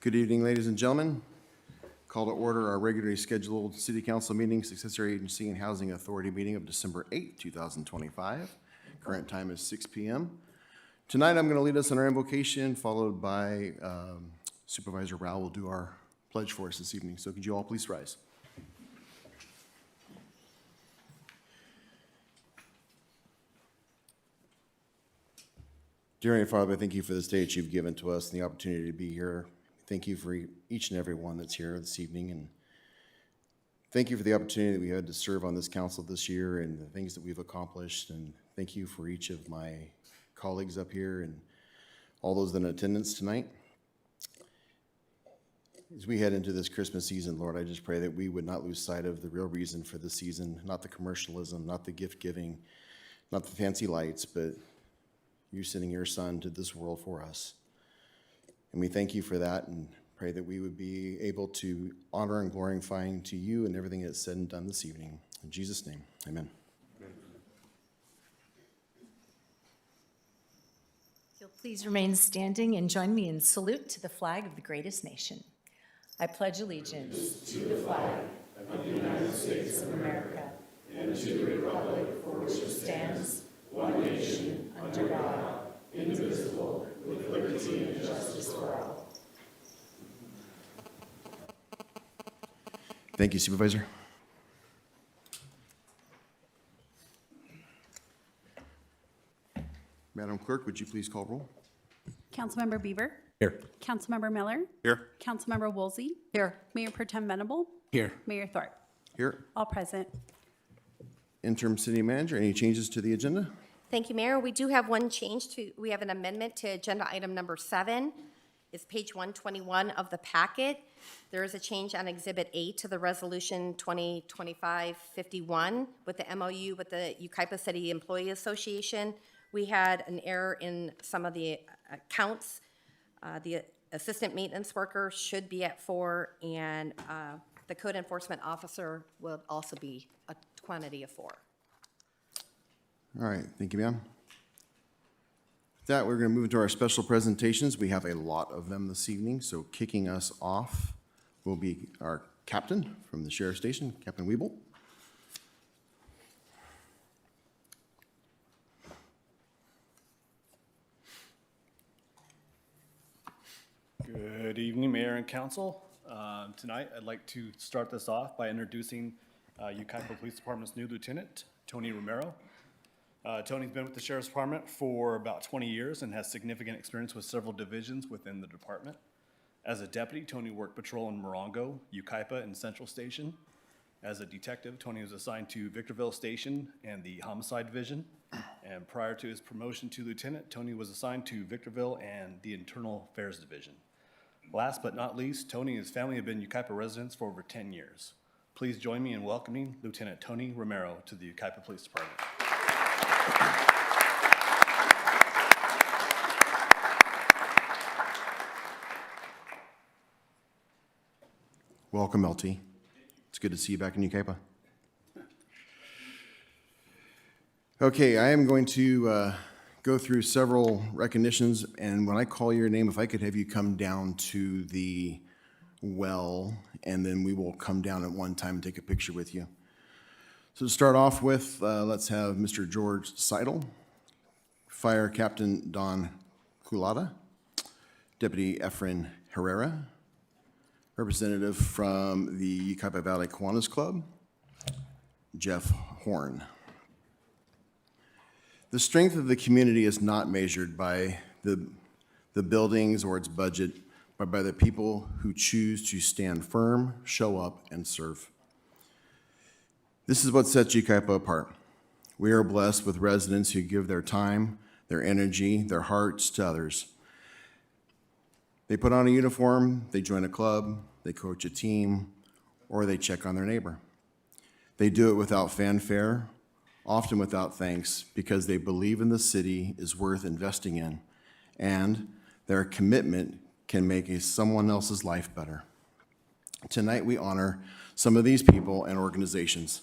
Good evening, ladies and gentlemen. Call to order our regularly scheduled City Council meeting, Successor Agency and Housing Authority meeting of December 8, 2025. Current time is 6 p.m. Tonight, I'm going to lead us in our invocation, followed by Supervisor Rao will do our pledge for us this evening. So could you all please rise? Dear Heavenly Father, I thank you for this day that you've given to us and the opportunity to be here. Thank you for each and every one that's here this evening, and thank you for the opportunity that we had to serve on this council this year and the things that we've accomplished, and thank you for each of my colleagues up here and all those in attendance tonight. As we head into this Christmas season, Lord, I just pray that we would not lose sight of the real reason for the season, not the commercialism, not the gift giving, not the fancy lights, but you sending your son to this world for us. And we thank you for that and pray that we would be able to honor and glorifying to you and everything that's said and done this evening. In Jesus' name, amen. If you'll please remain standing and join me in salute to the flag of the greatest nation. I pledge allegiance to the flag of the United States of America and to the republic for which it stands, one nation, under God, indivisible, with liberty and justice for all. Thank you, Supervisor. Madam Clerk, would you please call roll? Councilmember Beaver. Here. Councilmember Miller. Here. Councilmember Woolsey. Here. Mayor Pro Tem Venable. Here. Mayor Thorpe. Here. All present. Interim City Manager, any changes to the agenda? Thank you, Mayor. We do have one change we have an amendment to agenda item number 7. It's page 121 of the packet. There is a change on Exhibit A to the Resolution 2025-51 with the MOU with the Yucaipa City Employee Association. We had an error in some of the counts. The assistant maintenance worker should be at 4, and the code enforcement officer will also be a quantity of 4. All right, thank you, ma'am. With that, we're going to move into our special presentations. We have a lot of them this evening, so kicking us off will be our captain from the Sheriff's Station, Captain Weeble. Good evening, Mayor and Council. Tonight, I'd like to start this off by introducing Yucaipa Police Department's new lieutenant, Tony Romero. Tony's been with the Sheriff's Department for about 20 years and has significant experience with several divisions within the department. As a deputy, Tony worked patrol in Morongo, Yucaipa, and Central Station. As a detective, Tony was assigned to Victorville Station and the Homicide Division. And prior to his promotion to lieutenant, Tony was assigned to Victorville and the Internal Affairs Division. Last but not least, Tony and his family have been Yucaipa residents for over 10 years. Please join me in welcoming Lieutenant Tony Romero to the Yucaipa Police Department. Welcome, LT. It's good to see you back in Yucaipa. Okay, I am going to go through several recognitions, and when I call your name, if I could have you come down to the well, and then we will come down at one time and take a picture with you. So to start off with, let's have Mr. George Seidel, Fire Captain Don Culata, Deputy Efren Herrera, representative from the Yucaipa Valley Kiwanis Club, Jeff Horn. The strength of the community is not measured by the buildings or its budget, but by the people who choose to stand firm, show up, and serve. This is what sets Yucaipa apart. We are blessed with residents who give their time, their energy, their hearts to others. They put on a uniform, they join a club, they coach a team, or they check on their neighbor. They do it without fanfare, often without thanks, because they believe in the city is worth investing in, and their commitment can make someone else's life better. Tonight, we honor some of these people and organizations.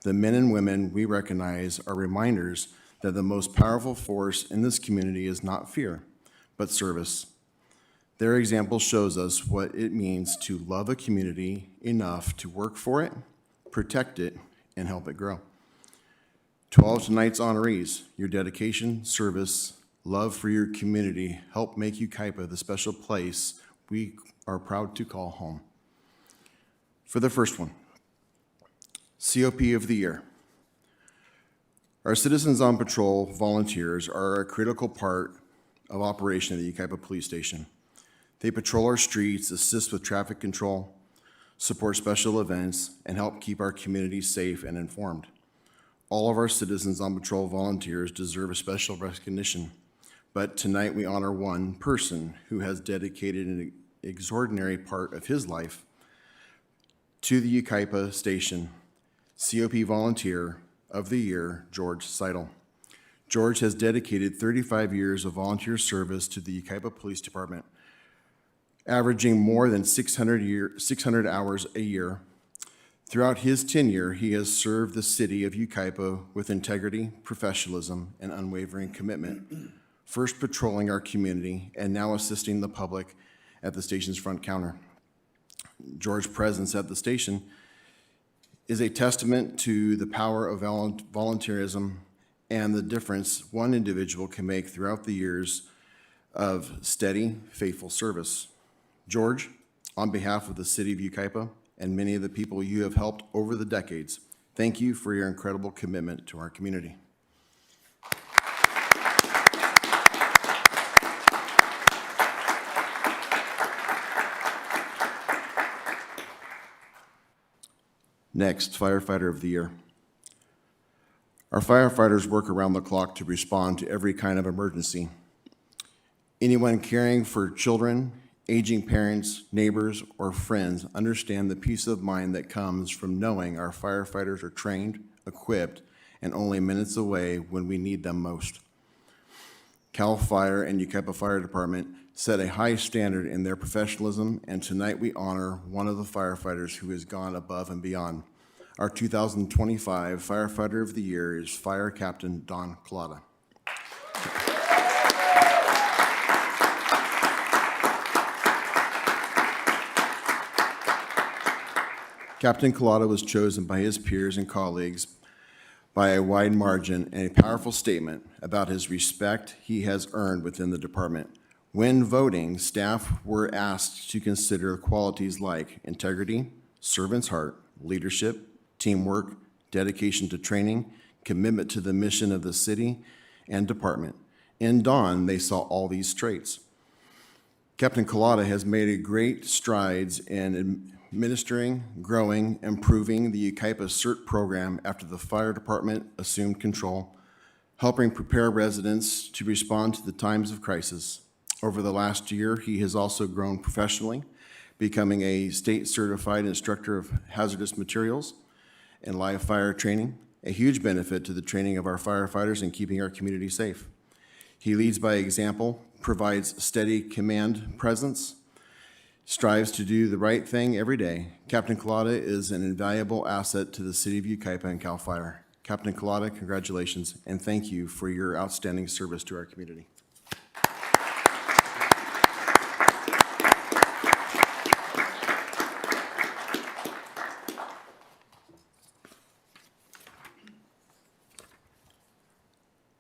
The men and women we recognize are reminders that the most powerful force in this community is not fear, but service. Their example shows us what it means to love a community enough to work for it, protect it, and help it grow. To all of tonight's honorees, your dedication, service, love for your community help make Yucaipa the special place we are proud to call home. For the first one, COP of the Year. Our Citizens on Patrol volunteers are a critical part of operation at the Yucaipa Police Station. They patrol our streets, assist with traffic control, support special events, and help keep our community safe and informed. All of our Citizens on Patrol volunteers deserve a special recognition, but tonight we honor one person who has dedicated an extraordinary part of his life to the Yucaipa Station. COP Volunteer of the Year, George Seidel. George has dedicated 35 years of volunteer service to the Yucaipa Police Department, averaging more than 600 hours a year. Throughout his tenure, he has served the city of Yucaipa with integrity, professionalism, and unwavering commitment, first patrolling our community and now assisting the public at the station's front counter. George's presence at the station is a testament to the power of volunteerism and the difference one individual can make throughout the years of steady, faithful service. George, on behalf of the city of Yucaipa and many of the people you have helped over the decades, thank you for your incredible commitment to our community. Next, Firefighter of the Year. Our firefighters work around the clock to respond to every kind of emergency. Anyone caring for children, aging parents, neighbors, or friends understand the peace of mind that comes from knowing our firefighters are trained, equipped, and only minutes away when we need them most. CAL FIRE and Yucaipa Fire Department set a high standard in their professionalism, and tonight we honor one of the firefighters who has gone above and beyond. Our 2025 Firefighter of the Year is Fire Captain Don Collada. Captain Collada was chosen by his peers and colleagues by a wide margin and a powerful statement about his respect he has earned within the department. When voting, staff were asked to consider qualities like integrity, servant's heart, leadership, teamwork, dedication to training, commitment to the mission of the city and department. In Don, they saw all these traits. Captain Collada has made a great strides in administering, growing, improving the Yucaipa CERT program after the fire department assumed control, helping prepare residents to respond to the times of crisis. Over the last year, he has also grown professionally, becoming a state-certified instructor of hazardous materials and live fire training, a huge benefit to the training of our firefighters and keeping our community safe. He leads by example, provides steady command presence, strives to do the right thing every day. Captain Collada is an invaluable asset to the city of Yucaipa and CAL FIRE. Captain Collada, congratulations, and thank you for your outstanding service to our community.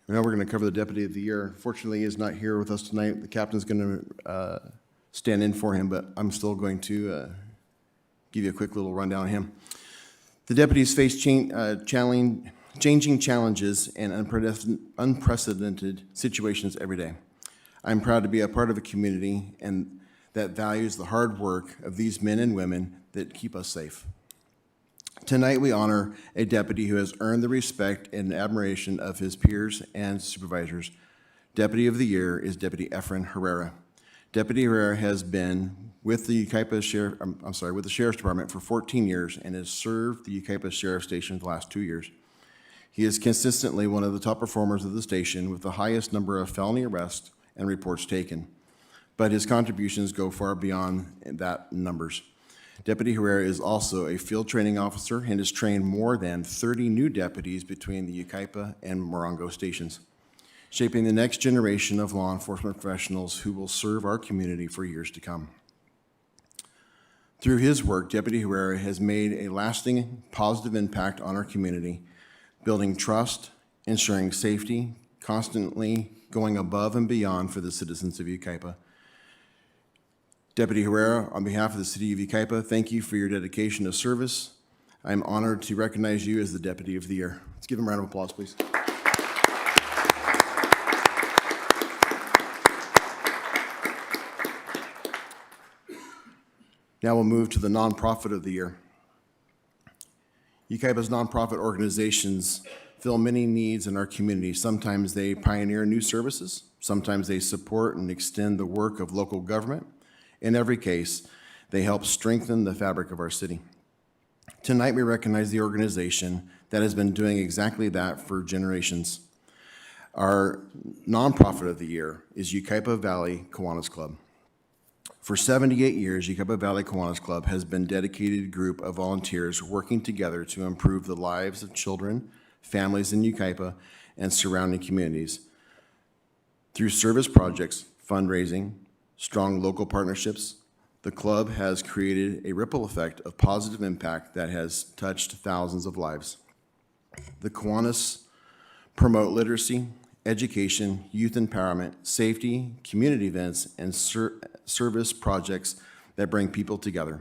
Now we're going to cover the Deputy of the Year. Fortunately, he is not here with us tonight. The captain's going to stand in for him, but I'm still going to give you a quick little rundown on him. The deputies face changing challenges and unprecedented situations every day. I'm proud to be a part of a community and that values the hard work of these men and women that keep us safe. Tonight, we honor a deputy who has earned the respect and admiration of his peers and supervisors. Deputy of the Year is Deputy Efren Herrera. Deputy Herrera has been with the Yucaipa with the Sheriff's Department for 14 years and has served the Yucaipa Sheriff's Station for the last 2 years. He is consistently one of the top performers of the station with the highest number of felony arrests and reports taken. But his contributions go far beyond that numbers. Deputy Herrera is also a field training officer and has trained more than 30 new deputies between the Yucaipa and Morongo stations. shaping the next generation of law enforcement professionals who will serve our community for years to come. Through his work, Deputy Herrera has made a lasting positive impact on our community, building trust, ensuring safety, constantly going above and beyond for the citizens of Yucaipa. Deputy Herrera, on behalf of the City of Yucaipa, thank you for your dedication to service. I'm honored to recognize you as the Deputy of the Year. Let's give him a round of applause, please. Now we'll move to the Nonprofit of the Year. Yucaipa's nonprofit organizations fill many needs in our community. Sometimes they pioneer new services. Sometimes they support and extend the work of local government. In every case, they help strengthen the fabric of our city. Tonight, we recognize the organization that has been doing exactly that for generations. Our Nonprofit of the Year is Yucaipa Valley Kiwanis Club. For 78 years, Yucaipa Valley Kiwanis Club has been a dedicated group of volunteers working together to improve the lives of children, families in Yucaipa, and surrounding communities. Through service projects, fundraising, strong local partnerships, the club has created a ripple effect of positive impact that has touched thousands of lives. The Kiwanis promote literacy, education, youth empowerment, safety, community events, and service projects that bring people together.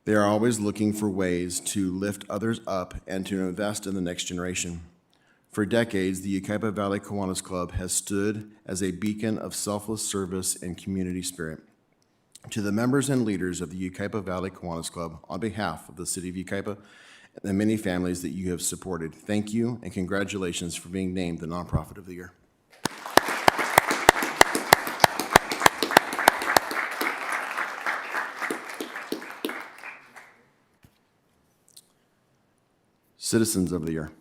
They are always looking for ways to lift others up and to invest in the next generation. For decades, the Yucaipa Valley Kiwanis Club has stood as a beacon of selfless service and community spirit. To the members and leaders of the Yucaipa Valley Kiwanis Club, on behalf of the City of Yucaipa and the many families that you have supported, thank you and congratulations for being named the Nonprofit of the Year. Citizens of the Year.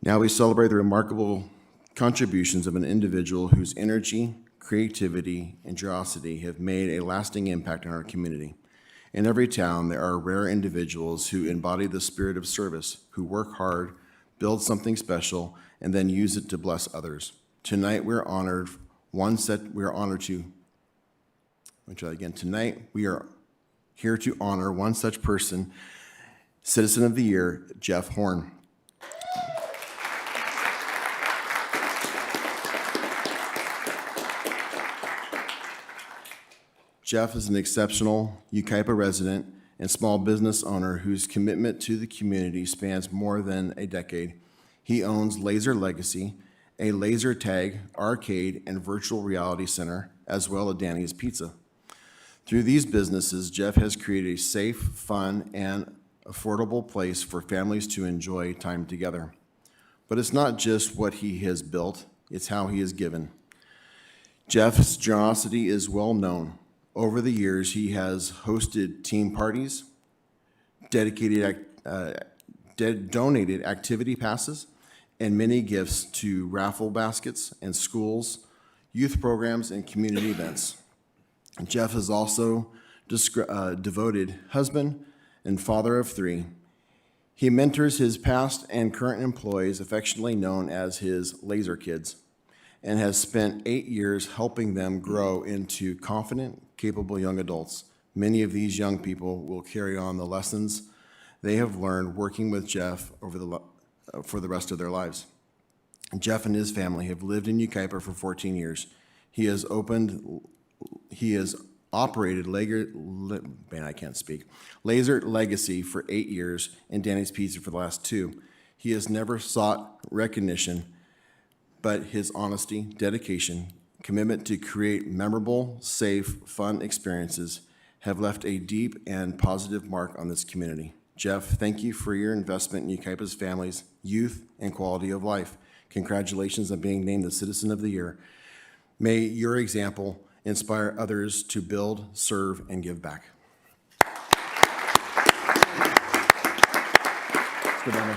Now we celebrate the remarkable contributions of an individual whose energy, creativity, and generosity have made a lasting impact on our community. In every town, there are rare individuals who embody the spirit of service, who work hard, build something special, and then use it to bless others. Tonight, Tonight, we are here to honor one such person, Citizen of the Year, Jeff Horn. Jeff is an exceptional Yucaipa resident and small business owner whose commitment to the community spans more than a decade. He owns Laser Legacy, a laser tag, arcade, and virtual reality center, as well as Danny's Pizza. Through these businesses, Jeff has created a safe, fun, and affordable place for families to enjoy time together. But it's not just what he has built, it's how he has given. Jeff's generosity is well known. Over the years, he has hosted team parties, donated activity passes, and many gifts to raffle baskets and schools, youth programs, and community events. Jeff is also devoted husband and father of three. He mentors his past and current employees, affectionately known as his Laser Kids, and has spent 8 years helping them grow into confident, capable young adults. Many of these young people will carry on the lessons they have learned working with Jeff for the rest of their lives. Jeff and his family have lived in Yucaipa for 14 years. He has operated Laser Legacy for 8 years and Danny's Pizza for the last 2. He has never sought recognition, but his honesty, dedication, commitment to create memorable, safe, fun experiences have left a deep and positive mark on this community. Jeff, thank you for your investment in Yucaipa's families, youth, and quality of life. Congratulations on being named the Citizen of the Year. May your example inspire others to build, serve, and give back. Good morning.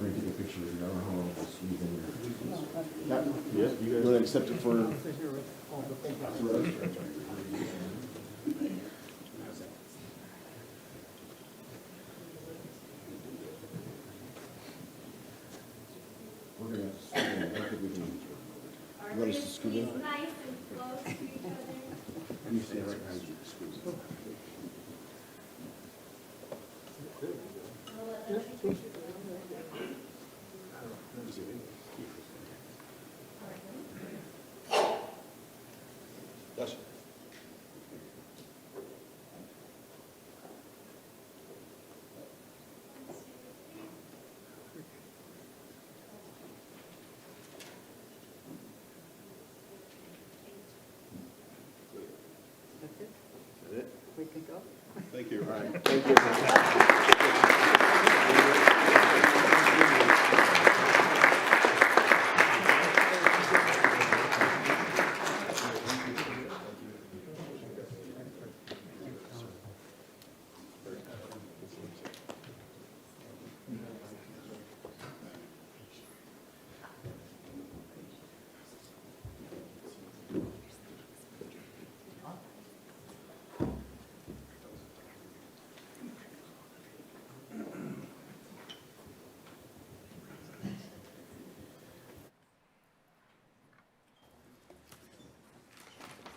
We're gonna take a picture of you. I don't know how long this you've been here. Yes, you guys. Will they accept it for? We're gonna, I don't think we can. You want us to scoot in? Nice and close to each other. Let me stand right behind you. Scoot in. Yes. We can go. Thank you. All right. Thank you.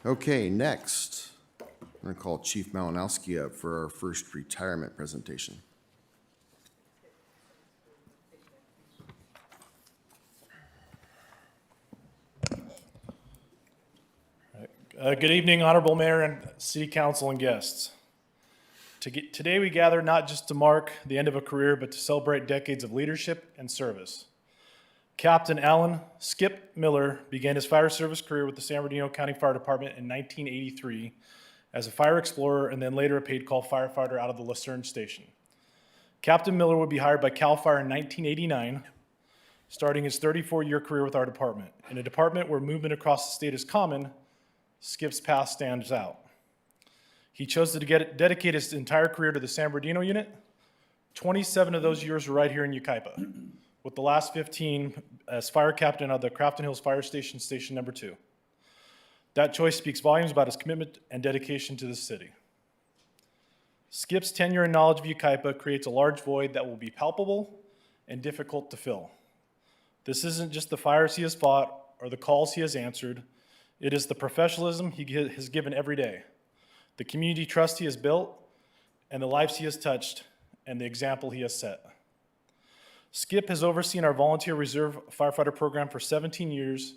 Okay, next, I'm going to call Chief Malinowski up for our first retirement presentation. Good evening, Honorable Mayor and City Council and guests. Today we gather not just to mark the end of a career, but to celebrate decades of leadership and service. Captain Alan "Skip" Miller began his fire service career with the San Bernardino County Fire Department in 1983 as a fire explorer and then later a paid call firefighter out of the Lucerne Station. Captain Miller would be hired by CAL FIRE in 1989, starting his 34-year career with our department. In a department where movement across the state is common, Skip's path stands out. He chose to dedicate his entire career to the San Bernardino unit. 27 of those years were right here in Yucaipa, with the last 15 as fire captain of the Crafton Hills Fire Station, Station Number 2. That choice speaks volumes about his commitment and dedication to the city. Skip's tenure and knowledge of Yucaipa creates a large void that will be palpable and difficult to fill. This isn't just the fires he has fought or the calls he has answered. It is the professionalism he has given every day, the community trust he has built, and the lives he has touched, and the example he has set. Skip has overseen our volunteer reserve firefighter program for 17 years,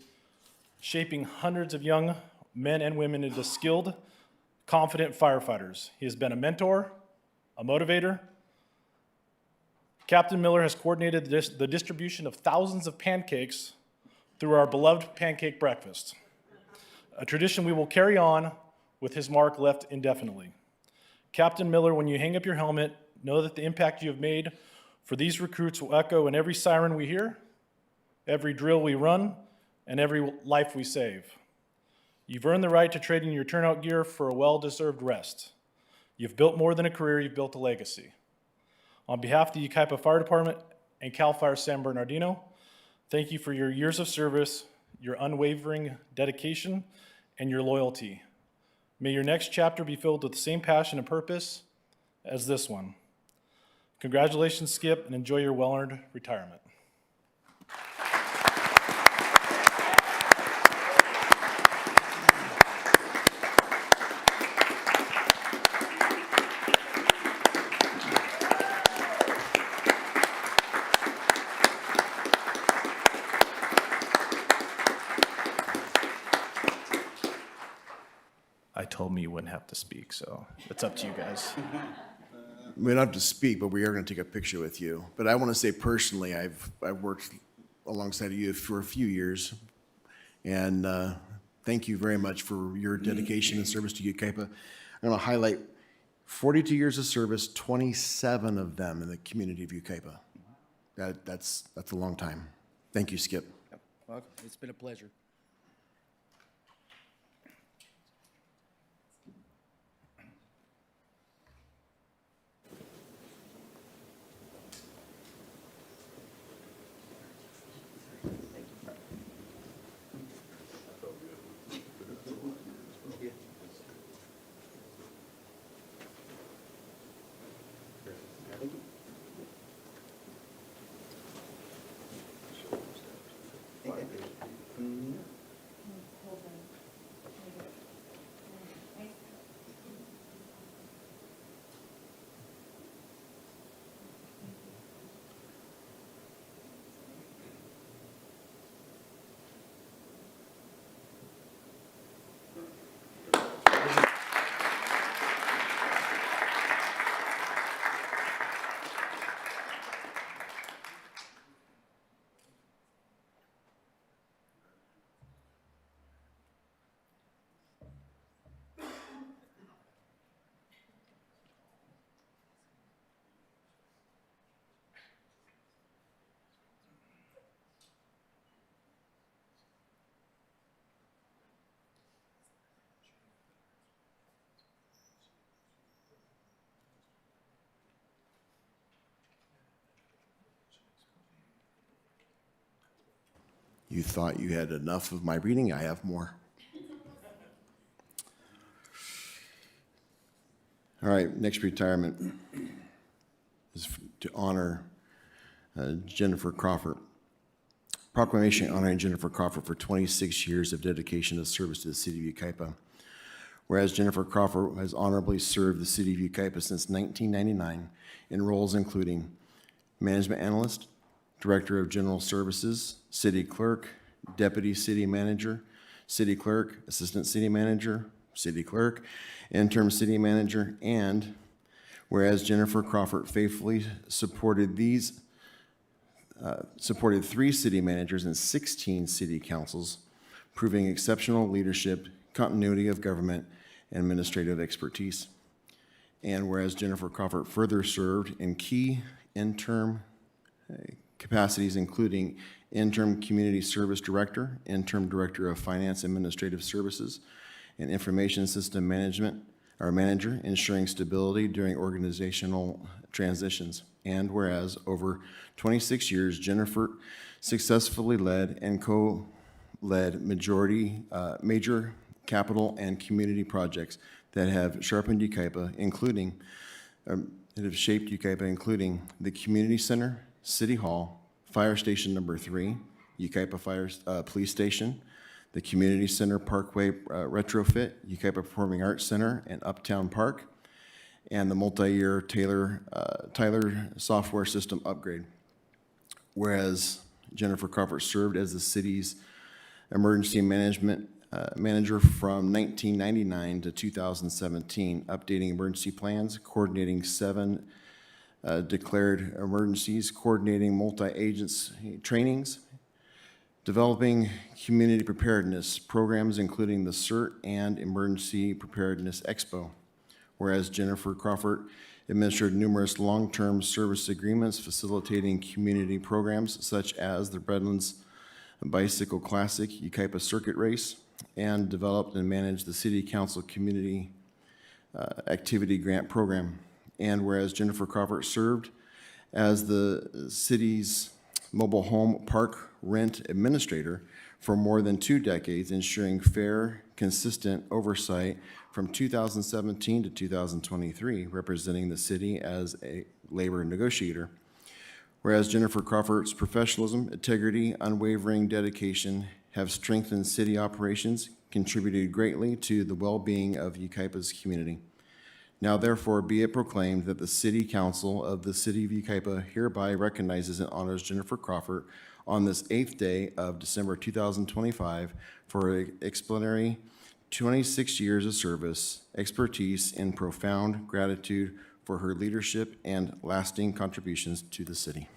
shaping hundreds of young men and women into skilled, confident firefighters. He has been a mentor, a motivator. Captain Miller has coordinated the distribution of thousands of pancakes through our beloved pancake breakfast, a tradition we will carry on with his mark left indefinitely. Captain Miller, when you hang up your helmet, know that the impact you have made for these recruits will echo in every siren we hear, every drill we run, and every life we save. You've earned the right to trade in your turnout gear for a well-deserved rest. You've built more than a career, you've built a legacy. On behalf of the Yucaipa Fire Department and CAL FIRE San Bernardino, thank you for your years of service, your unwavering dedication, and your loyalty. May your next chapter be filled with the same passion and purpose as this one. Congratulations, Skip, and enjoy your well-earned retirement. I told me you wouldn't have to speak, so it's up to you guys. We don't have to speak, but we are going to take a picture with you. But I want to say personally, I've worked alongside of you for a few years, and thank you very much for your dedication and service to Yucaipa. I'm going to highlight 42 years of service, 27 of them in the community of Yucaipa. That's a long time. Thank you, Skip. Well, it's been a pleasure. You thought you had enough of my reading? I have more. All right, next retirement is to honor Jennifer Crawford. Proclamation honoring Jennifer Crawford for 26 years of dedication of service to the city of Yucaipa. Whereas Jennifer Crawford has honorably served the city of Yucaipa since 1999 in roles including management analyst, director of general services, city clerk, deputy city manager, city clerk, assistant city manager, city clerk, interim city manager, and whereas Jennifer Crawford faithfully supported 3 city managers and 16 city councils, proving exceptional leadership, continuity of government, and administrative expertise. And whereas Jennifer Crawford further served in key interim capacities, including interim community service director, interim director of finance administrative services, and information system management, or manager, ensuring stability during organizational transitions. And whereas over 26 years, Jennifer successfully led and co-led major capital and community projects that have sharpened Yucaipa, that have shaped Yucaipa, including the community center, City Hall, Fire Station Number 3, Yucaipa Police Station, the Community Center Parkway retrofit, Yucaipa Performing Arts Center, and Uptown Park, and the multi-year Tyler software system upgrade. Whereas Jennifer Crawford served as the city's emergency management manager from 1999 to 2017, updating emergency plans, coordinating 7 declared emergencies, coordinating multi-agency trainings, developing community preparedness programs, including the CERT and Emergency Preparedness Expo. Whereas Jennifer Crawford administered numerous long-term service agreements facilitating community programs such as the Redlands Bicycle Classic, Yucaipa Circuit Race, and developed and managed the City Council Community Activity Grant Program. And whereas Jennifer Crawford served as the city's mobile home park rent administrator for more than 2 decades, ensuring fair, consistent oversight from 2017 to 2023, representing the city as a labor negotiator. Whereas Jennifer Crawford's professionalism, integrity, unwavering dedication have strengthened city operations, contributed greatly to the well-being of Yucaipa's community. Now therefore be it proclaimed that the City Council of the City of Yucaipa hereby recognizes and honors Jennifer Crawford on this 8th day of December 2025 for exemplary 26 years of service, expertise, and profound gratitude for her leadership and lasting contributions to the city.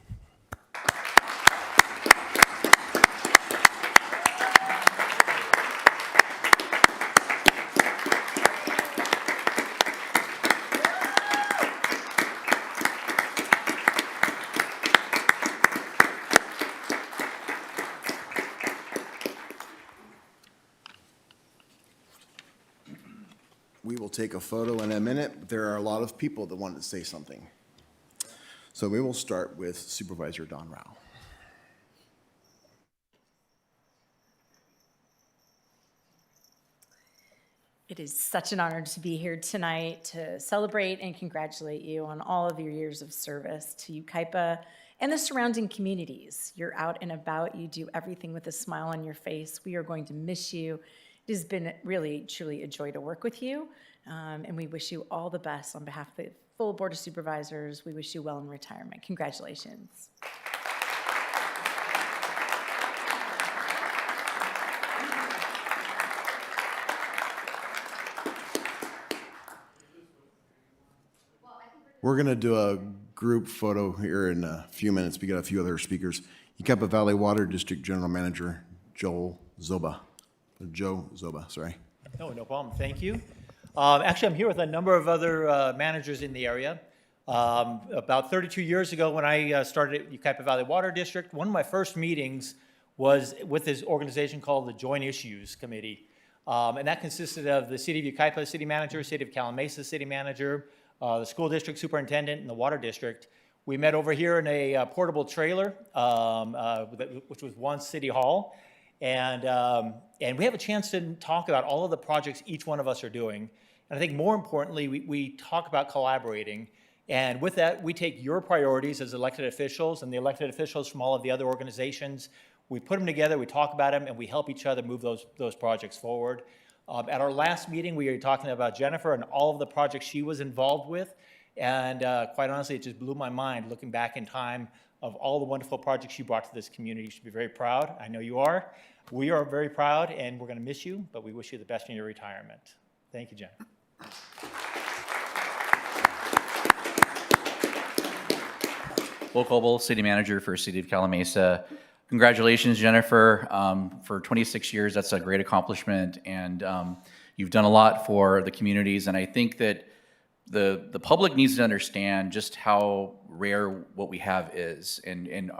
We will take a photo in a minute, but there are a lot of people that wanted to say something. So we will start with Supervisor Don Rao. It is such an honor to be here tonight to celebrate and congratulate you on all of your years of service to Yucaipa and the surrounding communities. You're out and about. You do everything with a smile on your face. We are going to miss you. It has been really, truly a joy to work with you, and we wish you all the best on behalf of the full Board of Supervisors. We wish you well in retirement. Congratulations. We're going to do a group photo here in a few minutes. We got a few other speakers. Yucaipa Valley Water District General Manager Joe Zoba, sorry. No problem. Thank you. Actually, I'm here with a number of other managers in the area. About 32 years ago, when I started at Yucaipa Valley Water District, one of my first meetings was with this organization called the Joint Issues Committee. And that consisted of the City of Yucaipa City Manager, City of Calamasa City Manager, the School District Superintendent, and the Water District. We met over here in a portable trailer, which was once City Hall. And we have a chance to talk about all of the projects each one of us are doing. And I think more importantly, we talk about collaborating. And with that, we take your priorities as elected officials and the elected officials from all of the other organizations. We put them together, we talk about them, and we help each other move those projects forward. At our last meeting, we were talking about Jennifer and all of the projects she was involved with. And quite honestly, it just blew my mind looking back in time of all the wonderful projects you brought to this community. You should be very proud. I know you are. We are very proud, and we're going to miss you, but we wish you the best in your retirement. Thank you, Jen. Will Coble, City Manager for City of Calamasa. Congratulations, Jennifer, for 26 years. That's a great accomplishment, and you've done a lot for the communities, and I think that the public needs to understand just how rare what we have is and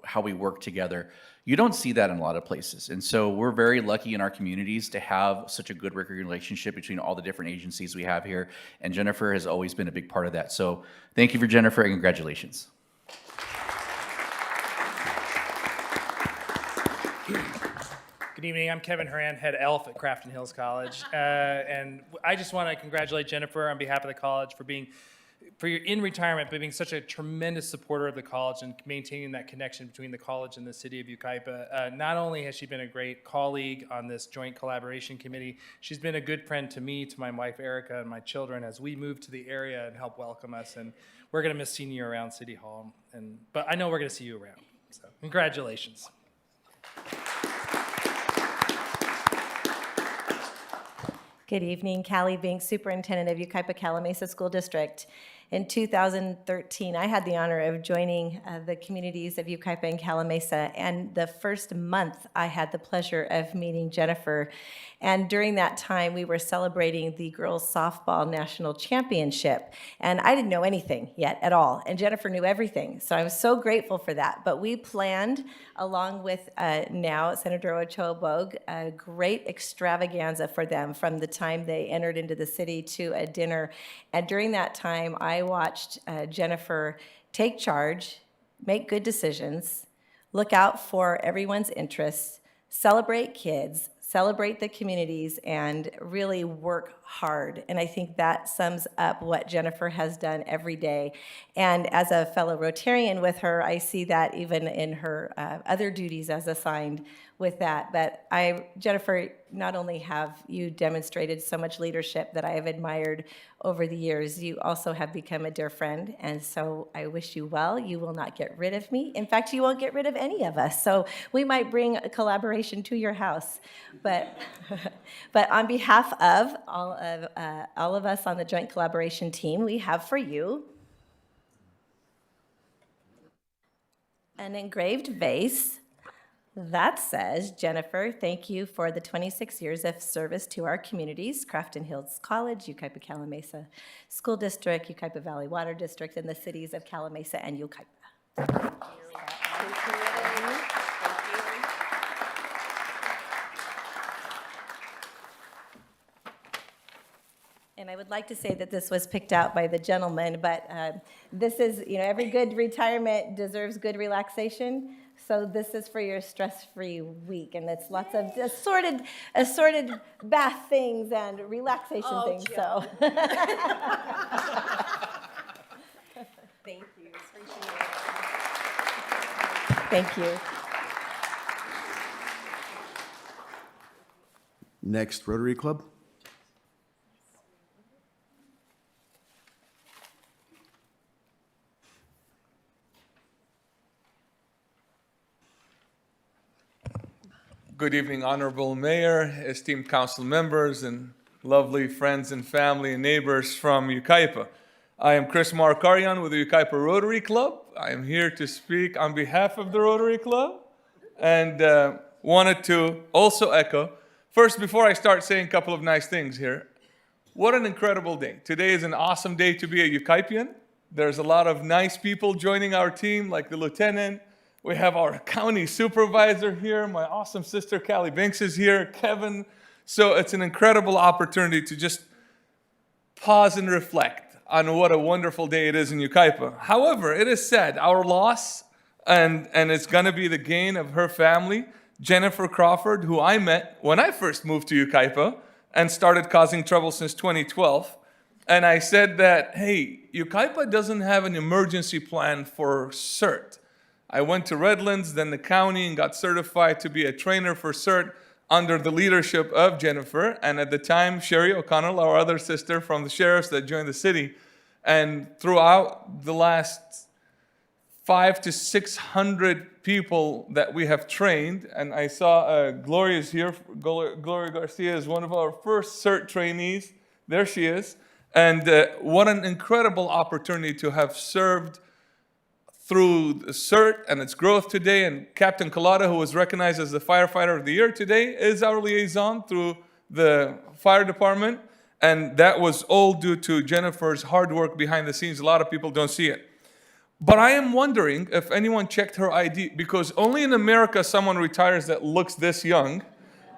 how we work together. You don't see that in a lot of places, and so we're very lucky in our communities to have such a good working relationship between all the different agencies we have here, and Jennifer has always been a big part of that. So thank you for Jennifer, and congratulations. Good evening. I'm Kevin Horan, head elf at Crafton Hills College, and I just want to congratulate Jennifer on behalf of the college for your in retirement, but being such a tremendous supporter of the college and maintaining that connection between the college and the city of Yucaipa. Not only has she been a great colleague on this joint collaboration committee, she's been a good friend to me, to my wife Erica, and my children as we move to the area and help welcome us. And we're going to miss seeing you around City Hall, but I know we're going to see you around. So congratulations. Good evening, Callie Binks, Superintendent of Yucaipa Calamasa School District. In 2013, I had the honor of joining the communities of Yucaipa and Calamasa, and the first month I had the pleasure of meeting Jennifer. And during that time, we were celebrating the Girls Softball National Championship, and I didn't know anything yet at all, and Jennifer knew everything, so I was so grateful for that. But we planned, along with now Senator Ochoa Bogue, a great extravaganza for them from the time they entered into the city to a dinner. And during that time, I watched Jennifer take charge, make good decisions, look out for everyone's interests, celebrate kids, celebrate the communities, and really work hard. And I think that sums up what Jennifer has done every day. And as a fellow Rotarian with her, I see that even in her other duties as assigned with that. But Jennifer, not only have you demonstrated so much leadership that I have admired over the years, you also have become a dear friend. And so I wish you well. You will not get rid of me. In fact, you won't get rid of any of us. So we might bring a collaboration to your house. But on behalf of all of us on the Joint Collaboration team, we have for you an engraved vase that says, Jennifer, thank you for the 26 years of service to our communities, Crafton Hills College, Yucaipa Calamasa School District, Yucaipa Valley Water District, and the cities of Calamasa and Yucaipa. And I would like to say that this was picked out by the gentleman, but this is, every good retirement deserves good relaxation. So this is for your stress-free week, and it's lots of assorted bath things and relaxation things. So Thank you, appreciate it. thank you. Next, Rotary Club. Good evening, Honorable Mayor, esteemed council members, and lovely friends and family and neighbors from Yucaipa. I am Chris Markarian with the Yucaipa Rotary Club. I am here to speak on behalf of the Rotary Club and wanted to also echo, first, before I start saying a couple of nice things here, what an incredible day. Today is an awesome day to be a Yucaipian. There's a lot of nice people joining our team, like the lieutenant. We have our county supervisor here. My awesome sister, Callie Binks, is here. Kevin. So it's an incredible opportunity to just pause and reflect on what a wonderful day it is in Yucaipa. However, it is sad, our loss, and it's going to be the gain of her family, Jennifer Crawford, who I met when I first moved to Yucaipa and started causing trouble since 2012. And I said that, hey, Yucaipa doesn't have an emergency plan for CERT. I went to Redlands, then the county, and got certified to be a trainer for CERT under the leadership of Jennifer, and at the time, Sherry O'Connell, our other sister from the sheriffs that joined the city. And throughout the last 500 to 600 people that we have trained, and I saw Gloria is here. Gloria Garcia is one of our first CERT trainees. There she is. And what an incredible opportunity to have served through the CERT and its growth today. And Captain Collada, who was recognized as the Firefighter of the Year today, is our liaison through the fire department. And that was all due to Jennifer's hard work behind the scenes. A lot of people don't see it. But I am wondering if anyone checked her ID, because only in America someone retires that looks this young.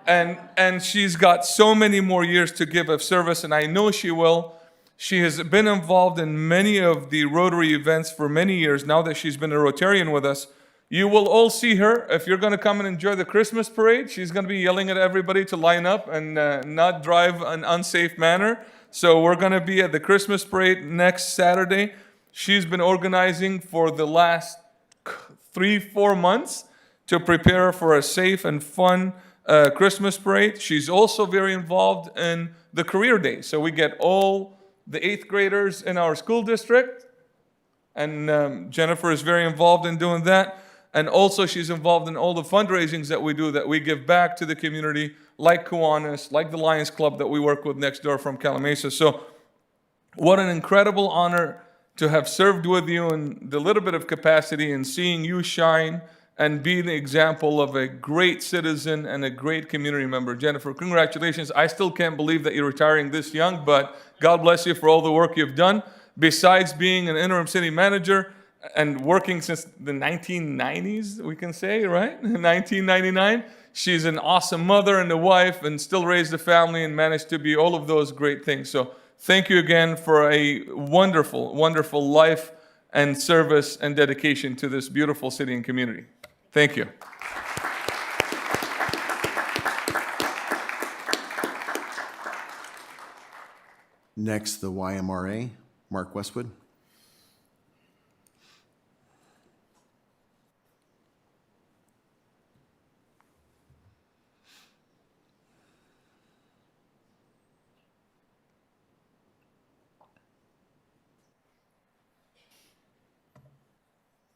And she's got so many more years to give of service, and I know she will. She has been involved in many of the Rotary events for many years now that she's been a Rotarian with us. You will all see her. If you're going to come and enjoy the Christmas parade, she's going to be yelling at everybody to line up and not drive an unsafe manner. So we're going to be at the Christmas parade next Saturday. She's been organizing for the last 3-4 months to prepare for a safe and fun Christmas parade. She's also very involved in the career day. So we get all the 8th graders in our school district, and Jennifer is very involved in doing that. And also she's involved in all the fundraisings that we do, that we give back to the community, like Kiwanis, like the Lions Club that we work with next door from Calamasa. So what an incredible honor to have served with you in the little bit of capacity and seeing you shine and be the example of a great citizen and a great community member. Jennifer, congratulations. I still can't believe that you're retiring this young, but God bless you for all the work you've done. Besides being an interim city manager and working since the 1990s, we can say, right? 1999. She's an awesome mother and a wife and still raised a family and managed to be all of those great things. So thank you again for a wonderful, wonderful life and service and dedication to this beautiful city and community. Thank you. Next, the YMRA, Mark Westwood.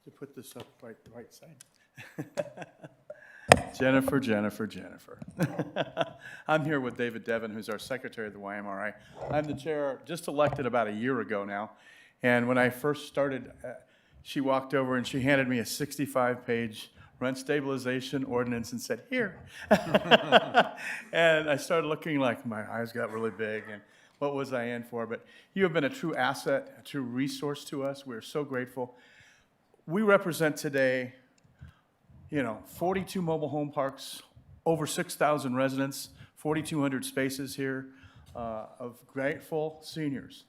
To put this up the right side. Jennifer. I'm here with David Devon, who's our secretary of the YMRA. I'm the chair, just elected about a year ago now. And when I first started, she walked over and she handed me a 65-page rent stabilization ordinance and said, "Here." And I started looking like my eyes got really big and what was I in for? But you have been a true asset, a true resource to us. We're so grateful. We represent today, 42 mobile home parks, over 6,000 residents, 4,200 spaces here of grateful seniors.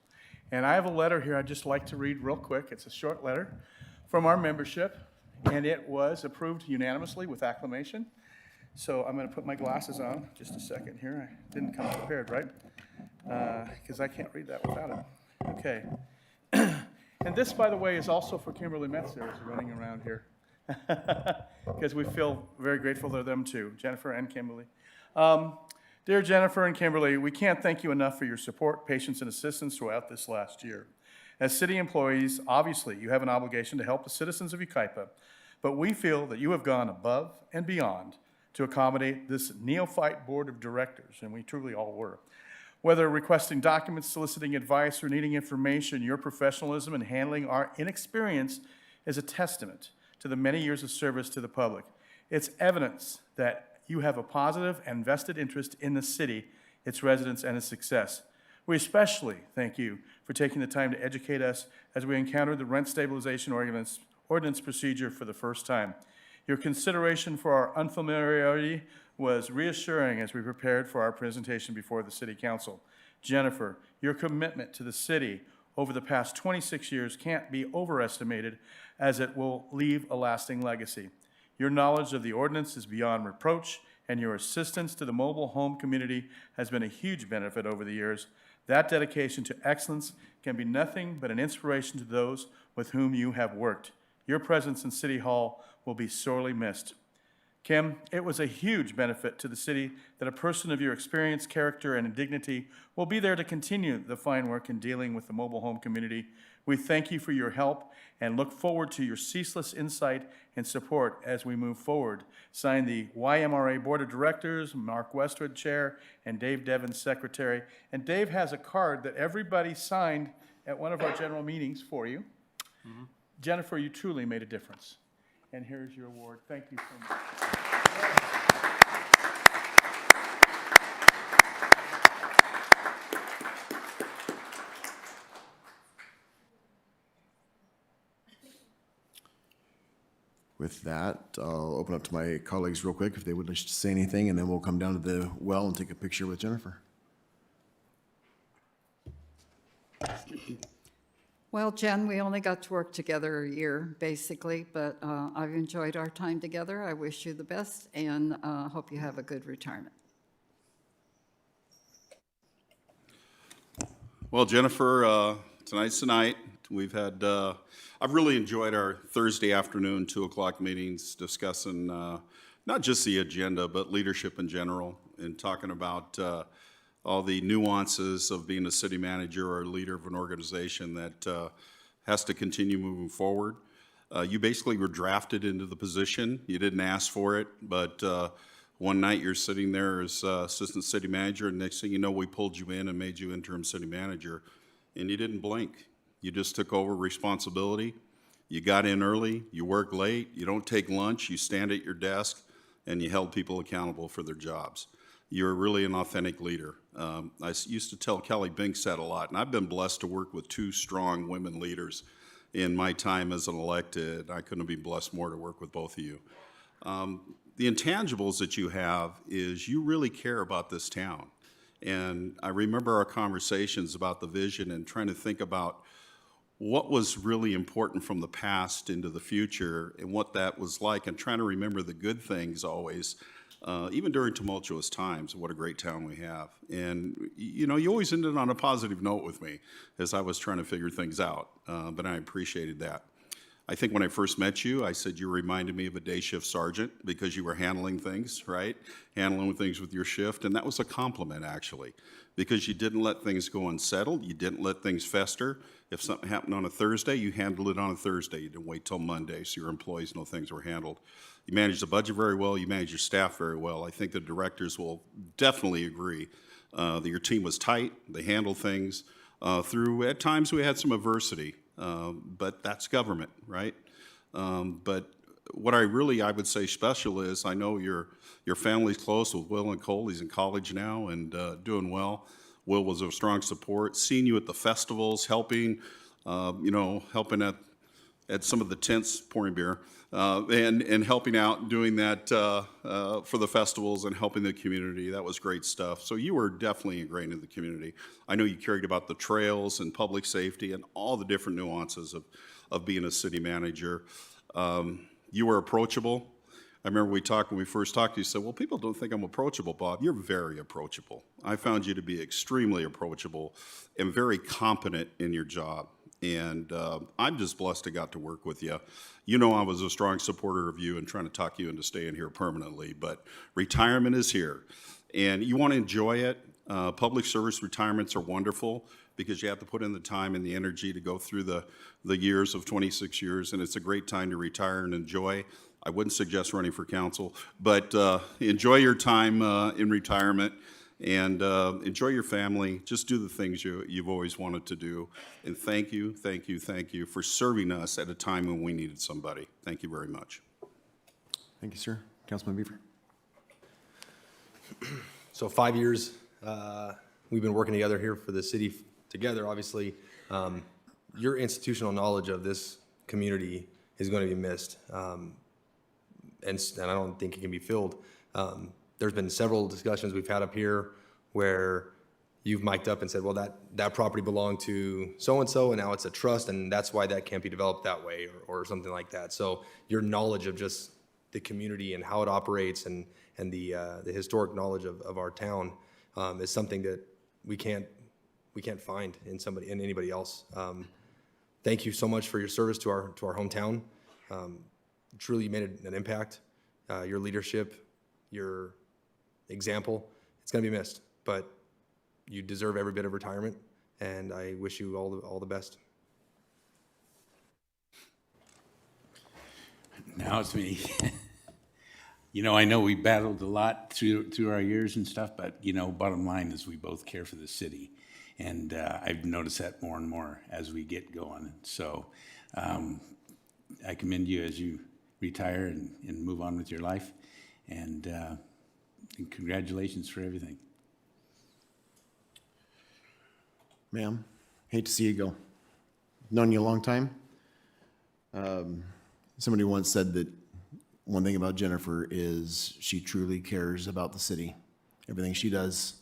And I have a letter here I'd just like to read real quick. It's a short letter from our membership, and it was approved unanimously with acclamation. So I'm going to put my glasses on just a second here. I didn't come prepared, right? Because I can't read that without it. Okay. And this, by the way, is also for Kimberly Metzer, who's running around here, because we feel very grateful to them too, Jennifer and Kimberly. Dear Jennifer and Kimberly, we can't thank you enough for your support, patience, and assistance throughout this last year. As city employees, obviously, you have an obligation to help the citizens of Yucaipa, but we feel that you have gone above and beyond to accommodate this neophyte board of directors, and we truly all were. Whether requesting documents, soliciting advice, or needing information, your professionalism in handling our inexperience is a testament to the many years of service to the public. It's evidence that you have a positive and vested interest in the city, its residents, and its success. We especially thank you for taking the time to educate us as we encountered the rent stabilization ordinance procedure for the first time. Your consideration for our unfamiliarity was reassuring as we prepared for our presentation before the City Council. Jennifer, your commitment to the city over the past 26 years can't be overestimated, as it will leave a lasting legacy. Your knowledge of the ordinance is beyond reproach, and your assistance to the mobile home community has been a huge benefit over the years. That dedication to excellence can be nothing but an inspiration to those with whom you have worked. Your presence in City Hall will be sorely missed. Kim, it was a huge benefit to the city that a person of your experience, character, and dignity will be there to continue the fine work in dealing with the mobile home community. We thank you for your help and look forward to your ceaseless insight and support as we move forward. Signed, the YMRA Board of Directors, Mark Westwood, Chair, and Dave Devon, Secretary. And Dave has a card that everybody signed at one of our general meetings for you. Mm-hmm. Jennifer, you truly made a difference. And here's your award. Thank you so much. With that, I'll open up to my colleagues real quick if they would wish to say anything, and then we'll come down to the well and take a picture with Jennifer. Well, Jen, we only got to work together a year, basically, but I've enjoyed our time together. I wish you the best and hope you have a good retirement. Well, Jennifer, tonight's the night. We've had, I've really enjoyed our Thursday afternoon, 2 o'clock meetings discussing not just the agenda, but leadership in general, and talking about all the nuances of being a city manager or a leader of an organization that has to continue moving forward. You basically were drafted into the position. You didn't ask for it, but one night you're sitting there as assistant city manager, and next thing you know, we pulled you in and made you interim city manager, and you didn't blink. You just took over responsibility. You got in early, you work late, you don't take lunch, you stand at your desk, and you held people accountable for their jobs. You're really an authentic leader. I used to tell Kelly Binks that a lot, and I've been blessed to work with 2 strong women leaders in my time as an elected. I couldn't be blessed more to work with both of you. The intangibles that you have is you really care about this town. And I remember our conversations about the vision and trying to think about what was really important from the past into the future and what that was like, and trying to remember the good things always even during tumultuous times. What a great town we have. And, you know, you always ended on a positive note with me as I was trying to figure things out, but I appreciated that. I think when I first met you, I said you reminded me of a day shift sergeant because you were handling things, right? Handling things with your shift, and that was a compliment, actually, because you didn't let things go unsettled. You didn't let things fester. If something happened on a Thursday, you handled it on a Thursday. You didn't wait till Monday so your employees know things were handled. You managed the budget very well. You managed your staff very well. I think the directors will definitely agree that your team was tight. They handled things through, at times we had some adversity, but that's government, right? But what I would say special is, I know your family's close with Will and Cole. He's in college now and doing well. Will was a strong support. Seeing you at the festivals, helping, helping at some of the tents, pouring beer, and helping out, doing that for the festivals and helping the community. That was great stuff. So you were definitely ingrained in the community. I know you cared about the trails and public safety and all the different nuances of being a city manager. You were approachable. I remember when we first talked, you said, well, people don't think I'm approachable, Bob. You're very approachable. I found you to be extremely approachable and very competent in your job. And I'm just blessed to got to work with you. You know, I was a strong supporter of you and trying to talk you into staying here permanently, but retirement is here. And you want to enjoy it. Public service retirements are wonderful because you have to put in the time and the energy to go through the years of 26 years, and it's a great time to retire and enjoy. I wouldn't suggest running for council, but enjoy your time in retirement and enjoy your family. Just do the things you've always wanted to do. And thank you for serving us at a time when we needed somebody. Thank you very much. Thank you, sir. Councilman Beaver. So 5 years, we've been working together here for the city together, obviously. Your institutional knowledge of this community is going to be missed. And I don't think it can be filled. There's been several discussions we've had up here where you've mic'd up and said, well, that property belonged to so-and-so, and now it's a trust, and that's why that can't be developed that way, or something like that. So your knowledge of just the community and how it operates and the historic knowledge of our town is something that we can't find in anybody else. Thank you so much for your service to our hometown. Truly made an impact. Your leadership, your example, it's going to be missed, but you deserve every bit of retirement, and I wish you all the best. Now it's me. You know, I know we battled a lot through our years and stuff, but, you know, bottom line is we both care for the city. And I've noticed that more and more as we get going. So I commend you as you retire and move on with your life. And congratulations for everything. Ma'am, hate to see you go. Known you a long time. Somebody once said that one thing about Jennifer is she truly cares about the city, everything she does,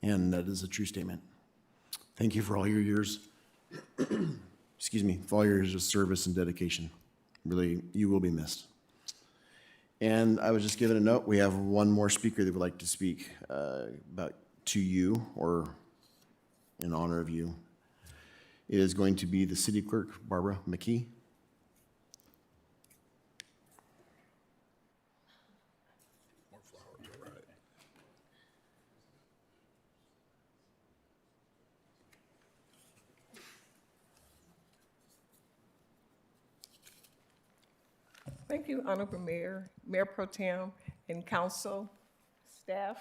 and that is a true statement. Thank you for all your years, excuse me, for all your years of service and dedication. Really, you will be missed. And I was just given a note, we have one more speaker that would like to speak to you or in honor of you. It is going to be the city clerk, Barbara McKee. Thank you, Honorable Mayor, Mayor Pro Tem, and council, staff,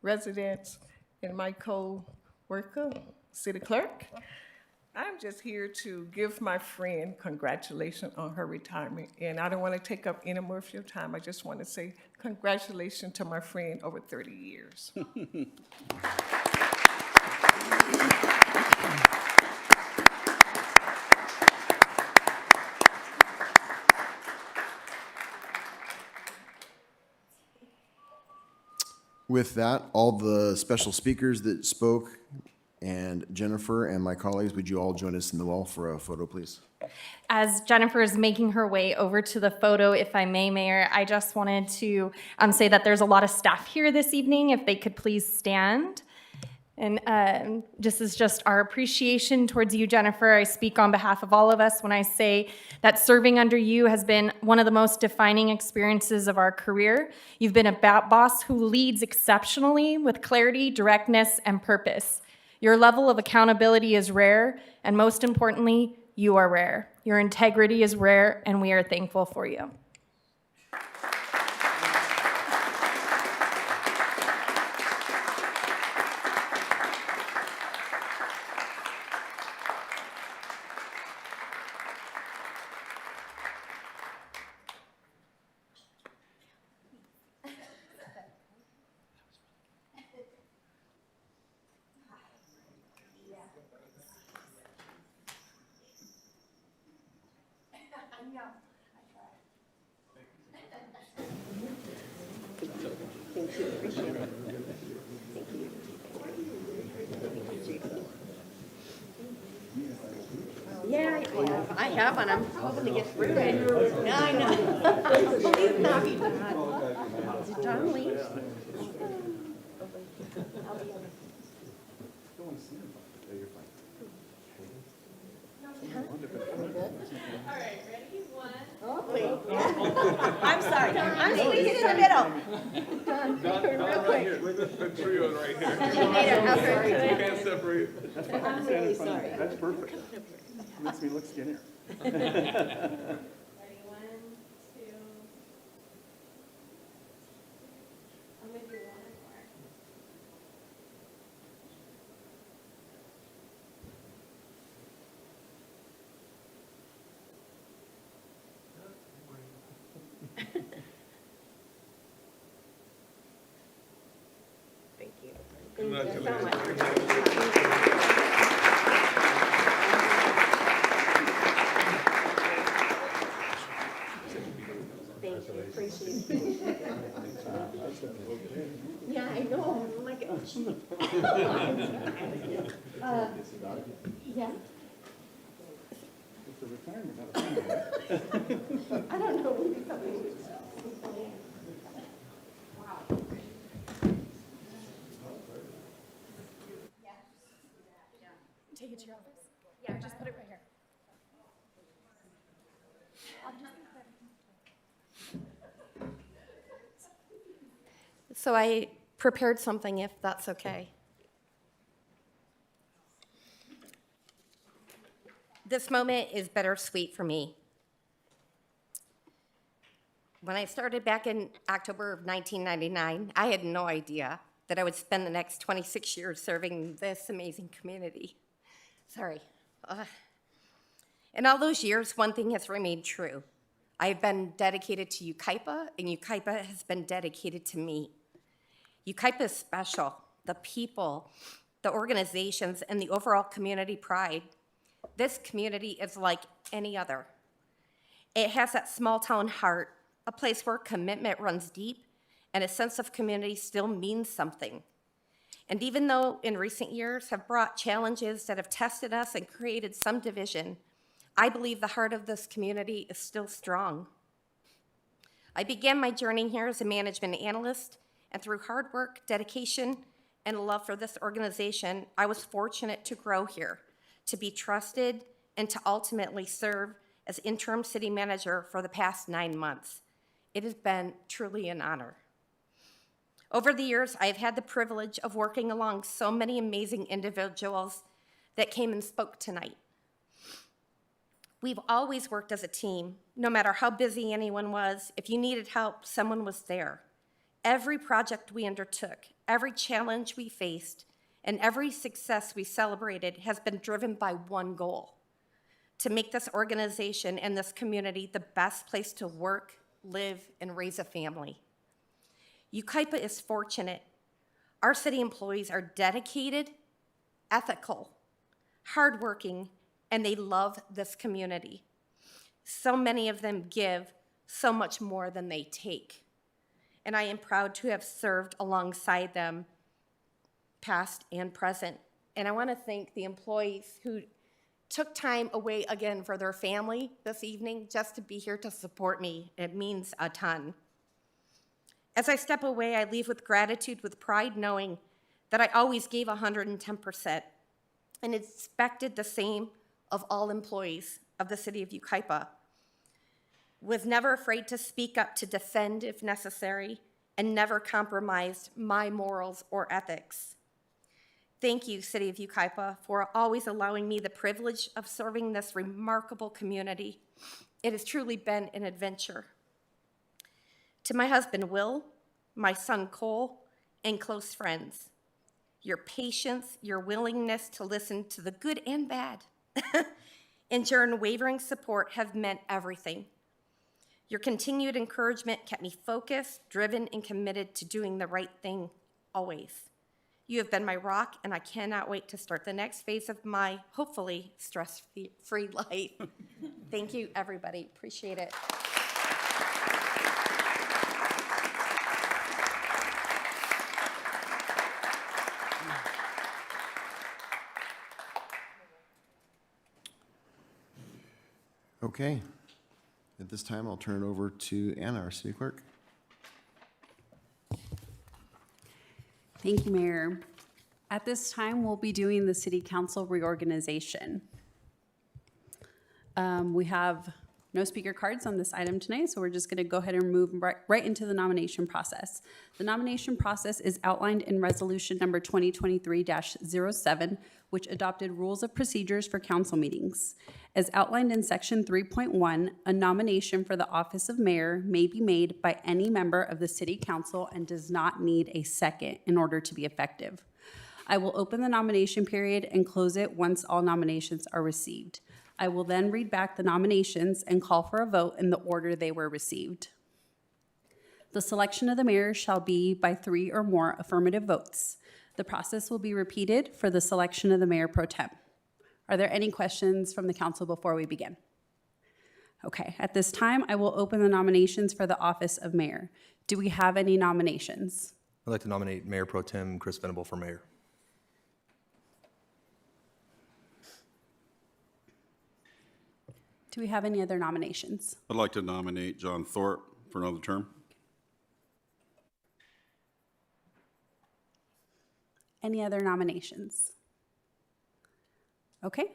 residents, and my co-worker, city clerk. I'm just here to give my friend congratulations on her retirement, and I don't want to take up any more of your time. I just want to say congratulations to my friend over 30 years. With that, all the special speakers that spoke And Jennifer and my colleagues, would you all join us in the wall for a photo, please? As Jennifer is making her way over to the photo, if I may, Mayor, I just wanted to say that there's a lot of staff here this evening. If they could please stand. And this is just our appreciation towards you, Jennifer. I speak on behalf of all of us when I say that serving under you has been one of the most defining experiences of our career. You've been a boss who leads exceptionally with clarity, directness, and purpose. Your level of accountability is rare, and most importantly, you are rare. Your integrity is rare, and we are thankful for you. Yeah, I have, and I'm hoping to get through it. No, I know. Believe not, he did not. Is it John Lee? All right, ready? One. Oh, please. I'm sorry. I'm squeezing in the middle. Done. Real quick. The trio right here. Okay. Can't separate. I'm really sorry. That's perfect. Makes me look skinnier. Ready? One, two. I'm gonna do one more. Thank you. Congratulations. Thank you, appreciate it. Yeah, I know, I'm like. Yeah. I don't know. Take it to your office? Yeah, just put it right here. So I prepared something, if that's okay. This moment is bittersweet for me. When I started back in October of 1999, I had no idea that I would spend the next 26 years serving this amazing community. Sorry. In all those years, one thing has remained true. I've been dedicated to Yucaipa, and Yucaipa has been dedicated to me. Yucaipa is special. The people, the organizations, and the overall community pride. This community is like any other. It has that small town heart, a place where commitment runs deep and a sense of community still means something. And even though in recent years have brought challenges that have tested us and created some division, I believe the heart of this community is still strong. I began my journey here as a management analyst, and through hard work, dedication, and a love for this organization, I was fortunate to grow here, to be trusted, and to ultimately serve as interim city manager for the past 9 months. It has been truly an honor. Over the years, I've had the privilege of working along so many amazing individuals that came and spoke tonight. We've always worked as a team. No matter how busy anyone was, if you needed help, someone was there. Every project we undertook, every challenge we faced, and every success we celebrated has been driven by one goal: to make this organization and this community the best place to work, live, and raise a family. Yucaipa is fortunate. Our city employees are dedicated, ethical, hardworking, and they love this community. So many of them give so much more than they take. And I am proud to have served alongside them, past and present. And I want to thank the employees who took time away again for their family this evening just to be here to support me. It means a ton. As I step away, I leave with gratitude, with pride, knowing that I always gave 110% and expected the same of all employees of the city of Yucaipa. Was never afraid to speak up to defend if necessary, and never compromised my morals or ethics. Thank you, City of Yucaipa, for always allowing me the privilege of serving this remarkable community. It has truly been an adventure. To my husband, Will, my son, Cole, and close friends, your patience, your willingness to listen to the good and bad, and your unwavering support have meant everything. Your continued encouragement kept me focused, driven, and committed to doing the right thing always. You have been my rock, and I cannot wait to start the next phase of my, hopefully, stress-free life. Thank you, everybody. Appreciate it. Okay. At this time, I'll turn it over to Anna, our city clerk. Thank you, Mayor. At this time, we'll be doing the city council reorganization. We have no speaker cards on this item tonight, so we're just going to go ahead and move right into the nomination process. The nomination process is outlined in resolution number 2023-07, which adopted rules of procedures for council meetings. As outlined in section 3.1, a nomination for the office of mayor may be made by any member of the city council and does not need a second in order to be effective. I will open the nomination period and close it once all nominations are received. I will then read back the nominations and call for a vote in the order they were received. The selection of the mayor shall be by 3 or more affirmative votes. The process will be repeated for the selection of the mayor pro tem. Are there any questions from the council before we begin? Okay, at this time, I will open the nominations for the office of mayor. Do we have any nominations? I'd like to nominate Mayor Pro Tem Chris Venable for mayor. Do we have any other nominations? I'd like to nominate John Thorpe for another term. Any other nominations? Okay,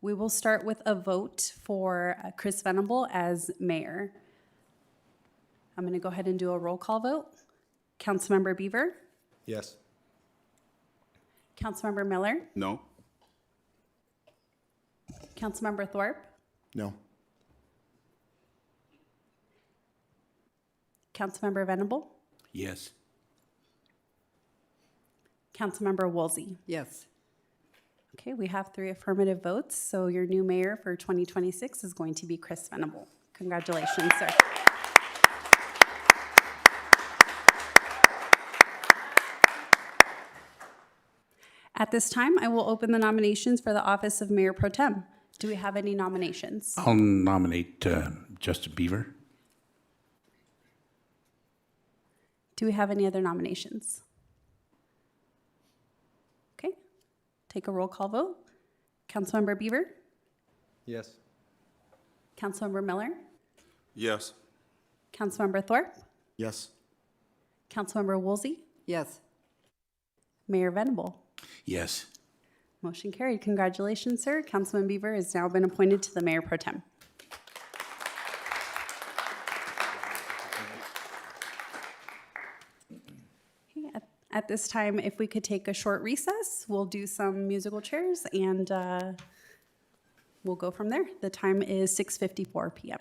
we will start with a vote for Chris Venable as mayor. I'm going to go ahead and do a roll call vote. Councilmember Beaver? Yes. Councilmember Miller? No. Councilmember Thorpe? No. Councilmember Venable? Yes. Councilmember Woolsey? Yes. Okay, we have 3 affirmative votes, so your new mayor for 2026 is going to be Chris Venable. Congratulations, sir. At this time, I will open the nominations for the office of Mayor Pro Tem. Do we have any nominations? I'll nominate Justin Beaver. Do we have any other nominations? Okay, take a roll call vote. Councilmember Beaver? Yes. Councilmember Miller? Yes. Councilmember Thorpe? Yes. Councilmember Woolsey? Yes. Mayor Venable? Yes. Motion carried. Congratulations, sir. Councilman Beaver has now been appointed to the Mayor Pro Tem. Okay, at this time, if we could take a short recess, we'll do some musical chairs and we'll go from there. The time is 6:54 p.m.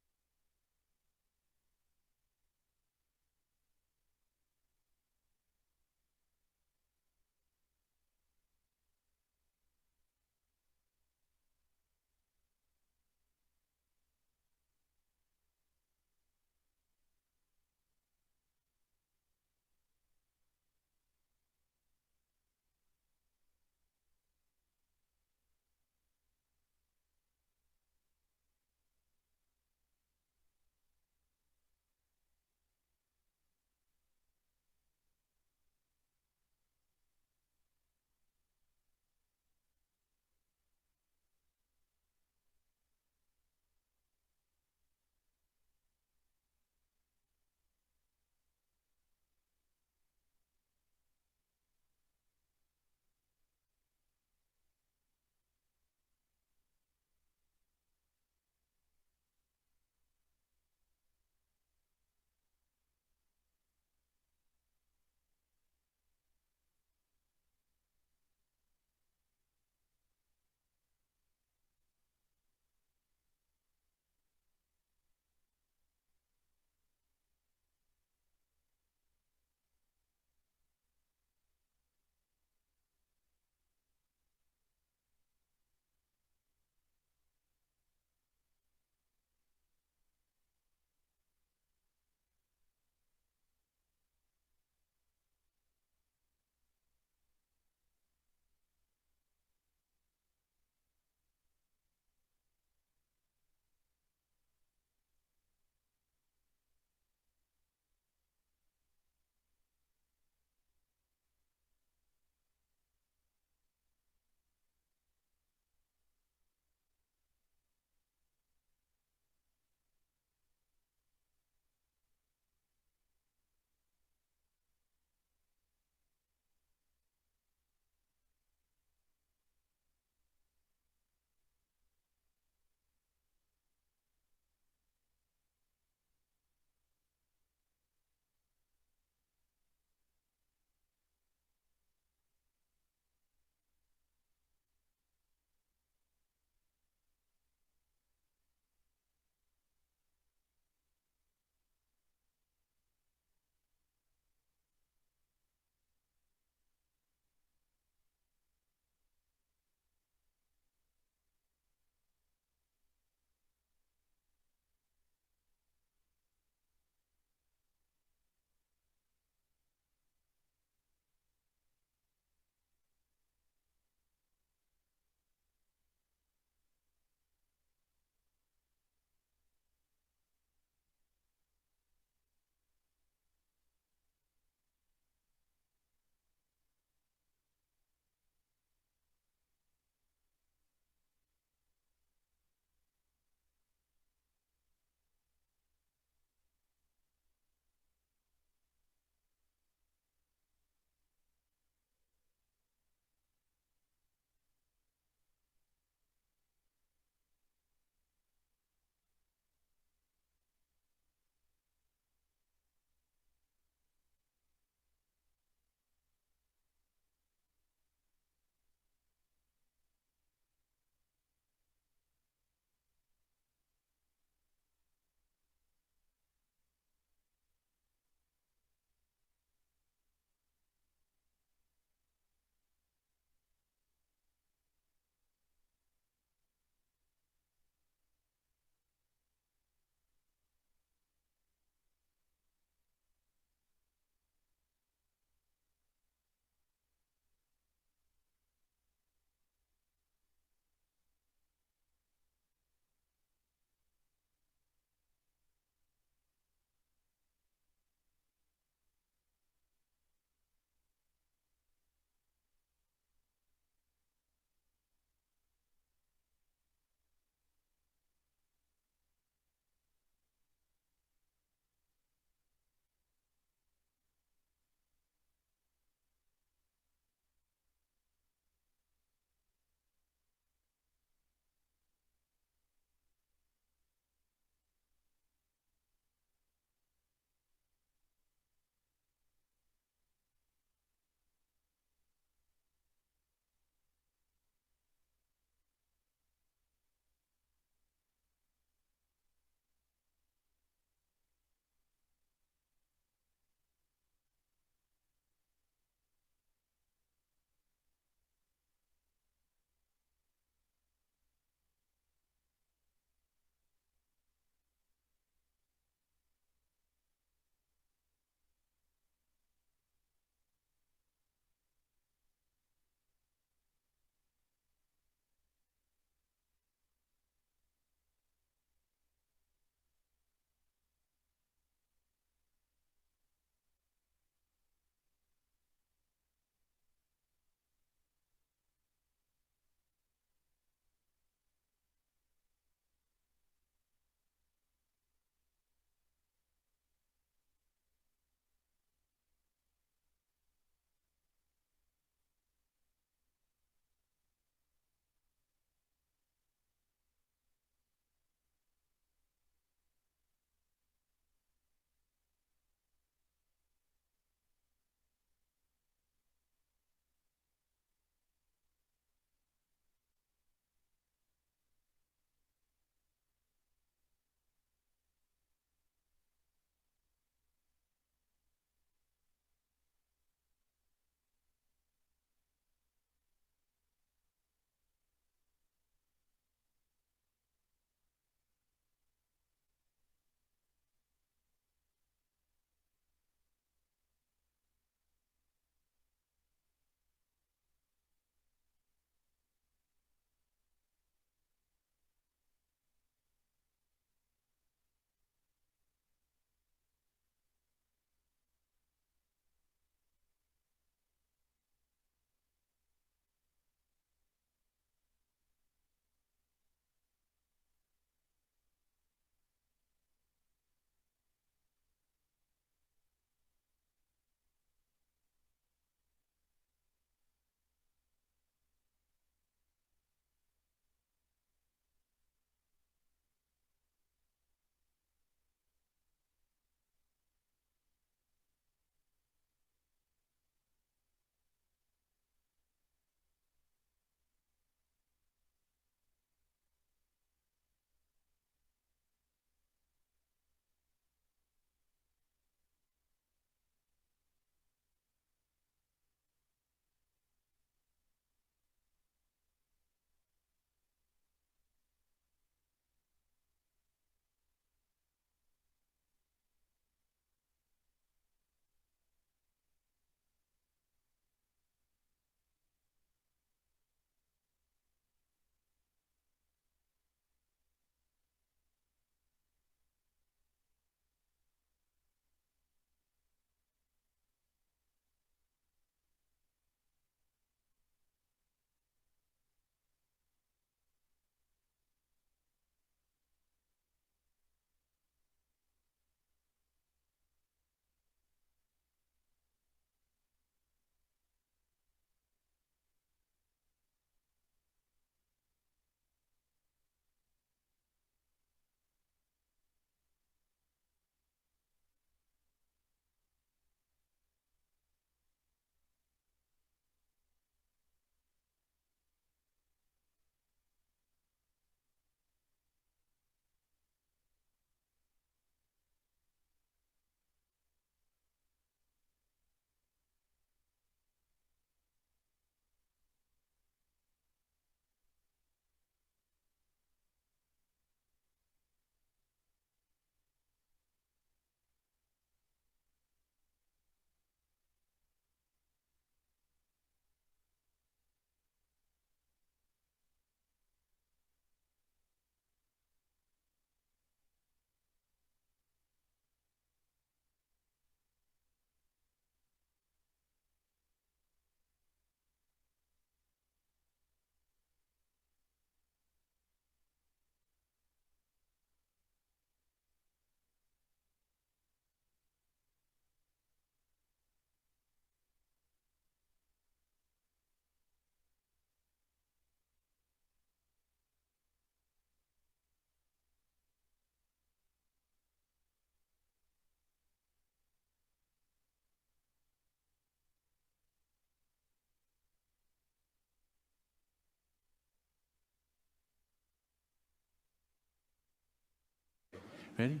Ready?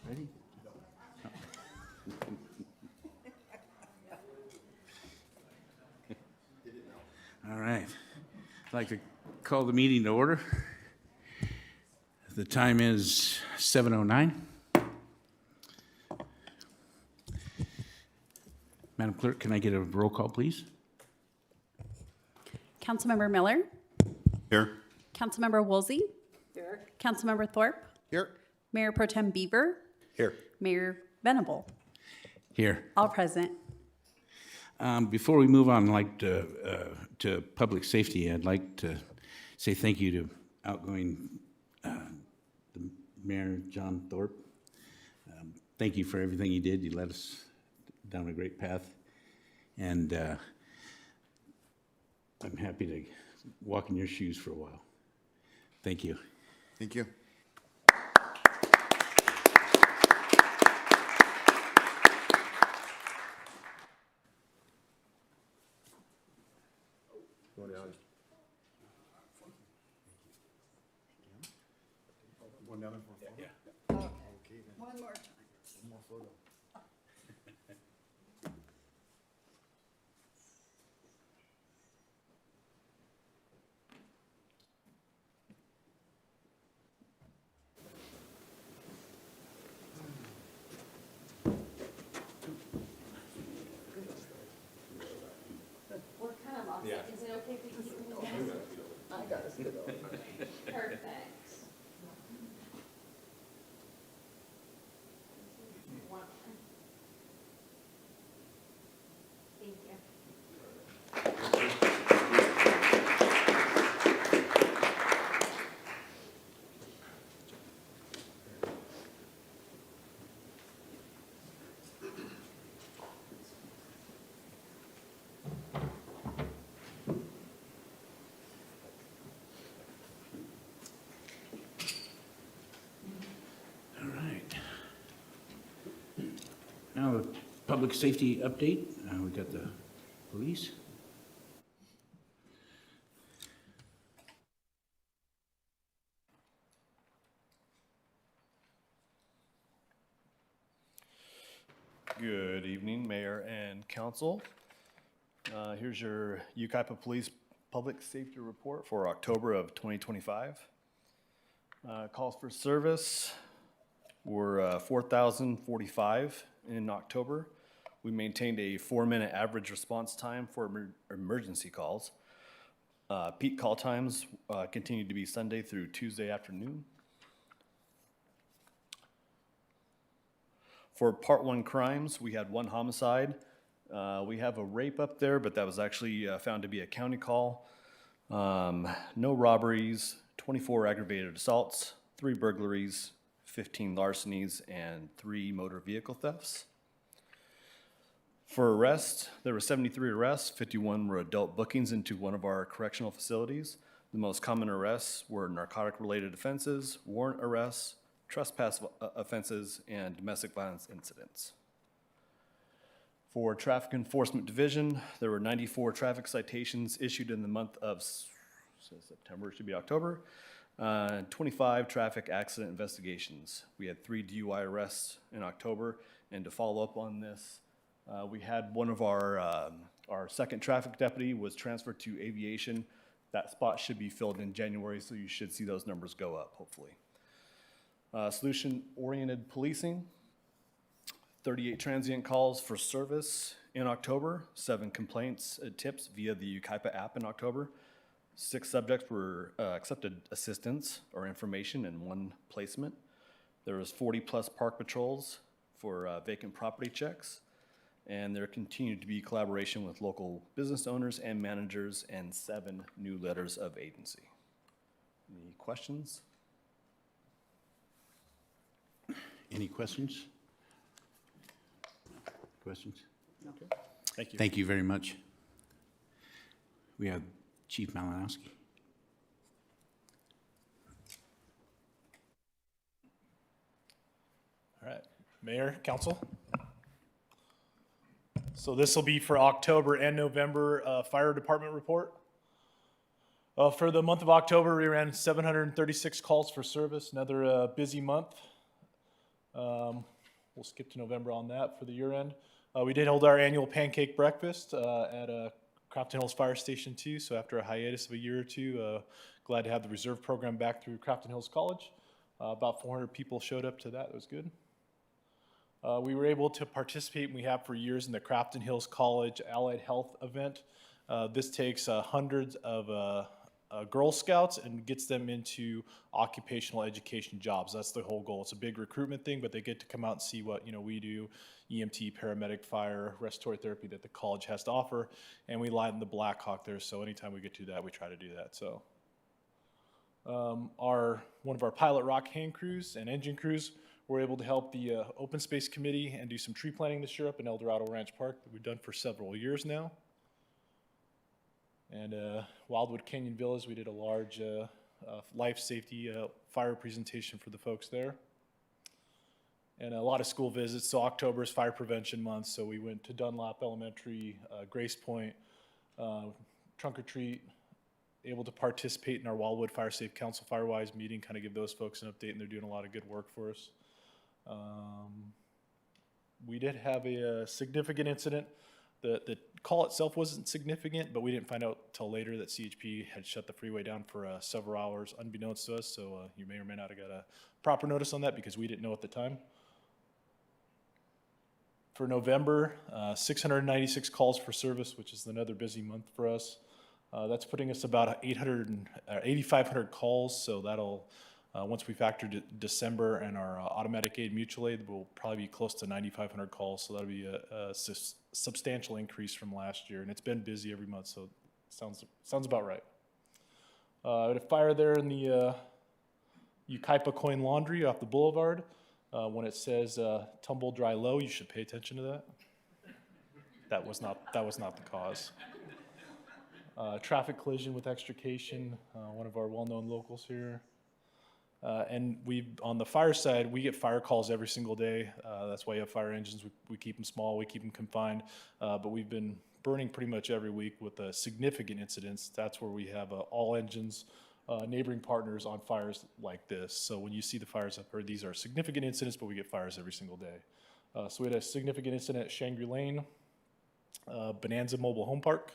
Ready? All right. I'd like to call the meeting to order. The time is 7:09. Madam Clerk, can I get a roll call, please? Councilmember Miller, Here. Councilmember Woolsey, Councilmember Thorpe, Here. Mayor Pro Tem Beaver, Here. Mayor Venable, Here. all present. Before we move on, like to public safety, I'd like to say thank you to outgoing the Mayor John Thorpe. Thank you for everything you did. You led us down a great path, and I'm happy to walk in your shoes for a while. Thank you. Thank you. One more time. We're kind of lost. Is it okay if we keep moving? I got it. Perfect. Thank you. All right. Now, the public safety update. We got the police. Good evening, Mayor and Council. Here's your Yucaipa Police Public Safety Report for October of 2025. Calls for service were 4,045 in October. We maintained a 4-minute average response time for emergency calls. Peak call times continued to be Sunday through Tuesday afternoon. For Part 1 crimes, we had 1 homicide. We have a rape up there, but that was actually found to be a county call. No robberies, 24 aggravated assaults, 3 burglaries, 15 larcenies, and 3 motor vehicle thefts. For arrests, there were 73 arrests, 51 were adult bookings into one of our correctional facilities. The most common arrests were narcotic-related offenses, warrant arrests, trespass offenses, and domestic violence incidents. For Traffic Enforcement Division, there were 94 traffic citations issued in the month of September, it should be October, 25 traffic accident investigations. We had 3 DUI arrests in October, and to follow up on this, we had one of our second traffic deputy was transferred to aviation. That spot should be filled in January, so you should see those numbers go up, hopefully. Solution-oriented policing, 38 transient calls for service in October, 7 complaints, tips via the Yucaipa app in October. 6 subjects were accepted assistance or information and 1 placement. There was 40-plus park patrols for vacant property checks, and there continued to be collaboration with local business owners and managers and 7 new letters of agency. Any questions? Any questions? Questions? Okay. Thank you. Thank you very much. We have Chief Malinowski. All right, Mayor, Council. So this will be for October and November Fire Department report. For the month of October, we ran 736 calls for service, another busy month. We'll skip to November on that for the year end. We did hold our annual pancake breakfast at Crafton Hills Fire Station 2. So after a hiatus of a year or two, glad to have the reserve program back through Crafton Hills College. About 400 people showed up to that. It was good. We were able to participate, and we have for years, in the Crafton Hills College Allied Health event. This takes hundreds of Girl Scouts and gets them into occupational education jobs. That's the whole goal. It's a big recruitment thing, but they get to come out and see what we do, EMT, paramedic, fire, respiratory therapy that the college has to offer, and we light in the Black Hawk there. So anytime we get to that, we try to do that. So one of our pilot rock hand crews and engine crews were able to help the Open Space Committee and do some tree planting this year up in El Dorado Ranch Park that we've done for several years now. And Wildwood Canyon Villas, we did a large life safety fire presentation for the folks there. And a lot of school visits. So October is Fire Prevention Month, so we went to Dunlap Elementary, Grace Point, trunk or treat, able to participate in our Wildwood Fire Safe Council Firewise meeting, kind of give those folks an update, and they're doing a lot of good work for us. We did have a significant incident. The call itself wasn't significant, but we didn't find out till later that CHP had shut the freeway down for several hours unbeknownst to us, so you may or may not have got a proper notice on that because we didn't know at the time. For November, 696 calls for service, which is another busy month for us. That's putting us about 8,500 calls, so that'll, once we factor December and our automatic aid, mutual aid, we'll probably be close to 9,500 calls, so that'll be a substantial increase from last year, and it's been busy every month, so sounds about right. I had a fire there in the Yucaipa Coin Laundry off the boulevard. When it says tumble dry low, you should pay attention to that. That was not the cause. Traffic collision with extrication, one of our well-known locals here. And on the fire side, we get fire calls every single day. That's why you have fire engines. We keep them small, we keep them confined. But we've been burning pretty much every week with significant incidents. That's where we have all engines, neighboring partners on fires like this. So when you see the fires up here, these are significant incidents, but we get fires every single day. So we had a significant incident at Shangri Lane, Bonanza Mobile Home Park.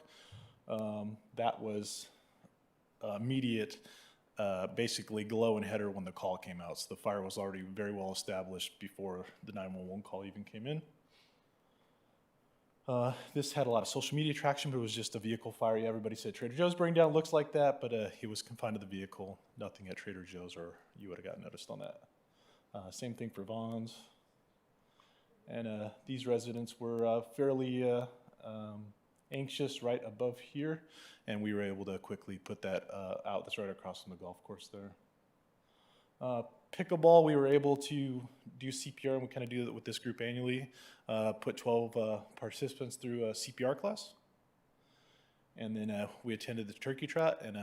That was immediate, basically glow and header when the call came out. So the fire was already very well established before the 911 call even came in. This had a lot of social media traction, but it was just a vehicle fire. Yeah, everybody said Trader Joe's burning down, looks like that, but he was confined to the vehicle. Nothing at Trader Joe's, or you would have got noticed on that. Same thing for Vaughn's. And these residents were fairly anxious right above here, and we were able to quickly put that out. That's right across from the golf course there. Pickleball, we were able to do CPR, and we kind of do that with this group annually. Put 12 participants through a CPR class. And then we attended the turkey trot, and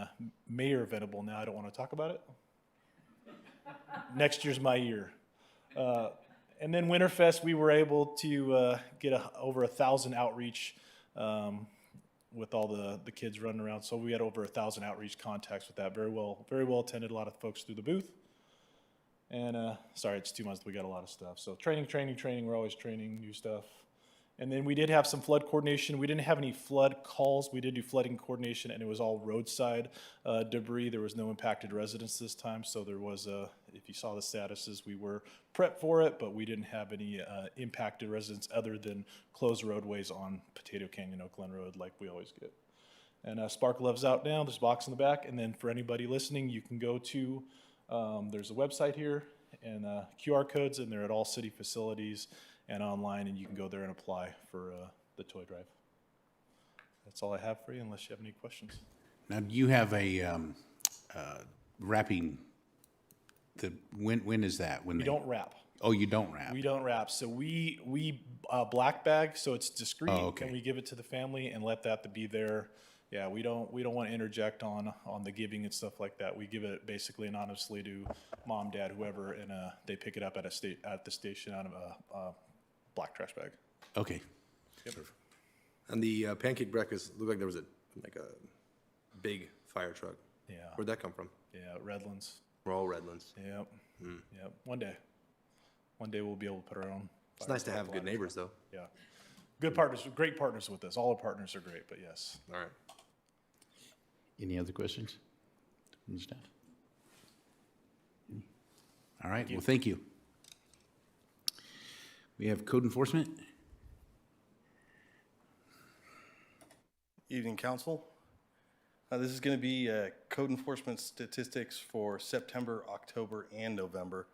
Mayor Venable, now I don't want to talk about it. Next year's my year. And then Winterfest, we were able to get over 1,000 outreach with all the kids running around. So we had over 1,000 outreach contacts with that. Very well attended, a lot of folks through the booth. And sorry, it's 2 months, we got a lot of stuff. So training, we're always training new stuff. And then we did have some flood coordination. We didn't have any flood calls. We did do flooding coordination, and it was all roadside debris. There was no impacted residents this time. So there was, if you saw the statuses, we were prepped for it, but we didn't have any impacted residents other than closed roadways on Potato Canyon, Oak Glen Road, like we always get. And Spark Love's out now. There's a box in the back. And then for anybody listening, you can go to, there's a website here and QR codes, and they're at all city facilities and online, and you can go there and apply for the toy drive. That's all I have for you, unless you have any questions. Now, do you have a wrapping? When is that? When We don't wrap. Oh, you don't wrap. We don't wrap. So we black bag, so it's discreet, Oh, okay. and we give it to the family and let that to be there. Yeah, we don't want to interject on the giving and stuff like that. We give it basically anonymously to mom, dad, whoever, and they pick it up at the station out of a black trash bag. Okay. Yep. And the pancake breakfast looked like there was a big fire truck. Yeah. Where'd that come from? Yeah, Redlands. We're all Redlands. Yep. Yep. One day. One day we'll be able to put our own. It's nice to have good neighbors, though. Yeah. Good partners, great partners with us. All our partners are great, but yes. All right. Any other questions from the staff? All right, well, thank you. We have code enforcement. Evening, council. This is going to be code enforcement statistics for September, October, and November.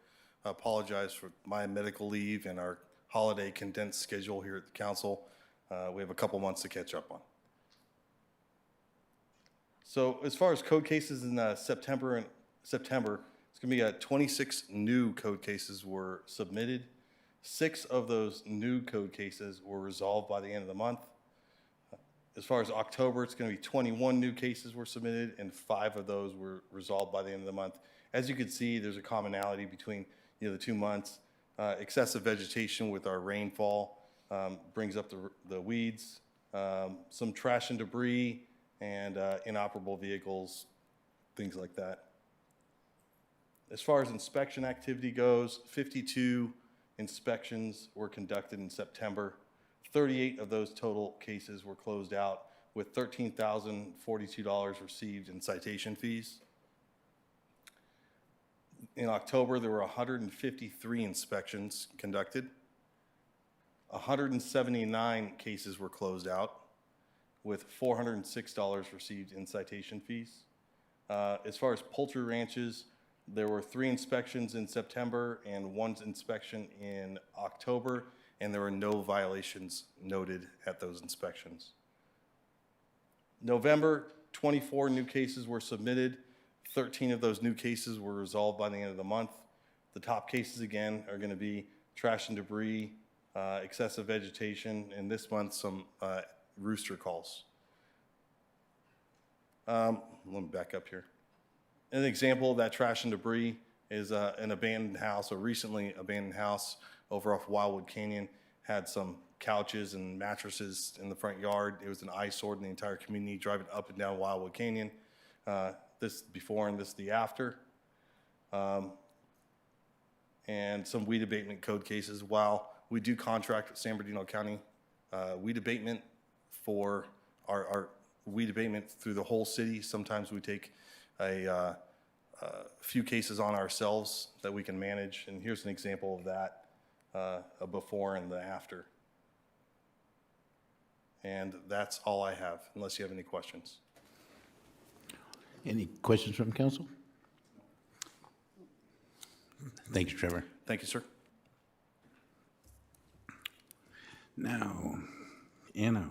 I apologize for my medical leave and our holiday condensed schedule here at the council. We have a couple months to catch up on. So as far as code cases in September, it's going to be 26 new code cases were submitted. 6 of those new code cases were resolved by the end of the month. As far as October, it's going to be 21 new cases were submitted, and 5 of those were resolved by the end of the month. As you can see, there's a commonality between the 2 months. Excessive vegetation with our rainfall brings up the weeds, some trash and debris, and inoperable vehicles, things like that. As far as inspection activity goes, 52 inspections were conducted in September. 38 of those total cases were closed out with $13,042 received in citation fees. In October, there were 153 inspections conducted. 179 cases were closed out with $406 received in citation fees. As far as poultry ranches, there were 3 inspections in September and 1 inspection in October, and there were no violations noted at those inspections. November, 24 new cases were submitted. 13 of those new cases were resolved by the end of the month. The top cases, again, are going to be trash and debris, excessive vegetation, and this month, some rooster calls. Let me back up here. An example of that trash and debris is an abandoned house, a recently abandoned house over off Wildwood Canyon, had some couches and mattresses in the front yard. It was an eyesore in the entire community, driving up and down Wildwood Canyon. This before and this the after. And some weed abatement code cases. While we do contract with San Bernardino County weed abatement for our weed abatement through the whole city, sometimes we take a few cases on ourselves that we can manage, and here's an example of that, a before and the after. And that's all I have, unless you have any questions. Any questions from council? Thank you, Trevor. Thank you, sir. Now, Anna,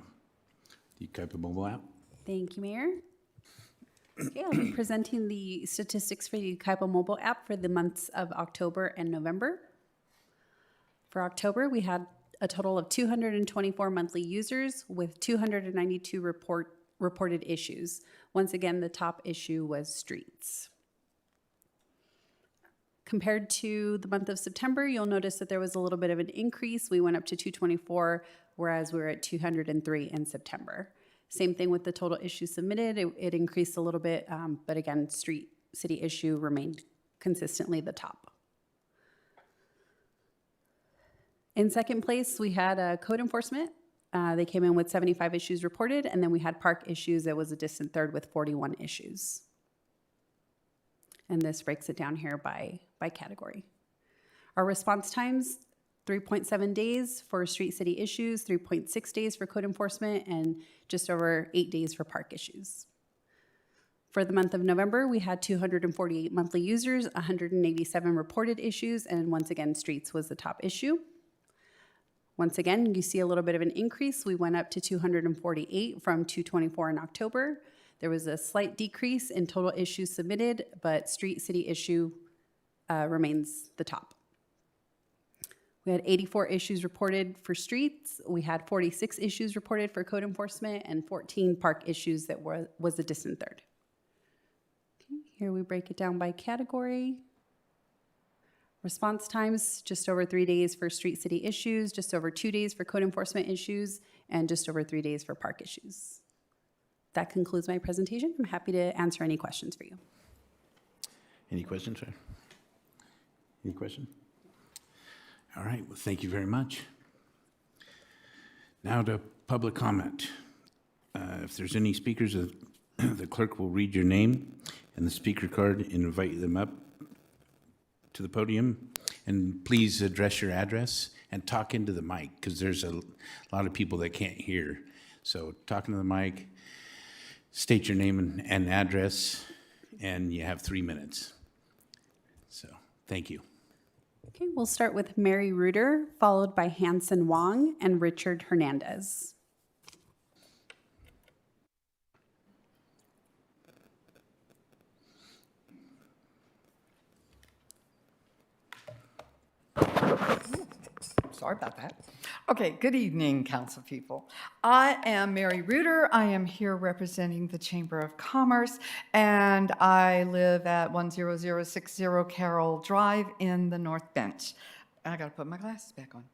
the Yucaipa mobile app. Thank you, Mayor. Okay, I'll be presenting the statistics for the Yucaipa mobile app for the months of October and November. For October, we had a total of 224 monthly users with 292 reported issues. Once again, the top issue was streets. Compared to the month of September, you'll notice that there was a little bit of an increase. We went up to 224, whereas we were at 203 in September. Same thing with the total issues submitted. It increased a little bit, but again, city issue remained consistently the top. In second place, we had code enforcement. They came in with 75 issues reported, and then we had park issues that was a distant third with 41 issues. And this breaks it down here by category. Our response times, 3.7 days for street city issues, 3.6 days for code enforcement, and just over 8 days for park issues. For the month of November, we had 248 monthly users, 187 reported issues, and once again, streets was the top issue. Once again, you see a little bit of an increase. We went up to 248 from 224 in October. There was a slight decrease in total issues submitted, but street city issue remains the top. We had 84 issues reported for streets. We had 46 issues reported for code enforcement and 14 park issues that was a distant third. Okay, here we break it down by category. Response times, just over 3 days for street city issues, just over 2 days for code enforcement issues, and just over 3 days for park issues. That concludes my presentation. I'm happy to answer any questions for you. Any questions, sir? Any question? All right, well, thank you very much. Now to public comment. If there's any speakers, the clerk will read your name and the speaker card and invite them up to the podium. And please address your address and talk into the mic, because there's a lot of people that can't hear. So talk into the mic, state your name and address, and you have 3 minutes. So thank you. Okay, we'll start with Mary Reuter, followed by Hanson Wong and Richard Hernandez. Sorry about that. Okay, good evening, council people. I am Mary Reuter. I am here representing the Chamber of Commerce, and I live at 10060 Carroll Drive in the North Bench. I gotta put my glasses back on.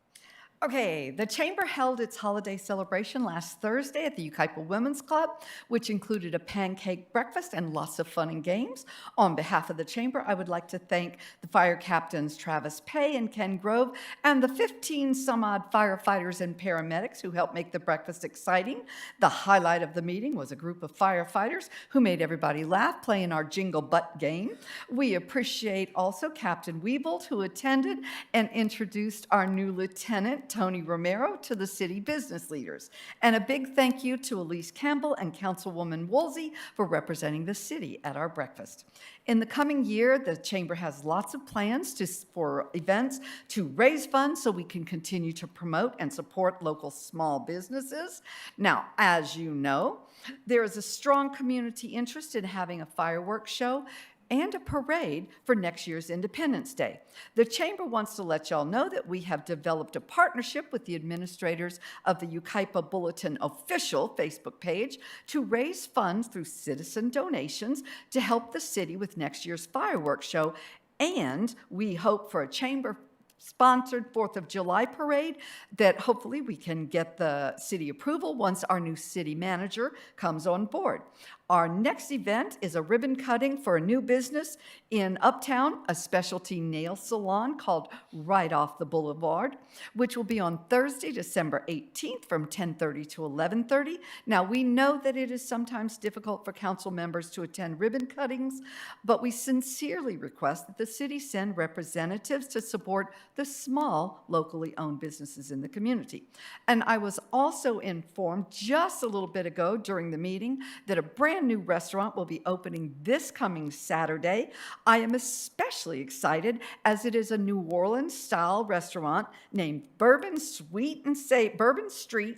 Okay, the Chamber held its holiday celebration last Thursday at the Yucaipa Women's Club, which included a pancake breakfast and lots of fun and games. On behalf of the Chamber, I would like to thank the fire captains Travis Pay and Ken Grove and the 15 some odd firefighters and paramedics who helped make the breakfast exciting. The highlight of the meeting was a group of firefighters who made everybody laugh playing our Jingle Butt game. We appreciate also Captain Weebold, who attended and introduced our new lieutenant, Tony Romero, to the city business leaders. And a big thank you to Elise Campbell and Councilwoman Woolsey for representing the city at our breakfast. In the coming year, the Chamber has lots of plans for events to raise funds so we can continue to promote and support local small businesses. Now, as you know, there is a strong community interest in having a fireworks show and a parade for next year's Independence Day. The Chamber wants to let y'all know that we have developed a partnership with the administrators of the Yucaipa Bulletin official Facebook page to raise funds through citizen donations to help the city with next year's fireworks show, and we hope for a Chamber sponsored 4th of July parade that hopefully we can get the city approval once our new city manager comes on board. Our next event is a ribbon cutting for a new business in Uptown, a specialty nail salon called Right Off the Boulevard, which will be on Thursday, December 18th from 10:30 to 11:30. Now, we know that it is sometimes difficult for council members to attend ribbon cuttings, but we sincerely request that the city send representatives to support the small, locally owned businesses in the community. And I was also informed just a little bit ago during the meeting that a brand new restaurant will be opening this coming Saturday. I am especially excited as it is a New Orleans-style restaurant named Bourbon Street,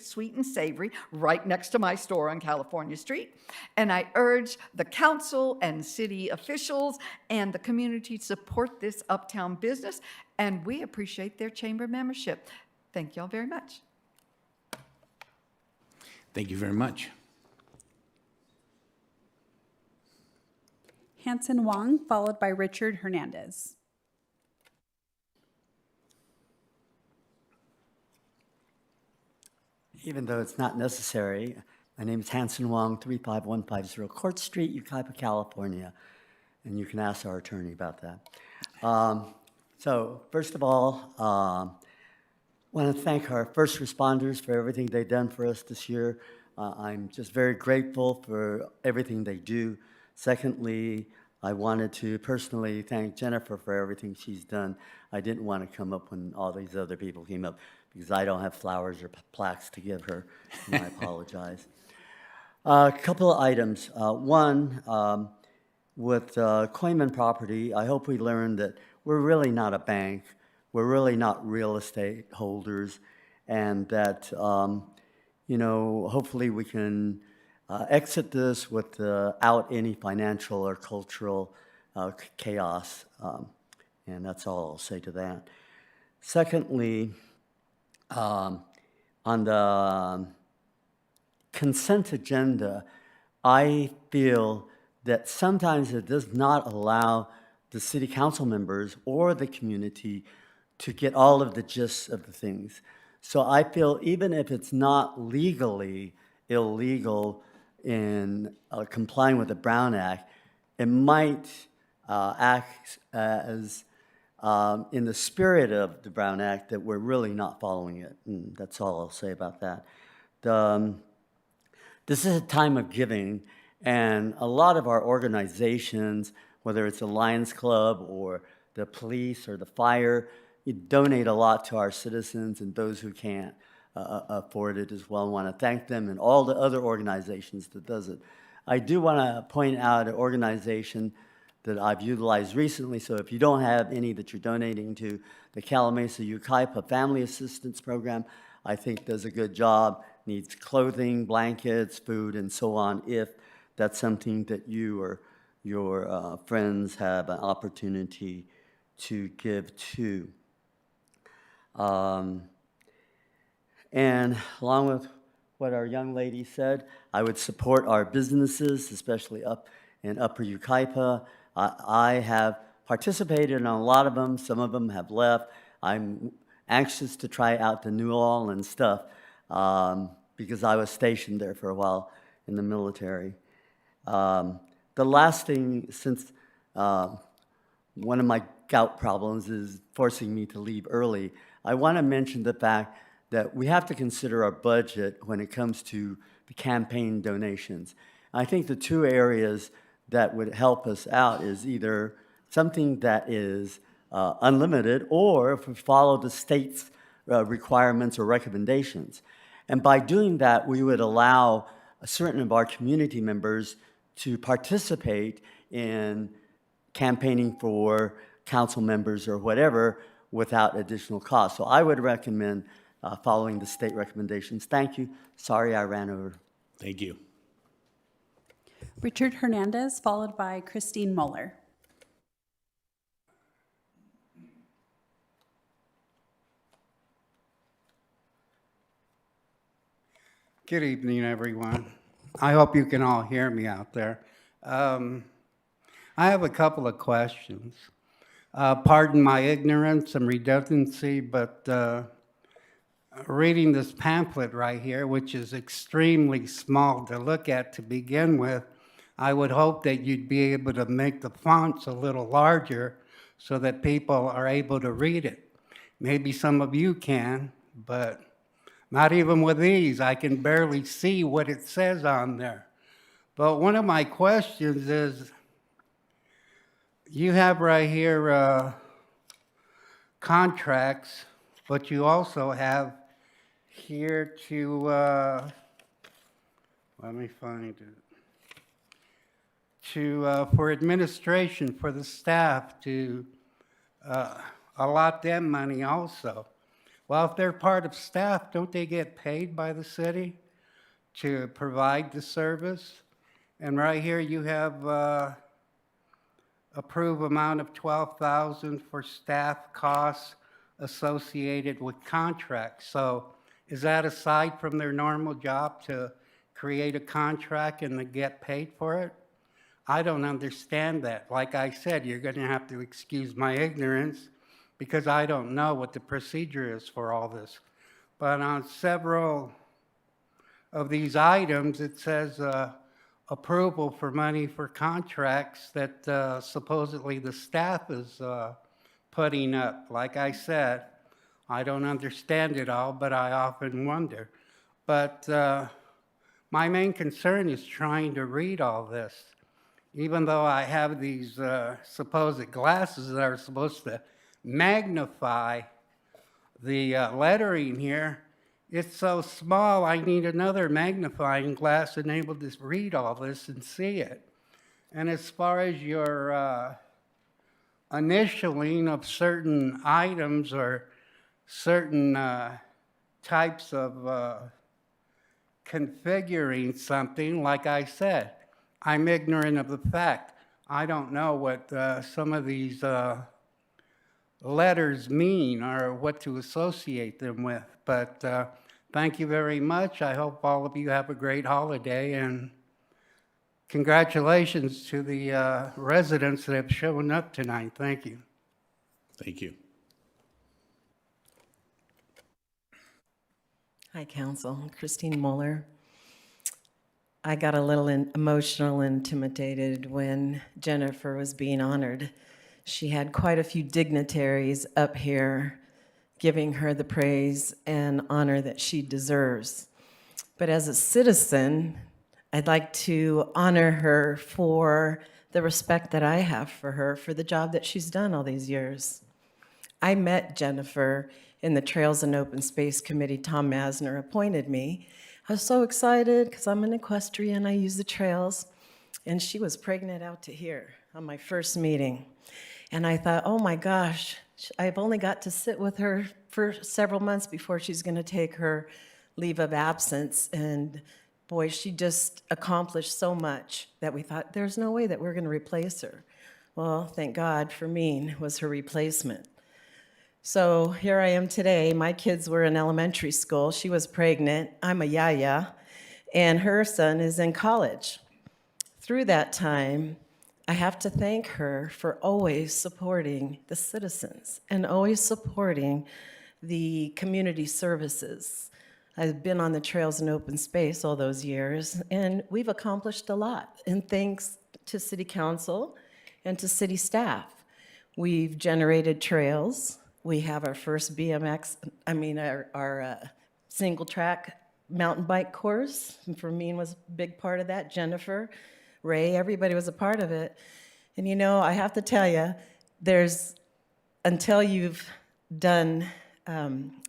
Sweet and Savory, right next to my store on California Street. And I urge the council and city officials and the community to support this uptown business, and we appreciate their chamber membership. Thank y'all very much. Thank you very much. Hanson Wong, followed by Richard Hernandez. Even though it's not necessary, my name is Hanson Wong, 35150 Court Street, Yucaipa, California. And you can ask our attorney about that. So first of all, I want to thank our first responders for everything they've done for us this year. I'm just very grateful for everything they do. Secondly, I wanted to personally thank Jennifer for everything she's done. I didn't want to come up when all these other people came up because I don't have flowers or plaques to give her, and I apologize. A couple of items. One, with Coleman property, I hope we learned that we're really not a bank. We're really not real estate holders, and that, hopefully we can exit this without any financial or cultural chaos, and that's all I'll say to that. Secondly, on the consent agenda, I feel that sometimes it does not allow the city council members or the community to get all of the gist of the things. So I feel even if it's not legally illegal in complying with the Brown Act, it might act as in the spirit of the Brown Act, that we're really not following it. And that's all I'll say about that. This is a time of giving, and a lot of our organizations, whether it's the Lions Club or the police or the fire, you donate a lot to our citizens and those who can't afford it as well. I want to thank them and all the other organizations that does it. I do want to point out an organization that I've utilized recently, so if you don't have any that you're donating to, the Calamasa Yucaipa Family Assistance Program, I think does a good job, needs clothing, blankets, food, and so on, if that's something that you or your friends have an opportunity to give to. And along with what our young lady said, I would support our businesses, especially up in Upper Yucaipa. I have participated in a lot of them. Some of them have left. I'm anxious to try out the New Orleans stuff because I was stationed there for a while in the military. The last thing, since one of my gout problems is forcing me to leave early, I want to mention the fact that we have to consider our budget when it comes to the campaign donations. I think the two areas that would help us out is either something that is unlimited, or if we follow the state's requirements or recommendations. And by doing that, we would allow a certain of our community members to participate in campaigning for council members or whatever without additional cost. So I would recommend following the state recommendations. Thank you. Sorry I ran over. Thank you. Richard Hernandez, followed by Christine Muller. Good evening, everyone. I hope you can all hear me out there. I have a couple of questions. Pardon my ignorance and redundancy, but reading this pamphlet right here, which is extremely small to look at to begin with, I would hope that you'd be able to make the fonts a little larger so that people are able to read it. Maybe some of you can, but not even with these. I can barely see what it says on there. But one of my questions is, you have right here contracts, but you also have here to, let me find it, for administration, for the staff to allot them money also. Well, if they're part of staff, don't they get paid by the city to provide the service? And right here you have approved amount of $12,000 for staff costs associated with contracts. So is that aside from their normal job to create a contract and to get paid for it? I don't understand that. Like I said, you're going to have to excuse my ignorance because I don't know what the procedure is for all this. But on several of these items, it says approval for money for contracts that supposedly the staff is putting up. Like I said, I don't understand it all, but I often wonder. But my main concern is trying to read all this. Even though I have these supposed glasses that are supposed to magnify the lettering here, it's so small I need another magnifying glass and able to read all this and see it. And as far as your initialing of certain items or certain types of configuring something, like I said, I'm ignorant of the fact. I don't know what some of these letters mean or what to associate them with. But thank you very much. I hope all of you have a great holiday, and congratulations to the residents that have shown up tonight. Thank you. Thank you. Hi, Council. Christine Muller. I got a little emotional and intimidated when Jennifer was being honored. she had quite a few dignitaries up here giving her the praise and honor that she deserves. But as a citizen, I'd like to honor her for the respect that I have for her, for the job that she's done all these years. I met Jennifer in the Trails and Open Space Committee. Tom Masner appointed me. I was so excited because I'm an equestrian, I use the trails, and she was pregnant out to here on my first meeting. And I thought, oh my gosh, I've only got to sit with her for several months before she's gonna take her leave of absence. And boy, she just accomplished so much that we thought there's no way that we're gonna replace her. Well, thank God Fermine was her replacement. So here I am today. My kids were in elementary school. She was pregnant. I'm a yaya, and her son is in college. Through that time, I have to thank her for always supporting the citizens and always supporting the community services. I've been on the Trails and Open Space all those years, and we've accomplished a lot. And thanks to City Council and to city staff. We've generated trails. We have our first our single track mountain bike course. And Fermine was a big part of that. Jennifer, Ray, everybody was a part of it. And you know, I have to tell you, until you've done,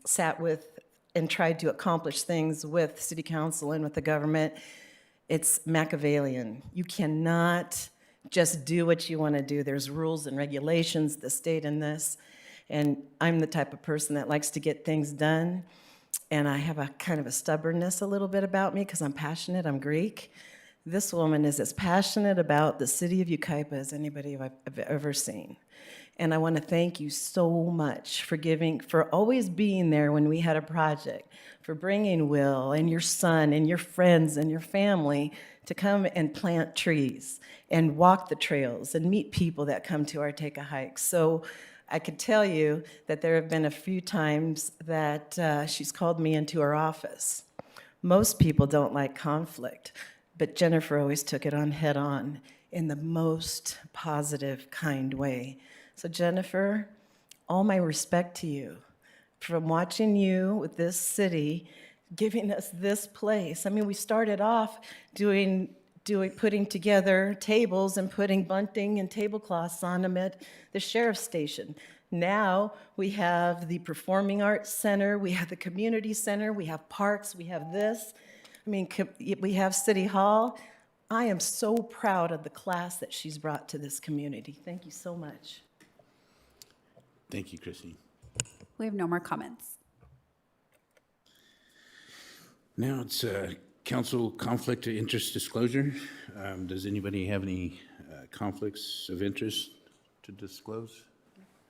sat with and tried to accomplish things with City Council and with the government, it's Machiavellian. You cannot just do what you want to do. There's rules and regulations, the state in this. And I'm the type of person that likes to get things done. And I have a kind of a stubbornness a little bit about me because I'm passionate, I'm Greek. This woman is as passionate about the city of Yucaipa as anybody I've ever seen. And I want to thank you so much for always being there when we had a project, for bringing Will and your son and your friends and your family to come and plant trees and walk the trails and meet people that come to our Take a Hike. So I could tell you that there have been a few times that she's called me into her office. Most people don't like conflict, but Jennifer always took it on head on in the most positive, kind way. So Jennifer, all my respect to you. From watching you with this city, giving us this place. I mean, we started off putting together tables and putting bunting and tablecloths on them at the sheriff's station. Now we have the Performing Arts Center, we have the Community Center, we have parks, we have this. I mean, we have City Hall. I am so proud of the class that she's brought to this community. Thank you so much. Thank you, Christine. We have no more comments. Now it's council conflict of interest disclosure. Does anybody have any conflicts of interest to disclose?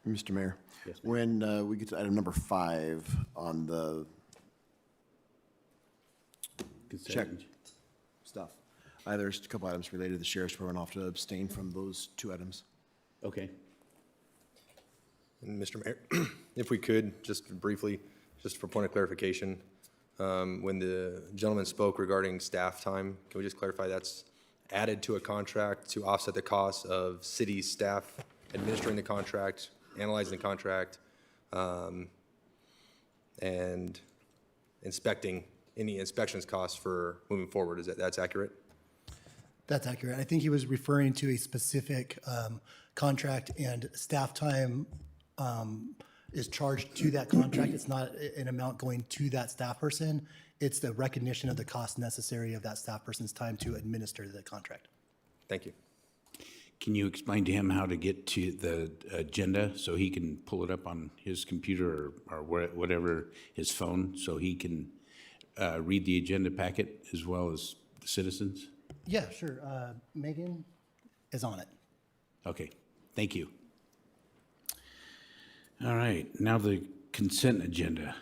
Mr. Mayor, Yes, when we get to item number 5 on the check stuff, there's a couple items related to the sheriff's department. I'll have to abstain from those 2 items. Okay. And Mr. Mayor, if we could, just briefly, just for point of clarification, when the gentleman spoke regarding staff time, can we just clarify that's added to a contract to offset the cost of city staff administering the contract, analyzing the contract, and inspecting any inspections costs for moving forward? That's accurate? That's accurate. I think he was referring to a specific contract, and staff time is charged to that contract. It's not an amount going to that staff person. It's the recognition of the cost necessary of that staff person's time to administer the contract. Thank you. Can you explain to him how to get to the agenda so he can pull it up on his computer or whatever, his phone, so he can read the agenda packet as well as the citizens? Yeah, sure. Megan is on it. Okay, thank you. All right, now the consent agenda.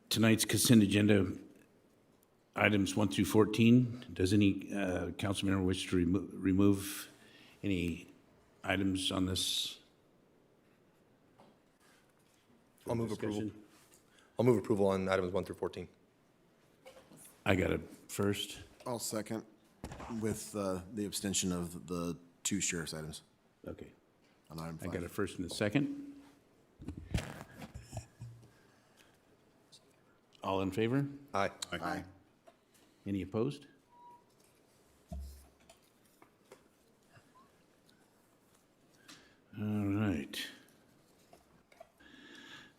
Tonight's consent agenda, items 1 through 14. Does any council member wish to remove any items on this? I'll move approval. I'll move approval on items 1 through 14. I got it first. I'll second with the abstention of the two sheriff's items. Okay. On item I 5. got a first and a second. All in favor? Aye. Aye. Any opposed? All right.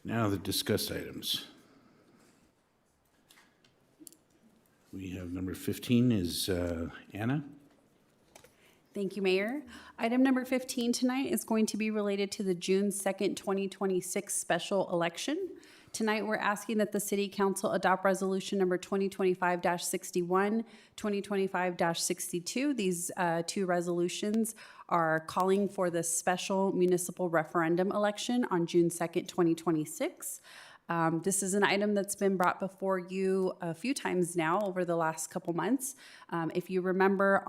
Now the discussed items. We have number 15 is Anna. Thank you, Mayor. Item number 15 tonight is going to be related to the June 2nd, 2026 special election. Tonight, we're asking that the City Council adopt Resolution number 2025-61, 2025-62. These two resolutions are calling for the special municipal referendum election on June 2nd, 2026. This is an item that's been brought before you a few times now over the last couple months. If you remember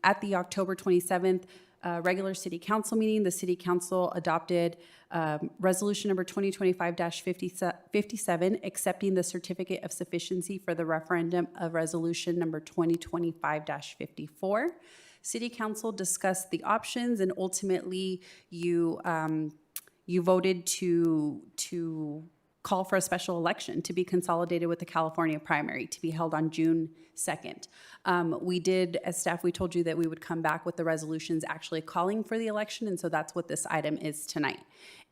at the October 27th regular City Council meeting, the City Council adopted Resolution number 2025-57, accepting the certificate of sufficiency for the referendum of Resolution number 2025-54. City Council discussed the options, and ultimately you voted to call for a special election to be consolidated with the California primary to be held on June 2nd. We did, as staff, we told you that we would come back with the resolutions actually calling for the election, and so that's what this item is tonight.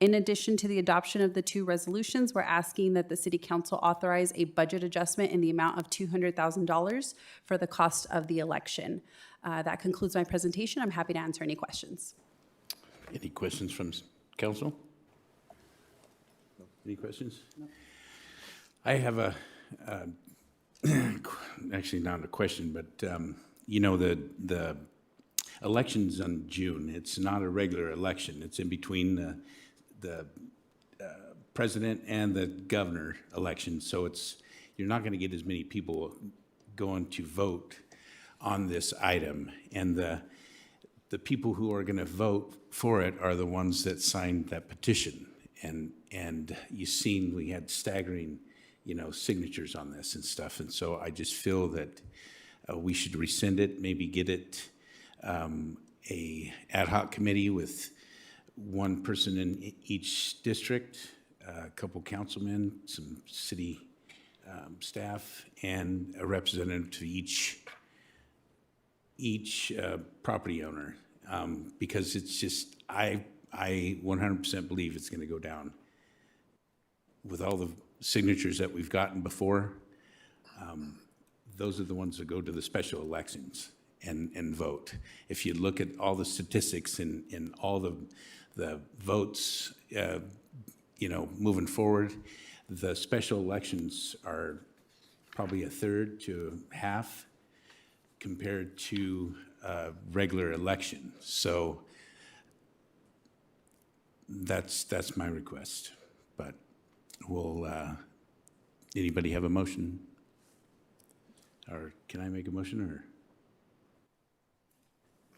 In addition to the adoption of the two resolutions, we're asking that the City Council authorize a budget adjustment in the amount of $200,000 for the cost of the election. That concludes my presentation. I'm happy to answer any questions. Any questions from council? Any questions? No. I have actually not a question, but you know, the election's on June. It's not a regular election. It's in between the president and the governor election. So you're not going to get as many people going to vote on this item. And the people who are going to vote for it are the ones that signed that petition. And you've seen we had staggering, signatures on this and stuff. And so I just feel that we should rescind it, maybe get it a ad hoc committee with one person in each district, a couple councilmen, some city staff, and a representative to each property owner. Because it's just, I 100% believe it's going to go down. With all the signatures that we've gotten before, those are the ones that go to the special elections and vote. If you look at all the statistics and all the votes, moving forward, the special elections are probably a third to half compared to a regular election. So that's my request. But will anybody have a motion? Or can I make a motion, or?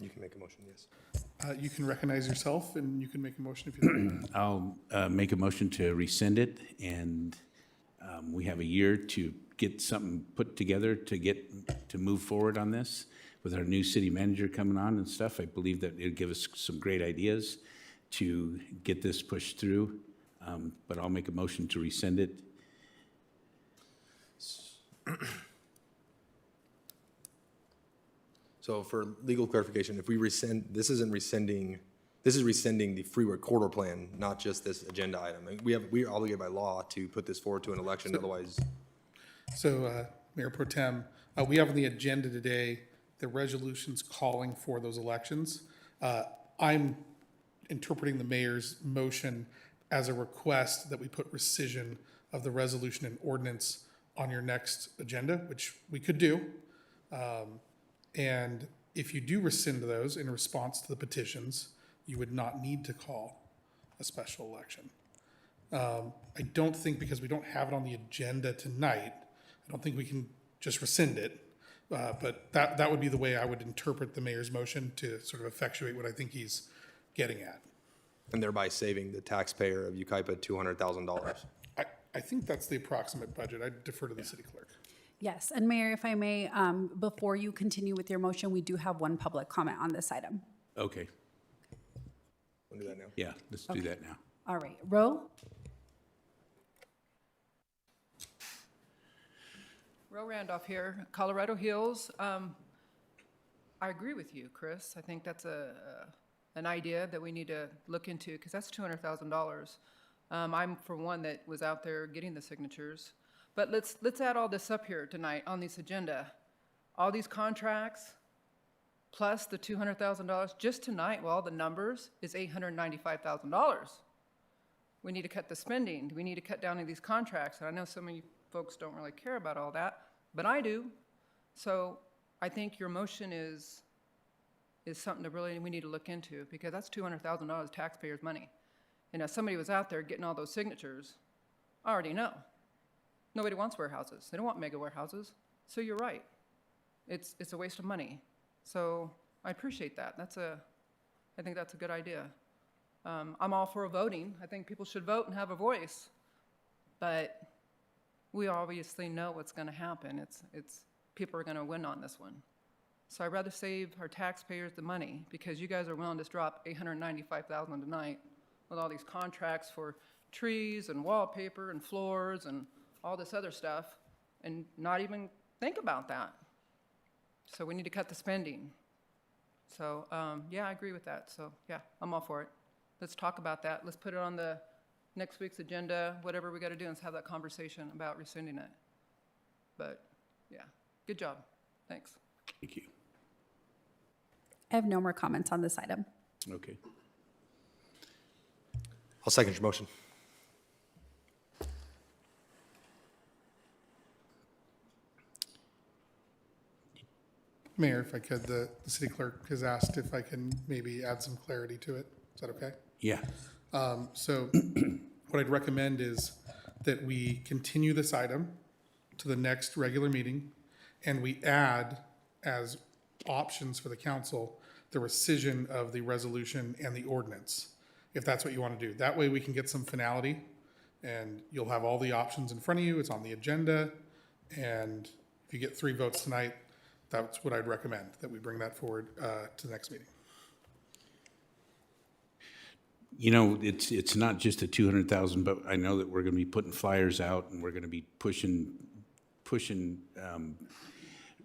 You can make a motion, yes. You can recognize yourself, and you can make a motion if you like. I'll make a motion to rescind it, and we have a year to get something put together to move forward on this. With our new city manager coming on and stuff, I believe that it'll give us some great ideas to get this pushed through. But I'll make a motion to rescind it. So for legal clarification, if we rescind, this is rescinding the freeway corridor plan, not just this agenda item. We're obligated by law to put this forward to an election, otherwise. So, Mayor Pro Tem, we have on the agenda today the resolutions calling for those elections. I'm interpreting the mayor's motion as a request that we put rescission of the resolution and ordinance on your next agenda, which we could do. And if you do rescind those in response to the petitions, you would not need to call a special election. I don't think, because we don't have it on the agenda tonight, I don't think we can just rescind it. But that would be the way I would interpret the mayor's motion to sort of effectuate what I think he's getting at. And thereby saving the taxpayer of Yucaipa $200,000. I think that's the approximate budget. I defer to the city clerk. Yes, and Mayor, if I may, before you continue with your motion, we do have one public comment on this item. Okay, We'll do that now. yeah, let's do that now. All right, Roe? Ro Randolph here, Colorado Hills. I agree with you, Chris. I think that's an idea that we need to look into, because that's $200,000. I'm for one that was out there getting the signatures. But let's add all this up here tonight on this agenda. All these contracts, plus the $200,000, just tonight, well, the numbers is $895,000. We need to cut the spending. We need to cut down on these contracts. And I know some of you folks don't really care about all that, but I do. So I think your motion is something that really we need to look into, because that's $200,000 taxpayers' money. And if somebody was out there getting all those signatures, I already know. Nobody wants warehouses. They don't want mega warehouses. So you're right. It's a waste of money. So I appreciate that. I think that's a good idea. I'm all for voting. I think people should vote and have a voice. But we obviously know what's going to happen. People are going to win on this one. So I'd rather save our taxpayers the money, because you guys are willing to drop $895,000 tonight with all these contracts for trees and wallpaper and floors and all this other stuff, and not even think about that. So we need to cut the spending. So yeah, I agree with that. So yeah, I'm all for it. Let's talk about that. Let's put it on the next week's agenda, whatever we got to do, and let's have that conversation about rescinding it. But yeah, good job. Thanks. Thank you. I have no more comments on this item. Okay. I'll second your motion. Mayor, if I could, the city clerk has asked if I can maybe add some clarity to it. Is that okay? Yeah. So what I'd recommend is that we continue this item to the next regular meeting, and we add as options for the council the rescission of the resolution and the ordinance, if that's what you want to do. That way we can get some finality, and you'll have all the options in front of you. It's on the agenda, and if you get 3 votes tonight, that's what I'd recommend, that we bring that forward to the next meeting. You know, it's not just the 200,000, but I know that we're going to be putting flyers out, and we're going to be pushing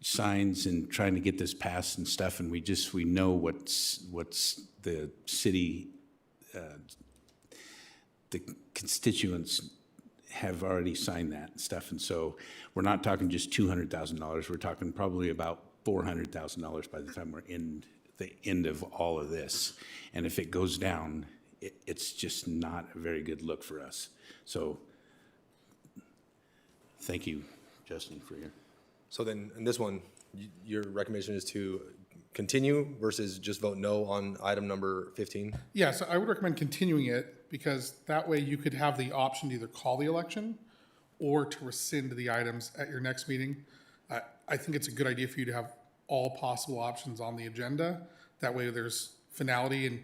signs and trying to get this passed and stuff. And we know what's the city, the constituents have already signed that and stuff. And so we're not talking just $200,000. We're talking probably about $400,000 by the time we're in the end of all of this. And if it goes down, it's just not a very good look for us. So thank you, Justin, for your. So then, in this one, your recommendation is to continue versus just vote no on item number 15? Yeah, so I would recommend continuing it, because that way you could have the option to either call the election or to rescind the items at your next meeting. I think it's a good idea for you to have all possible options on the agenda. That way there's finality, and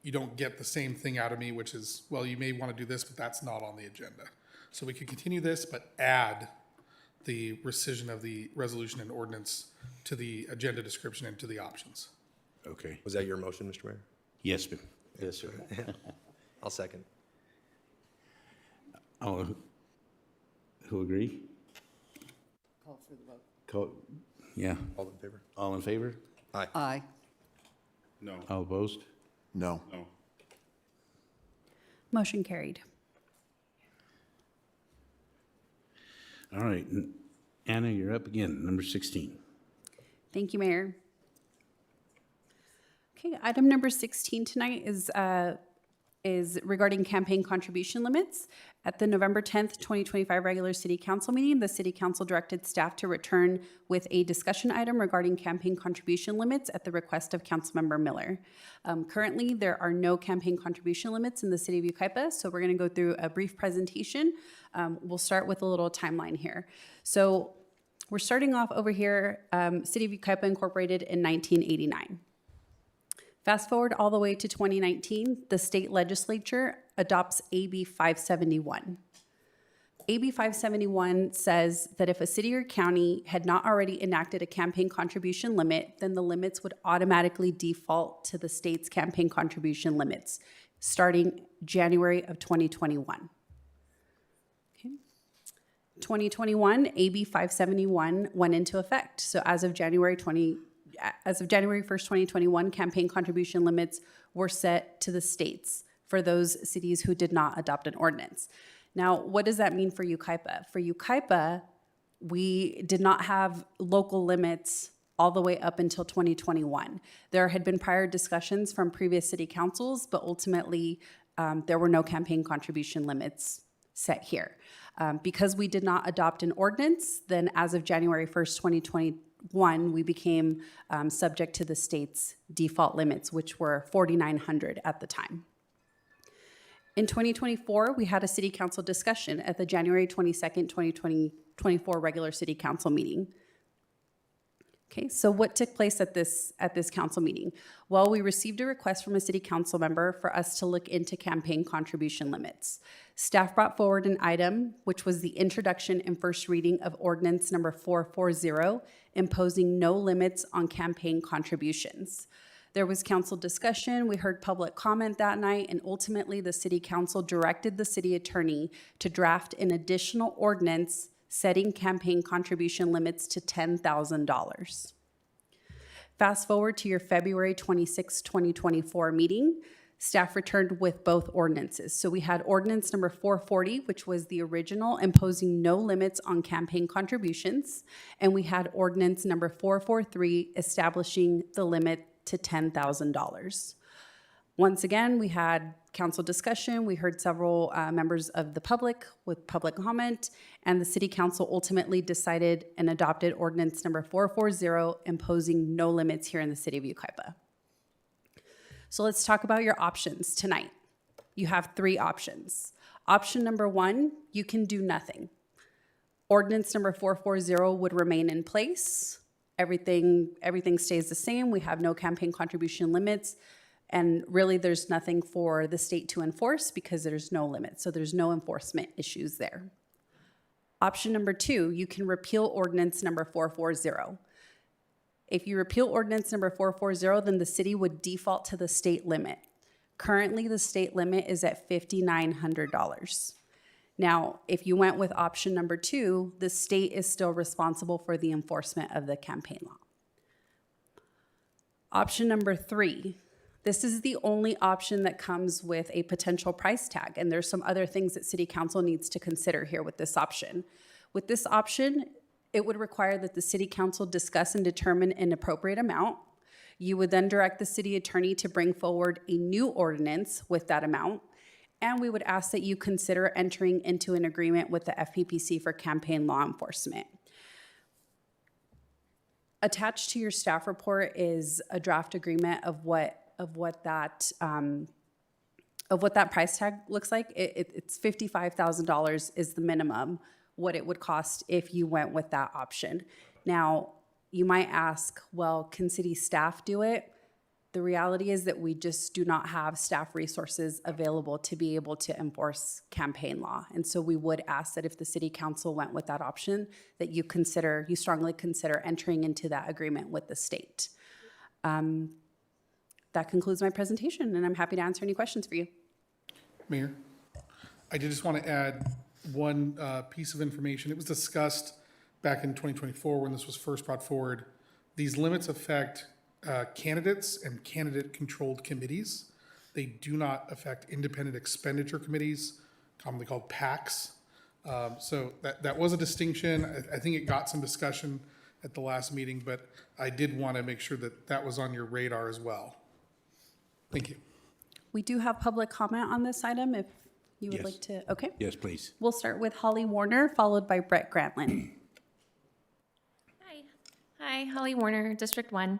you don't get the same thing out of me, which is, well, you may want to do this, but that's not on the agenda. So we could continue this, but add the rescission of the resolution and ordinance to the agenda description and to the options. Okay. Was that your motion, Mr. Mayor? Yes, ma'am. Yes, sir. I'll second. All who agree? Call for the vote. Yeah. All in favor? All in favor? Aye. Aye. No. All opposed? No. No. Motion carried. All right, Anna, you're up again, number 16. Thank you, Mayor. Okay, item number 16 tonight is regarding campaign contribution limits. At the November 10th, 2025 regular City Council meeting, the City Council directed staff to return with a discussion item regarding campaign contribution limits at the request of Councilmember Miller. Currently, there are no campaign contribution limits in the City of Yucaipa, so we're going to go through a brief presentation. We'll start with a little timeline here. So we're starting off over here, City of Yucaipa incorporated in 1989. Fast forward all the way to 2019, the state legislature adopts AB 571. AB 571 says that if a city or county had not already enacted a campaign contribution limit, then the limits would automatically default to the state's campaign contribution limits starting January of 2021. 2021, AB 571 went into effect. So as of January 1st, 2021, campaign contribution limits were set to the states for those cities who did not adopt an ordinance. Now, what does that mean for Yucaipa? For Yucaipa, we did not have local limits all the way up until 2021. There had been prior discussions from previous city councils, but ultimately there were no campaign contribution limits set here. Because we did not adopt an ordinance, then as of January 1st, 2021, we became subject to the state's default limits, which were $4,900 at the time. In 2024, we had a city council discussion at the January 22nd, 2024 regular city council meeting. Okay, so what took place at this council meeting? Well, we received a request from a city council member for us to look into campaign contribution limits. Staff brought forward an item, which was the introduction and first reading of ordinance number 440, imposing no limits on campaign contributions. There was council discussion, we heard public comment that night, and ultimately the city council directed the city attorney to draft an additional ordinance setting campaign contribution limits to $10,000. Fast forward to your February 26, 2024 meeting, staff returned with both ordinances. So we had ordinance number 440, which was the original, imposing no limits on campaign contributions, and we had ordinance number 443, establishing the limit to $10,000. Once again, we had council discussion. We heard several members of the public with public comment, and the city council ultimately decided and adopted ordinance number 440, imposing no limits here in the city of Yucaipa. So let's talk about your options tonight. You have 3 options. Option number 1, you can do nothing. Ordinance number 440 would remain in place. Everything stays the same. We have no campaign contribution limits. And really, there's nothing for the state to enforce because there's no limit. So there's no enforcement issues there. Option number 2, you can repeal ordinance number 440. If you repeal ordinance number 440, then the city would default to the state limit. Currently, the state limit is at $5,900. Now, if you went with option number 2, the state is still responsible for the enforcement of the campaign law. Option number 3, this is the only option that comes with a potential price tag, and there's some other things that City Council needs to consider here with this option. With this option, it would require that the City Council discuss and determine an appropriate amount. You would then direct the city attorney to bring forward a new ordinance with that amount, and we would ask that you consider entering into an agreement with the FPPC for campaign law enforcement. Attached to your staff report is a draft agreement of what that price tag looks like. It's $55,000 is the minimum what it would cost if you went with that option. Now, you might ask, well, can city staff do it? The reality is that we just do not have staff resources available to be able to enforce campaign law. And so we would ask that if the city council went with that option, that you strongly consider entering into that agreement with the state. That concludes my presentation, and I'm happy to answer any questions for you. Mayor, I did just want to add one piece of information. It was discussed back in 2024 when this was first brought forward. These limits affect candidates and candidate-controlled committees. They do not affect independent expenditure committees, commonly called PACs. So that was a distinction. I think it got some discussion at the last meeting, but I did want to make sure that that was on your radar as well. Thank you. We do have public comment on this item if you would Yes. like to. Okay. Yes, please. We'll start with Holly Warner, followed by Brett Grantlin. Hi, Holly Warner, District 1.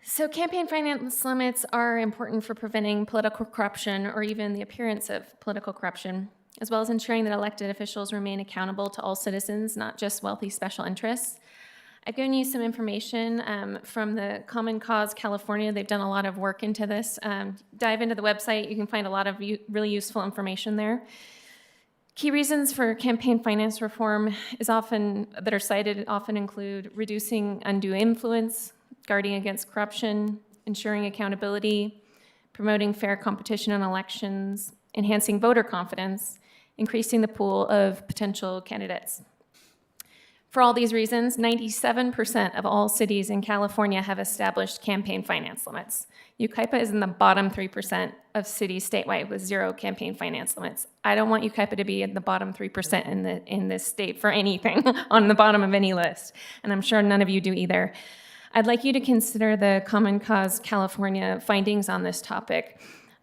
So campaign finance limits are important for preventing political corruption or even the appearance of political corruption, as well as ensuring that elected officials remain accountable to all citizens, not just wealthy special interests. I've given you some information from the Common Cause California. They've done a lot of work into this. Dive into the website. You can find a lot of really useful information there. Key reasons for campaign finance reform that are cited often include reducing undue influence, guarding against corruption, ensuring accountability, promoting fair competition in elections, enhancing voter confidence, increasing the pool of potential candidates. For all these reasons, 97% of all cities in California have established campaign finance limits. Yucaipa is in the bottom 3% of cities statewide with zero campaign finance limits. I don't want Yucaipa to be in the bottom 3% in this state for anything on the bottom of any list, and I'm sure none of you do either. I'd like you to consider the Common Cause California findings on this topic.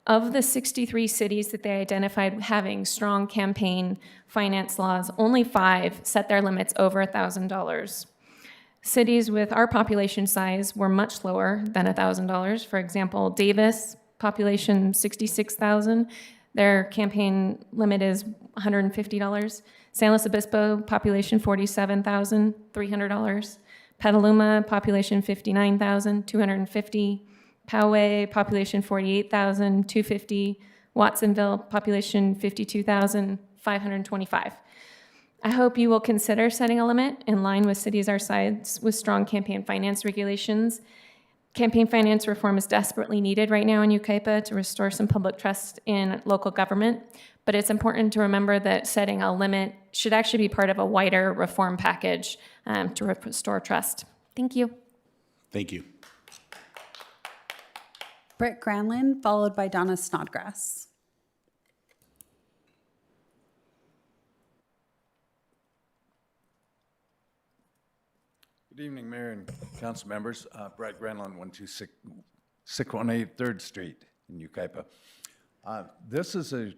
Of the 63 cities that they identified having strong campaign finance laws, only 5 set their limits over $1,000. Cities with our population size were much lower than $1,000. For example, Davis, population 66,000, their campaign limit is $150. San Luis Obispo, population 47,000, $300. Petaluma, population 59,000, $250. Poway, population 48,000, $250. Watsonville, population 52,000, $525. I hope you will consider setting a limit in line with cities our size with strong campaign finance regulations. Campaign finance reform is desperately needed right now in Yucaipa to restore some public trust in local government, but it's important to remember that setting a limit should actually be part of a wider reform package to restore trust. Thank you. Thank you. Brett Granlund, followed by Donna Snodgrass. Good evening, Mayor and council members. Brett Granlund, 12618 3rd Street in Yucaipa. This is a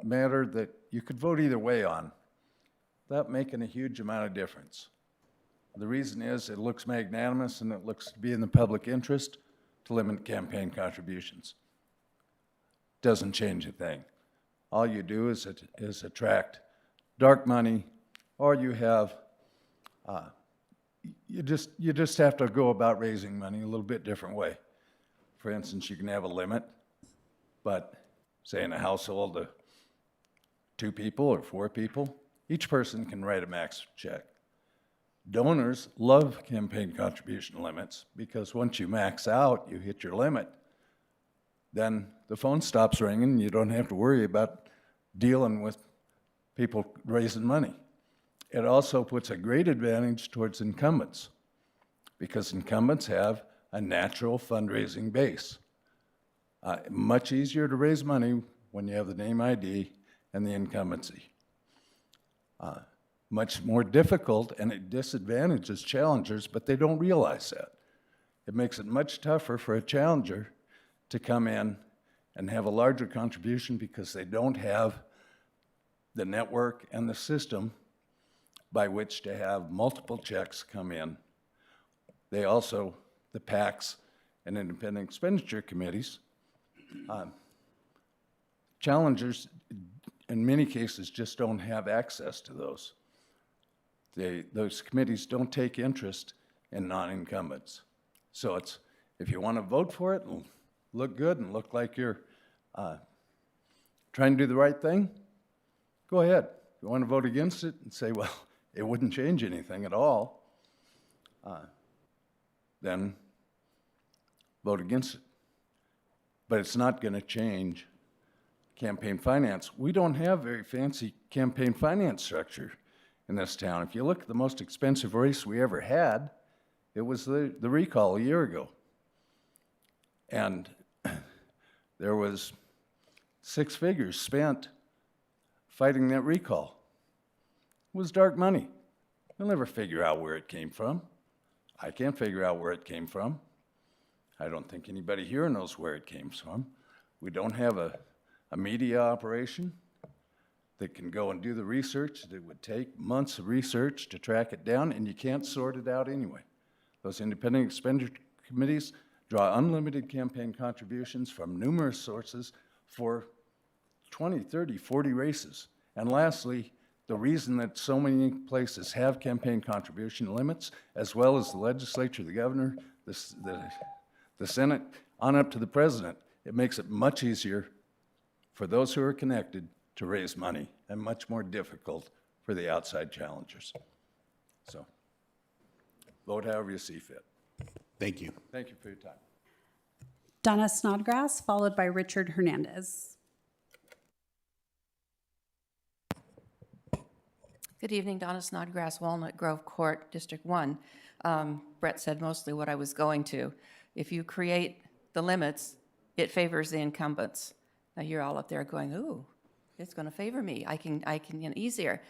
matter that you could vote either way on without making a huge amount of difference. The reason is it looks magnanimous and it looks to be in the public interest to limit campaign contributions. Doesn't change a thing. All you do is attract dark money, or you have you just have to go about raising money a little bit different way. For instance, you can have a limit, but say in a household of 2 people or 4 people, each person can write a max check. Donors love campaign contribution limits because once you max out, you hit your limit, then the phone stops ringing and you don't have to worry about dealing with people raising money. It also puts a great advantage towards incumbents because incumbents have a natural fundraising base. Much easier to raise money when you have the name ID and the incumbency. Much more difficult, and it disadvantages challengers, but they don't realize that. It makes it much tougher for a challenger to come in and have a larger contribution because they don't have the network and the system by which to have multiple checks come in. They also, the PACs and independent expenditure committees, challengers in many cases just don't have access to those. Those committees don't take interest in non-incumbents. So it's, if you want to vote for it and look good and look like you're trying to do the right thing, go ahead. If you want to vote against it and say, well, it wouldn't change anything at all, then vote against it. But it's not going to change campaign finance. We don't have very fancy campaign finance structure in this town. If you look at the most expensive race we ever had, it was the recall a year ago. And there was 6 figures spent fighting that recall. It was dark money. You'll never figure out where it came from. I can't figure out where it came from. I don't think anybody here knows where it came from. We don't have a media operation that can go and do the research. That would take months of research to track it down, and you can't sort it out anyway. Those independent expenditure committees draw unlimited campaign contributions from numerous sources for 20, 30, 40 races. And lastly, the reason that so many places have campaign contribution limits, as well as the legislature, the governor, the Senate, on up to the president, it makes it much easier for those who are connected to raise money and much more difficult for the outside challengers. So vote however you see fit. Thank you. Thank you for your time. Donna Snodgrass, followed by Richard Hernandez. Good evening, Donna Snodgrass, Walnut Grove Court, District 1. Brett said mostly what I was going to. If you create the limits, it favors the incumbents. Now you're all up there going, ooh, it's going to favor me. I can easier.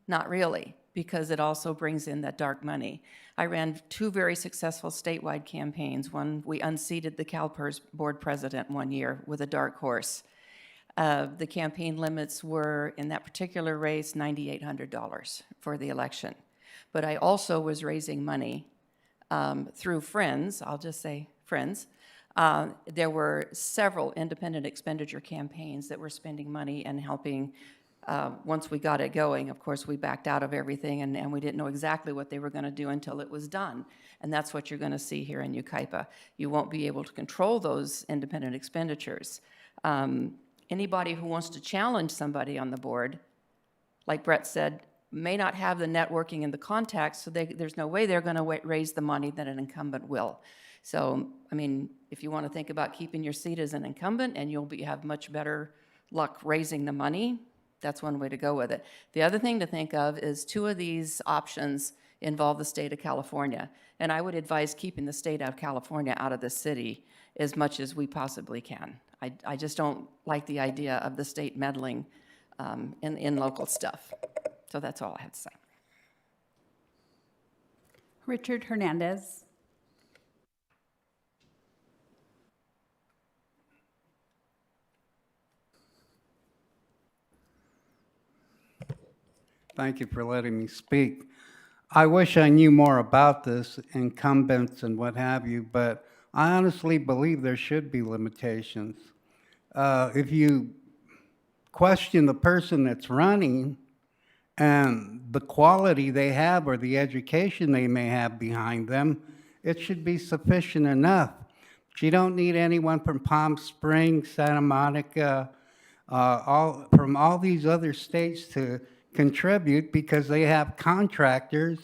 Not really, because it also brings in that dark money. I ran 2 very successful statewide campaigns. One, we unseated the CalPERS board president one year with a dark horse. The campaign limits were, in that particular race, $9,800 for the election. But I also was raising money through friends, I'll just say friends. There were several independent expenditure campaigns that were spending money and helping. Once we got it going, of course, we backed out of everything, and we didn't know exactly what they were going to do until it was done. And that's what you're going to see here in Yucaipa. You won't be able to control those independent expenditures. Anybody who wants to challenge somebody on the board, like Brett said, may not have the networking and the contacts, so there's no way they're going to raise the money that an incumbent will. So, I mean, if you want to think about keeping your seat as an incumbent and you'll have much better luck raising the money, that's one way to go with it. The other thing to think of is 2 of these options involve the state of California, and I would advise keeping the state of California out of the city as much as we possibly can. I just don't like the idea of the state meddling in local stuff. So that's all I had to say. Richard Hernandez. Thank you for letting me speak. I wish I knew more about this, incumbents and what have you, but I honestly believe there should be limitations. If you question the person that's running and the quality they have or the education they may have behind them, it should be sufficient enough. But you don't need anyone from Palm Springs, Santa Monica, from all these other states to contribute, because they have contractors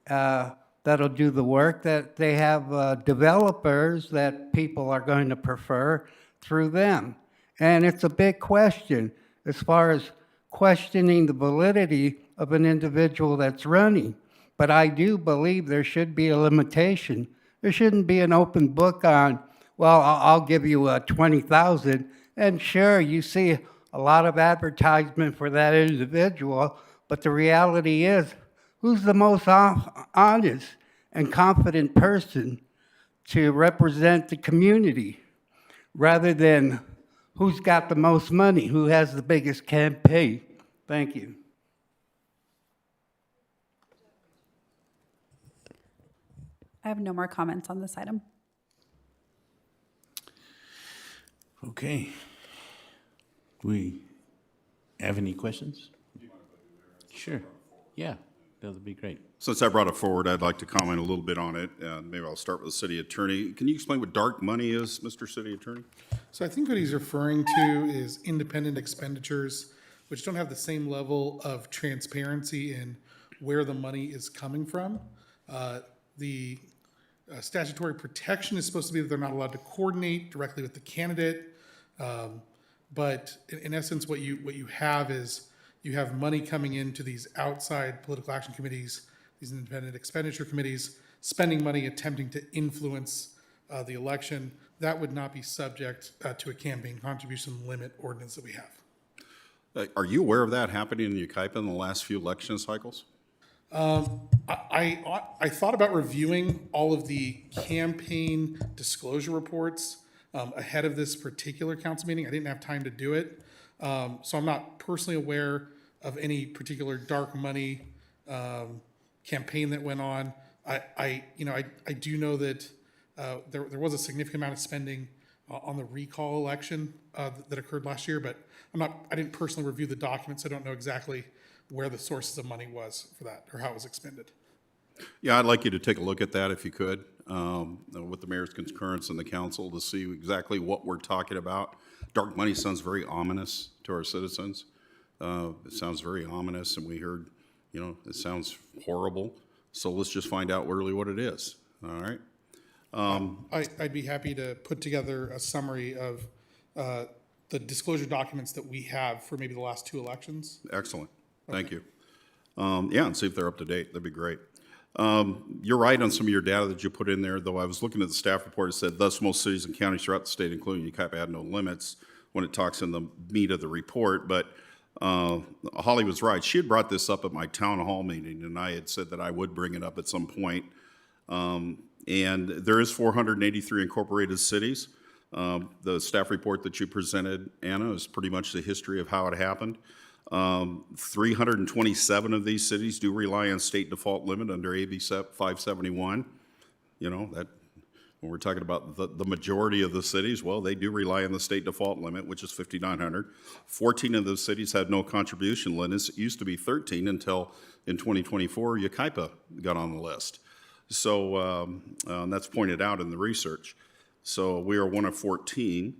that'll do the work, that they have developers that people are going to prefer through them. And it's a big question as far as questioning the validity of an individual that's running. But I do believe there should be a limitation. There shouldn't be an open book on, well, I'll give you 20,000. And sure, you see a lot of advertisement for that individual, but the reality is, who's the most honest and confident person to represent the community, rather than who's got the most money, who has the biggest campaign? Thank you. I have no more comments on this item. Okay. Do we have any questions? Sure. Yeah, that would be great. Since I brought it forward, I'd like to comment a little bit on it. Maybe I'll start with the city attorney. Can you explain what dark money is, Mr. City Attorney? So I think what he's referring to is independent expenditures, which don't have the same level of transparency in where the money is coming from. The statutory protection is supposed to be that they're not allowed to coordinate directly with the candidate. But in essence, what you have is you have money coming into these outside political action committees, these independent expenditure committees, spending money attempting to influence the election. That would not be subject to a campaign contribution limit ordinance that we have. Are you aware of that happening in Yucaipa in the last few election cycles? I thought about reviewing all of the campaign disclosure reports ahead of this particular council meeting. I didn't have time to do it. So I'm not personally aware of any particular dark money campaign that went on. I do know that there was a significant amount of spending on the recall election that occurred last year, but I didn't personally review the documents. I don't know exactly where the sources of money was for that or how it was expended. Yeah, I'd like you to take a look at that if you could, with the mayor's concurrence and the council, to see exactly what we're talking about. Dark money sounds very ominous to our citizens. It sounds very ominous, and we heard, it sounds horrible. So let's just find out really what it is, all right? I'd be happy to put together a summary of the disclosure documents that we have for maybe the last 2 elections. Excellent, thank you. Yeah, and see if they're up to date, that'd be great. You're right on some of your data that you put in there, though I was looking at the staff report, it said, thus most cities and counties throughout the state, including Yucaipa, had no limits when it talks in the meat of the report, but Holly was right. She had brought this up at my town hall meeting, and I had said that I would bring it up at some point. And there is 483 incorporated cities. The staff report that you presented, Anna, is pretty much the history of how it happened. 327 of these cities do rely on state default limit under AB 571. That when we're talking about the majority of the cities, well, they do rely on the state default limit, which is 5,900. 14 of those cities had no contribution limits. It used to be 13 until in 2024, Yucaipa got on the list. So that's pointed out in the research. So we are one of 14.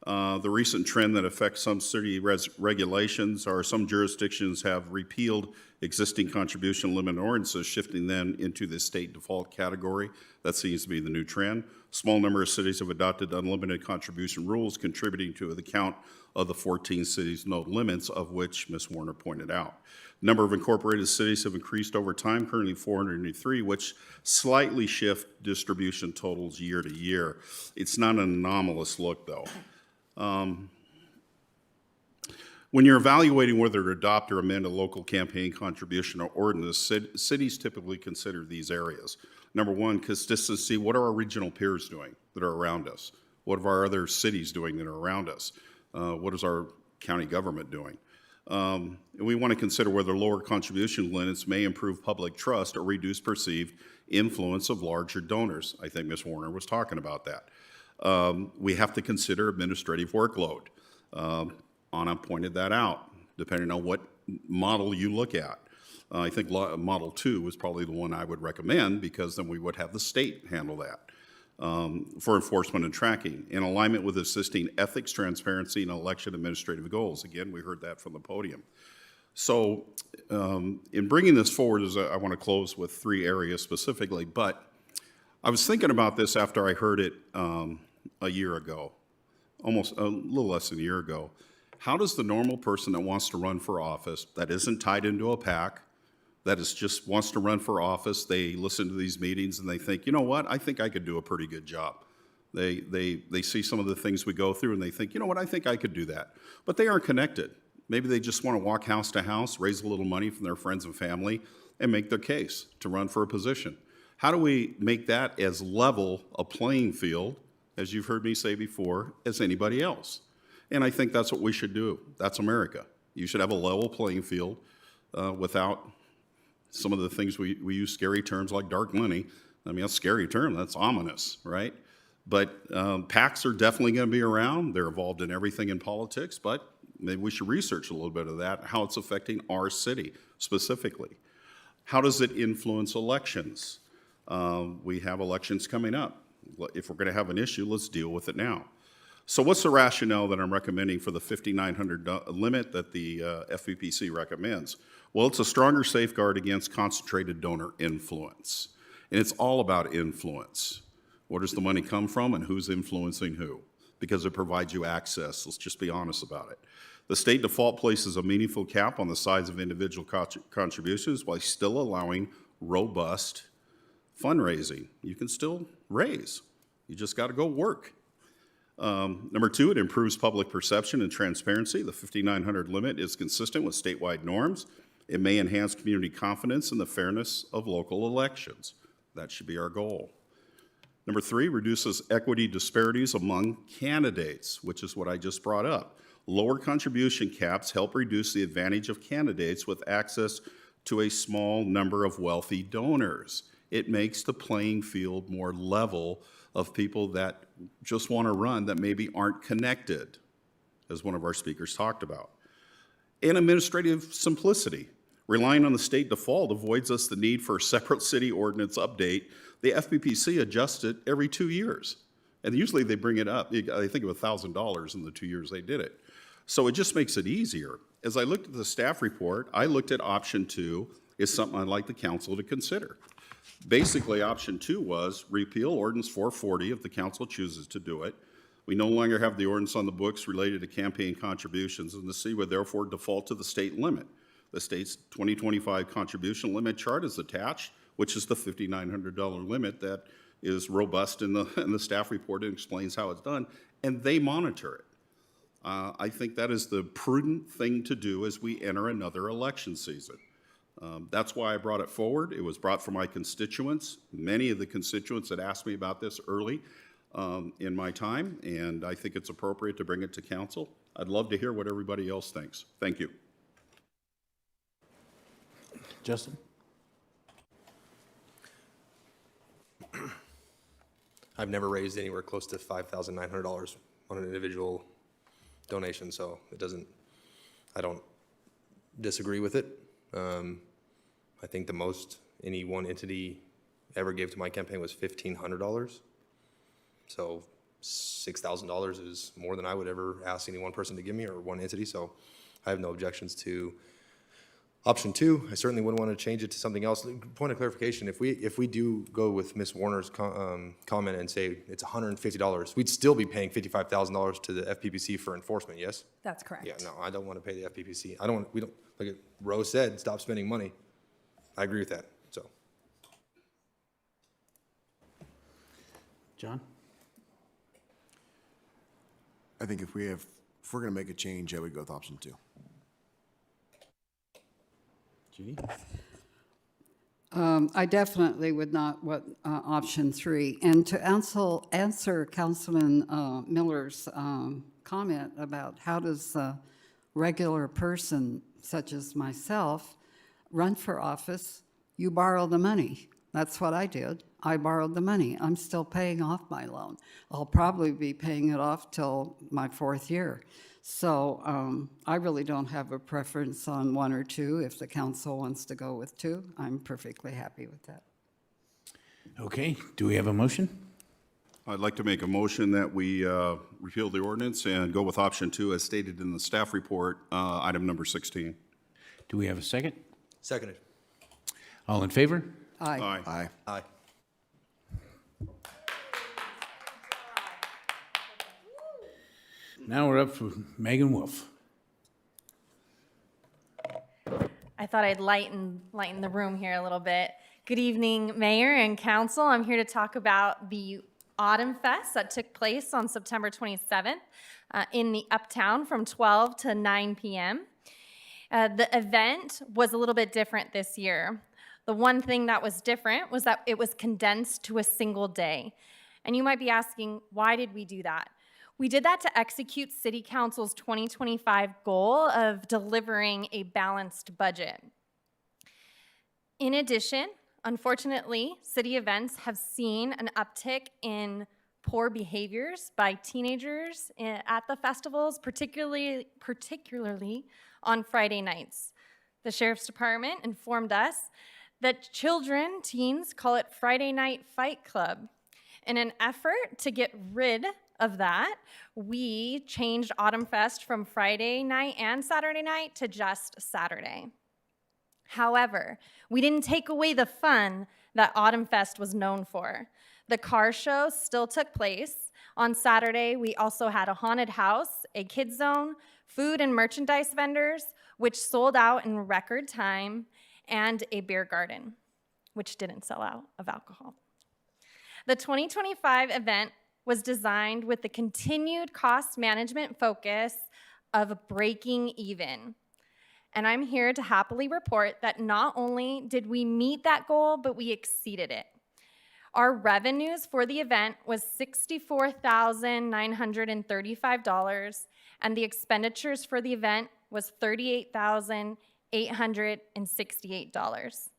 The recent trend that affects some city regulations are some jurisdictions have repealed existing contribution limit ordinances, shifting them into the state default category. That seems to be the new trend. Small number of cities have adopted unlimited contribution rules, contributing to the count of the 14 cities no limits, of which Ms. Warner pointed out. Number of incorporated cities have increased over time, currently 483, which slightly shift distribution totals year to year. It's not an anomalous look, though. When you're evaluating whether to adopt or amend a local campaign contribution or ordinance, cities typically consider these areas. Number one, consistency. What are our regional peers doing that are around us? What are our other cities doing that are around us? What is our county government doing? And we want to consider whether lower contribution limits may improve public trust or reduce perceived influence of larger donors. I think Ms. Warner was talking about that. We have to consider administrative workload. Anna pointed that out, depending on what model you look at. I think Model 2 was probably the one I would recommend, because then we would have the state handle that for enforcement and tracking, in alignment with assisting ethics, transparency, and election administrative goals. Again, we heard that from the podium. So in bringing this forward, I want to close with 3 areas specifically, but I was thinking about this after I heard it a year ago, almost a little less than a year ago. How does the normal person that wants to run for office, that isn't tied into a PAC, that is just wants to run for office, they listen to these meetings and they think, you know what, I think I could do a pretty good job. They see some of the things we go through and they think, you know what, I think I could do that. But they aren't connected. Maybe they just want to walk house to house, raise a little money from their friends and family, and make their case to run for a position. How do we make that as level a playing field, as you've heard me say before, as anybody else? And I think that's what we should do. That's America. You should have a level playing field without some of the things we use scary terms like dark money. I mean, that's a scary term. That's ominous, right? But PACs are definitely going to be around. They're involved in everything in politics, but maybe we should research a little bit of that, how it's affecting our city specifically. How does it influence elections? We have elections coming up. If we're going to have an issue, let's deal with it now. So what's the rationale that I'm recommending for the 5,900 limit that the FVPC recommends? Well, it's a stronger safeguard against concentrated donor influence. And it's all about influence. Where does the money come from and who's influencing who? Because it provides you access. Let's just be honest about it. The state default places a meaningful cap on the size of individual contributions while still allowing robust fundraising. You can still raise. You just got to go work. Number 2, it improves public perception and transparency. The 5,900 limit is consistent with statewide norms. It may enhance community confidence in the fairness of local elections. That should be our goal. Number 3, reduces equity disparities among candidates, which is what I just brought up. Lower contribution caps help reduce the advantage of candidates with access to a small number of wealthy donors. It makes the playing field more level of people that just want to run that maybe aren't connected, as one of our speakers talked about. And administrative simplicity. Relying on the state default avoids us the need for a separate city ordinance update. The FPPC adjusts it every 2 years. And usually they bring it up. I think of $1,000 in the 2 years they did it. So it just makes it easier. As I looked at the staff report, I looked at option 2 is something I'd like the council to consider. Basically, option 2 was repeal ordinance 440 if the council chooses to do it. We no longer have the ordinance on the books related to campaign contributions, and the city would therefore default to the state limit. The state's 2025 contribution limit chart is attached, which is the $5,900 limit that is robust in the staff report and explains how it's done, and they monitor it. I think that is the prudent thing to do as we enter another election season. That's why I brought it forward. It was brought from my constituents. Many of the constituents had asked me about this early in my time, and I think it's appropriate to bring it to council. I'd love to hear what everybody else thinks. Thank you. Justin? I've never raised anywhere close to $5,900 on an individual donation, so I don't disagree with it. I think the most any one entity ever gave to my campaign was $1,500. So $6,000 is more than I would ever ask any one person to give me or one entity, so I have no objections to option 2. I certainly wouldn't want to change it to something else. Point of clarification, if we do go with Ms. Warner's comment and say it's $150, we'd still be paying $55,000 to the FPPC for enforcement, yes? That's correct. Yeah, no, I don't want to pay the FPPC. Like Rose said, stop spending money. I agree with that, so. John? I think if we're going to make a change, I would go with option 2. Judy? I definitely would not want option 3. And to answer Councilman Miller's comment about how does a regular person such as myself run for office, you borrow the money. That's what I did. I borrowed the money. I'm still paying off my loan. I'll probably be paying it off till my 4th year. So I really don't have a preference on 1 or 2. If the council wants to go with 2, I'm perfectly happy with that. Okay, do we have a motion? I'd like to make a motion that we repeal the ordinance and go with option 2 as stated in the staff report, item number 16. Do we have a second? Seconded. All in favor? Aye. Aye. Aye. Aye. Now we're up for Megan Wolf. I thought I'd lighten the room here a little bit. Good evening, Mayor and Council. I'm here to talk about the Autumn Fest that took place on September 27th in the Uptown from 12 to 9 p.m. The event was a little bit different this year. The one thing that was different was that it was condensed to a single day. And you might be asking, why did we do that? We did that to execute City Council's 2025 goal of delivering a balanced budget. In addition, unfortunately, city events have seen an uptick in poor behaviors by teenagers at the festivals, particularly on Friday nights. The Sheriff's Department informed us that teens call it Friday Night Fight Club. In an effort to get rid of that, we changed Autumn Fest from Friday night and Saturday night to just Saturday. However, we didn't take away the fun that Autumn Fest was known for. The car show still took place. On Saturday, we also had a haunted house, a kids zone, food and merchandise vendors, which sold out in record time, and a beer garden, which didn't sell out of alcohol. The 2025 event was designed with the continued cost management focus of breaking even. And I'm here to happily report that not only did we meet that goal, but we exceeded it. Our revenues for the event was $64,935, and the expenditures for the event was $38,868.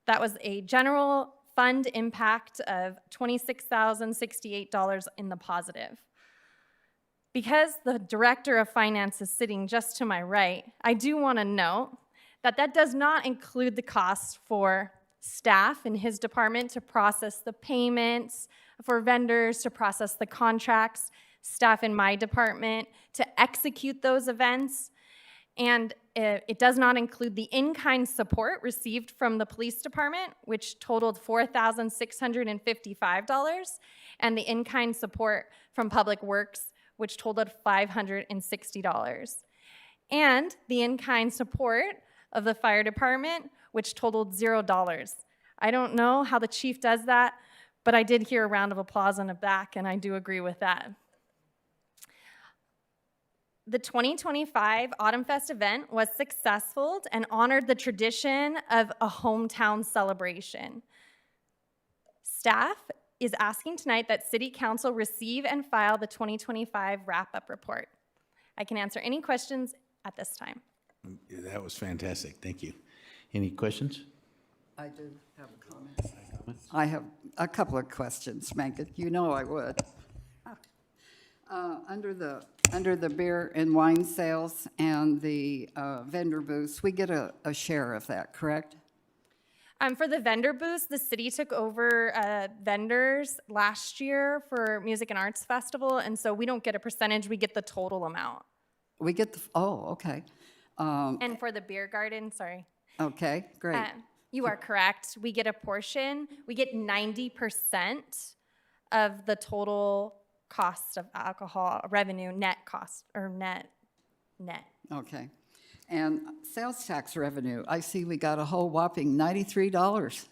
That was a general fund impact of $26,068 in the positive. Because the Director of Finance is sitting just to my right, I do want to note that that does not include the costs for staff in his department to process the payments, for vendors to process the contracts. staff in my department to execute those events. And it does not include the in-kind support received from the police department, which totaled $4,655, and the in-kind support from Public Works, which totaled $560. And the in-kind support of the fire department, which totaled $0. I don't know how the chief does that, but I did hear a round of applause in the back, and I do agree with that. The 2025 Autumn Fest event was successful and honored the tradition of a hometown celebration. Staff is asking tonight that City Council receive and file the 2025 wrap-up report. I can answer any questions at this time. That was fantastic. Thank you. Any questions? I do have a comment. I have a couple of questions, Megan. You know I would. Under the beer and wine sales and the vendor booths, we get a share of that, correct? For the vendor booths, the city took over vendors last year for Music and Arts Festival, and so we don't get a percentage, we get the total amount. We get the, oh, okay. And for the beer garden, sorry. Okay, great. You are correct. We get a portion. We get 90% of the total cost of alcohol revenue, net cost, or net. Okay. And sales tax revenue, I see we got a whole whopping $93.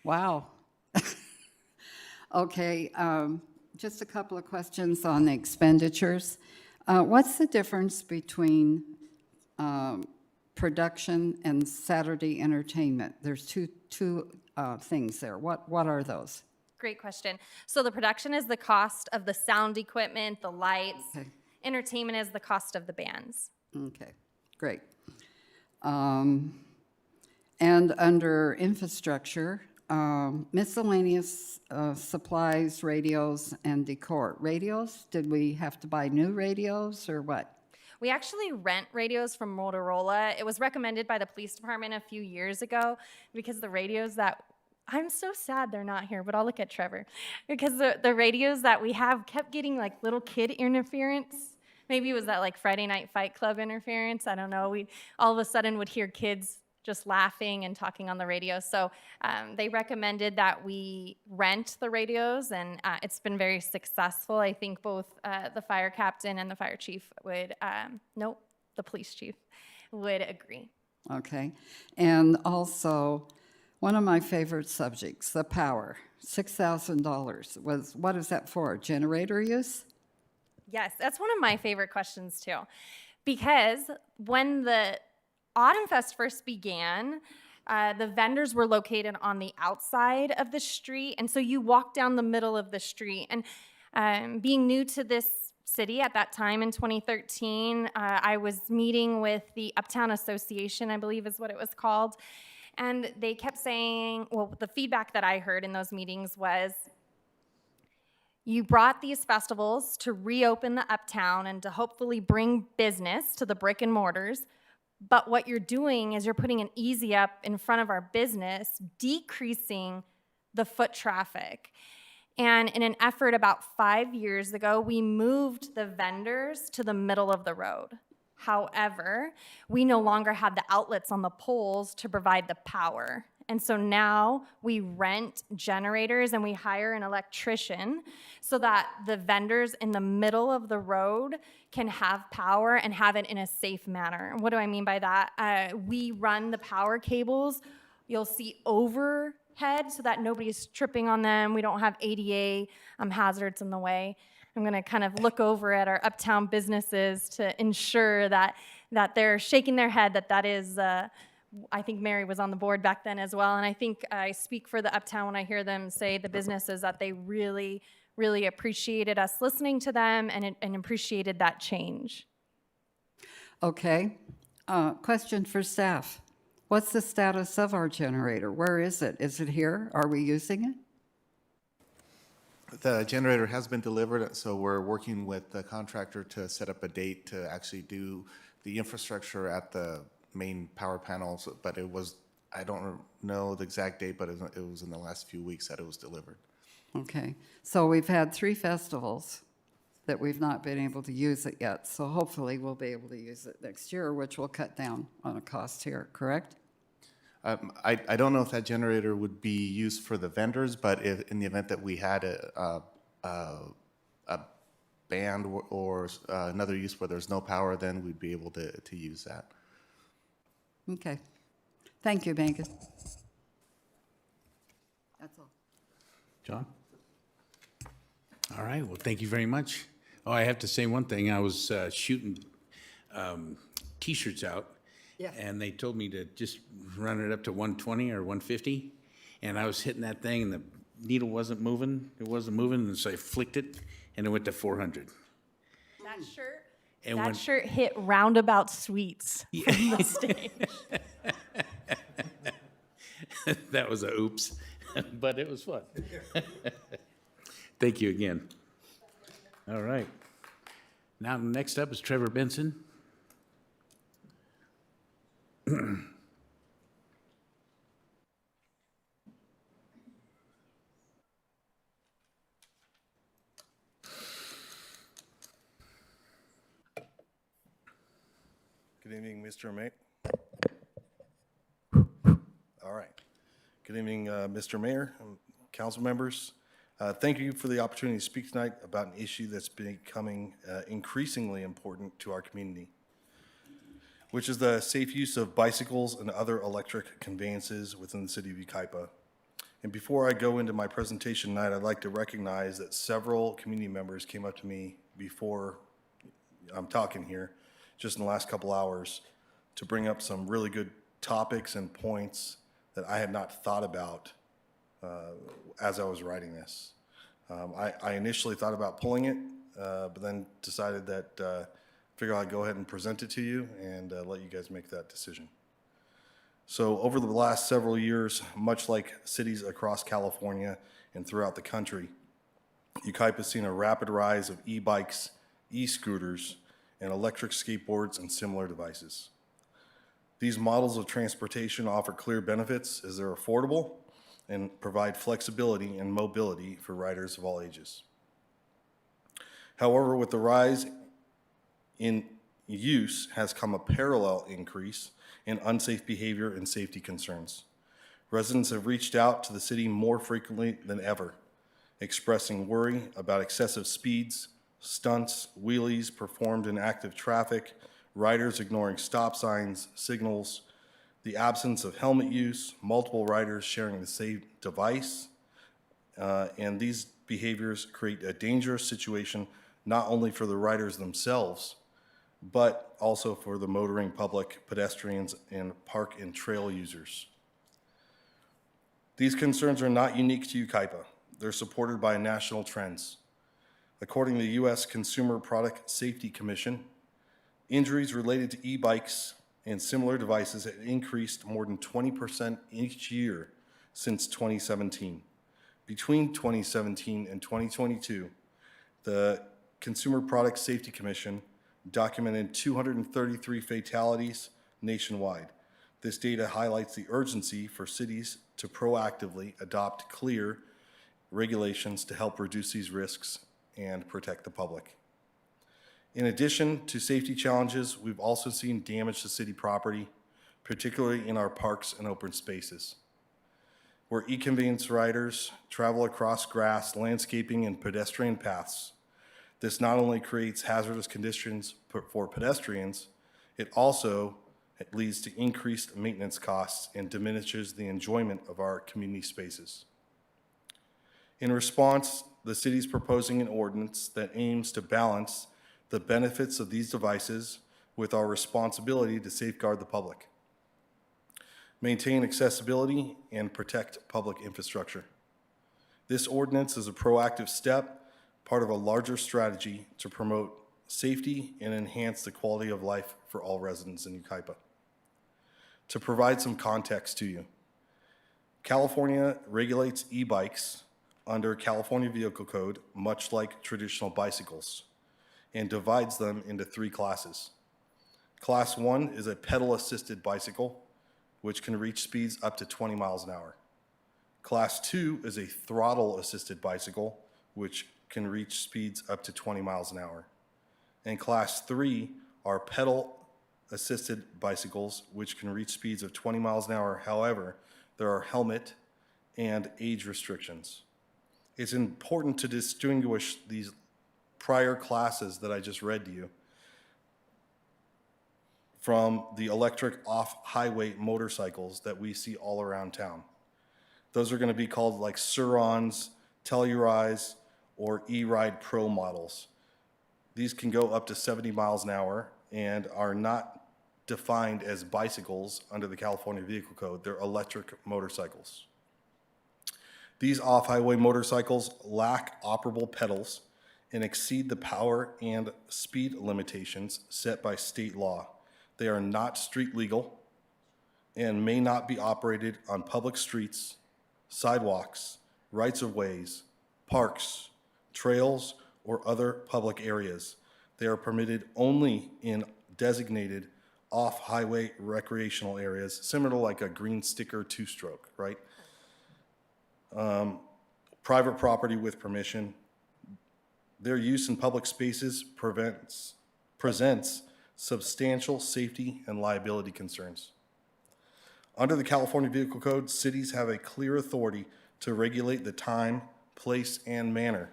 Wow. Okay, just a couple of questions on the expenditures. What's the difference between production and Saturday entertainment? There's two things there. What are those? Great question. So the production is the cost of the sound equipment, the lights. Okay. Entertainment is the cost of the bands. Okay, great. And under infrastructure, miscellaneous supplies, radios, and decor. Radios, did we have to buy new radios or what? We actually rent radios from Motorola. It was recommended by the police department a few years ago because the radios that, I'm so sad they're not here, but I'll look at Trevor. Because the radios that we have kept getting like little kid interference. Maybe it was that like Friday Night Fight Club interference. I don't know. We all of a sudden would hear kids just laughing and talking on the radio. So they recommended that we rent the radios, and it's been very successful. I think both the fire captain and the fire chief would, the police chief would agree. Okay. And also, one of my favorite subjects, the power, $6,000 what is that for? Generator use? Yes, that's one of my favorite questions too. Because when the Autumn Fest first began, the vendors were located on the outside of the street, and so you walk down the middle of the street. And being new to this city at that time in 2013, I was meeting with the Uptown Association, I believe is what it was called, and they kept saying, well, the feedback that I heard in those meetings was, you brought these festivals to reopen the Uptown and to hopefully bring business to the brick and mortars, but what you're doing is you're putting an easy up in front of our business, decreasing the foot traffic. And in an effort about 5 years ago, we moved the vendors to the middle of the road. However, we no longer have the outlets on the poles to provide the power. And so now we rent generators and we hire an electrician so that the vendors in the middle of the road can have power and have it in a safe manner. What do I mean by that? We run the power cables, you'll see overhead so that nobody's tripping on them. We don't have ADA hazards in the way. I'm gonna kind of look over at our Uptown businesses to ensure that they're shaking their head that is, I think Mary was on the board back then as well, and I think I speak for the Uptown when I hear them say the businesses that they really, really appreciated us listening to them and appreciated that change. Okay. Question for staff. What's the status of our generator? Where is it? Is it here? Are we using it? The generator has been delivered, so we're working with the contractor to set up a date to actually do the infrastructure at the main power panels, but it was, I don't know the exact date, but it was in the last few weeks that it was delivered. Okay. So we've had 3 festivals that we've not been able to use it yet. So hopefully we'll be able to use it next year, which will cut down on a cost here, correct? I don't know if that generator would be used for the vendors, but if, in the event that we had a band or another use where there's no power, then we'd be able to use that. Okay. Thank you, Megan. That's all. John? All right, well, thank you very much. Oh, I have to say one thing. I was shooting T-shirts out, Yeah. and they told me to just run it up to 120 or 150, and I was hitting that thing, and the needle wasn't moving. It wasn't moving, and so I flicked it, and it went to 400. That shirt hit Roundabout Suites from the stage. That was a oops, but it was fun. Thank you again. All right. Now, next up is Trevor Benson. Good evening, Mr. Mayor. All right. Good evening, Mr. Mayor and council members. Thank you for the opportunity to speak tonight about an issue that's becoming increasingly important to our community, which is the safe use of bicycles and other electric conveyances within the city of Yucaipa. And before I go into my presentation tonight, I'd like to recognize that several community members came up to me before I'm talking here, just in the last couple hours, to bring up some really good topics and points that I had not thought about as I was writing this. I initially thought about pulling it, but then decided that figure I'd go ahead and present it to you and let you guys make that decision. So over the last several years, much like cities across California and throughout the country, Yucaipa has seen a rapid rise of e-bikes, e-scooters, and electric skateboards and similar devices. These models of transportation offer clear benefits as they're affordable and provide flexibility and mobility for riders of all ages. However, with the rise in use has come a parallel increase in unsafe behavior and safety concerns. Residents have reached out to the city more frequently than ever, expressing worry about excessive speeds, stunts, wheelies performed in active traffic, riders ignoring stop signs, signals, the absence of helmet use, multiple riders sharing the same device, and these behaviors create a dangerous situation not only for the riders themselves, but also for the motoring public, pedestrians, and park and trail users. These concerns are not unique to Yucaipa. They're supported by national trends. According to the U.S. Consumer Product Safety Commission, injuries related to e-bikes and similar devices have increased more than 20% each year since 2017. Between 2017 and 2022, the Consumer Product Safety Commission documented 233 fatalities nationwide. This data highlights the urgency for cities to proactively adopt clear regulations to help reduce these risks and protect the public. In addition to safety challenges, we've also seen damage to city property, particularly in our parks and open spaces, where e-convenience riders travel across grass, landscaping, and pedestrian paths. This not only creates hazardous conditions for pedestrians, it also leads to increased maintenance costs and diminishes the enjoyment of our community spaces. In response, the city is proposing an ordinance that aims to balance the benefits of these devices with our responsibility to safeguard the public, maintain accessibility, and protect public infrastructure. This ordinance is a proactive step, part of a larger strategy to promote safety and enhance the quality of life for all residents in Yucaipa. To provide some context to you, California regulates e-bikes under California Vehicle Code, much like traditional bicycles, and divides them into 3 classes. Class 1 is a pedal-assisted bicycle, which can reach speeds up to 20 miles an hour. Class 2 is a throttle-assisted bicycle, which can reach speeds up to 20 miles an hour. And Class 3 are pedal-assisted bicycles, which can reach speeds of 20 miles an hour. However, there are helmet and age restrictions. It's important to distinguish these prior classes that I just read to you from the electric off-highway motorcycles that we see all around town. Those are going to be called like Surons, Tellurides, or E-Ride Pro models. These can go up to 70 miles an hour and are not defined as bicycles under the California Vehicle Code. They're electric motorcycles. These off-highway motorcycles lack operable pedals and exceed the power and speed limitations set by state law. They are not street legal and may not be operated on public streets, sidewalks, rights-of-ways, parks, trails, or other public areas. They are permitted only in designated off-highway recreational areas, similar to like a green sticker two-stroke, right? Private property with permission. Their use in public spaces presents substantial safety and liability concerns. Under the California Vehicle Code, cities have a clear authority to regulate the time, place, and manner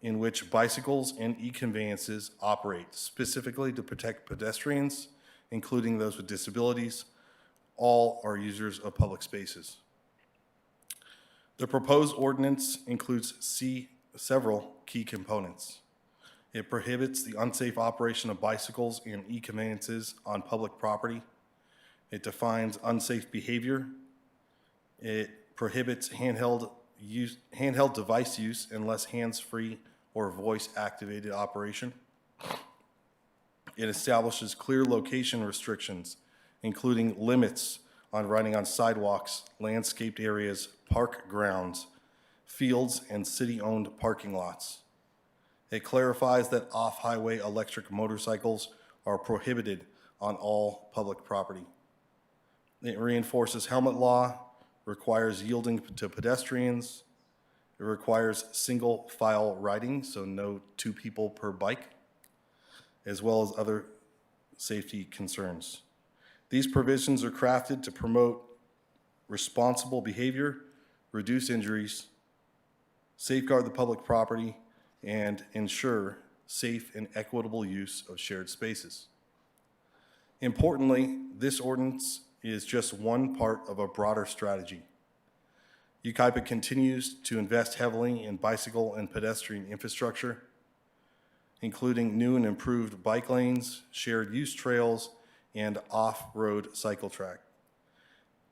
in which bicycles and e-conveyances operate, specifically to protect pedestrians, including those with disabilities. All are users of public spaces. The proposed ordinance includes several key components. It prohibits the unsafe operation of bicycles and e-conveyances on public property. It defines unsafe behavior. It prohibits handheld device use unless hands-free or voice-activated operation. It establishes clear location restrictions, including limits on riding on sidewalks, landscaped areas, park grounds, fields, and city-owned parking lots. It clarifies that off-highway electric motorcycles are prohibited on all public property. It reinforces helmet law, requires yielding to pedestrians. It requires single file riding, so no 2 people per bike, as well as other safety concerns. These provisions are crafted to promote responsible behavior, reduce injuries, safeguard the public property, and ensure safe and equitable use of shared spaces. Importantly, this ordinance is just one part of a broader strategy. Yucaipa continues to invest heavily in bicycle and pedestrian infrastructure, including new and improved bike lanes, shared use trails, and off-road cycle track.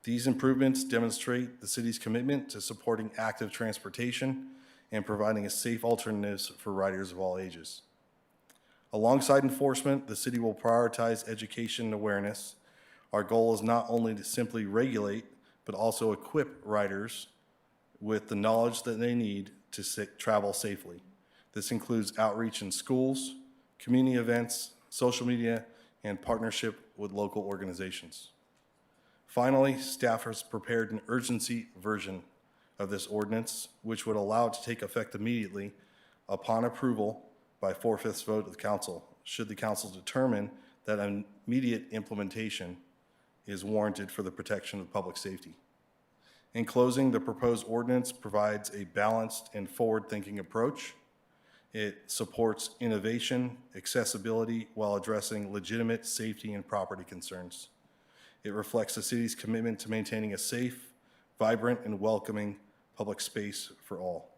These improvements demonstrate the city's commitment to supporting active transportation and providing a safe alternatives for riders of all ages. Alongside enforcement, the city will prioritize education and awareness. Our goal is not only to simply regulate, but also equip riders with the knowledge that they need to travel safely. This includes outreach in schools, community events, social media, and partnership with local organizations. Finally, staff has prepared an urgency version of this ordinance, which would allow it to take effect immediately upon approval by 4/5 vote of the council, should the council determine that an immediate implementation is warranted for the protection of public safety. In closing, the proposed ordinance provides a balanced and forward-thinking approach. It supports innovation, accessibility, while addressing legitimate safety and property concerns. It reflects the city's commitment to maintaining a safe, vibrant, and welcoming public space for all.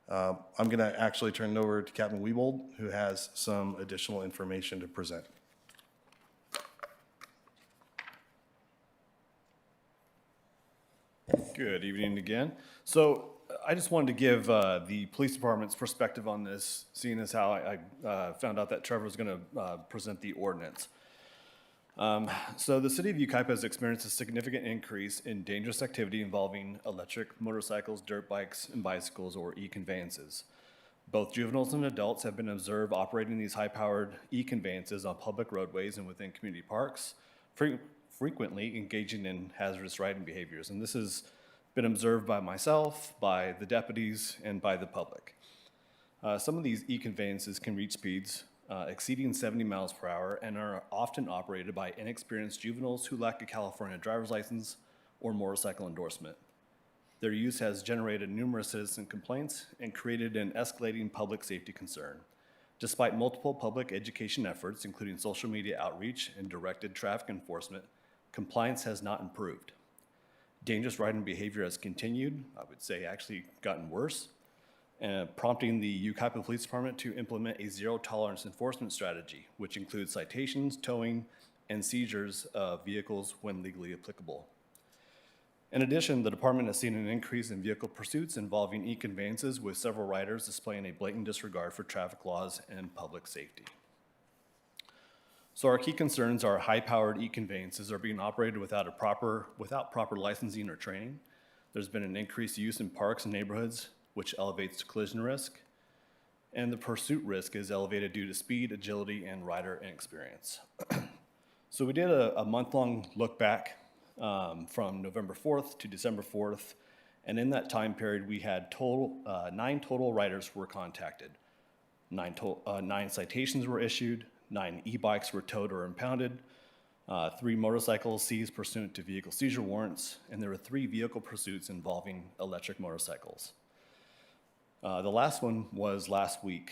I'm going to actually turn it over to Captain Wiebold, who has some additional information to present. Good evening again. So I just wanted to give the police department's perspective on this, seeing as how I found out that Trevor was going to present the ordinance. So the city of Yucaipa has experienced a significant increase in dangerous activity involving electric motorcycles, dirt bikes, and bicycles, or e-conveyances. Both juveniles and adults have been observed operating these high-powered e-conveyances on public roadways and within community parks, frequently engaging in hazardous riding behaviors. And this has been observed by myself, by the deputies, and by the public. Some of these e-conveyances can reach speeds exceeding 70 miles per hour and are often operated by inexperienced juveniles who lack a California driver's license or motorcycle endorsement. Their use has generated numerous citizen complaints and created an escalating public safety concern. Despite multiple public education efforts, including social media outreach and directed traffic enforcement, compliance has not improved. Dangerous riding behavior has continued, I would say actually gotten worse, prompting the Yucaipa Police Department to implement a zero-tolerance enforcement strategy, which includes citations, towing, and seizures of vehicles when legally applicable. In addition, the department has seen an increase in vehicle pursuits involving e-conveyances, with several riders displaying a blatant disregard for traffic laws and public safety. So our key concerns are high-powered e-conveyances are being operated without proper licensing or training. There's been an increased use in parks and neighborhoods, which elevates collision risk, and the pursuit risk is elevated due to speed, agility, and rider inexperience. So we did a month-long look back from November 4th to December 4th, and in that time period, we had 9 total riders were contacted. 9 citations were issued, 9 e-bikes were towed or impounded, 3 motorcycles seized pursuant to vehicle seizure warrants, and there were 3 vehicle pursuits involving electric motorcycles. The last one was last week.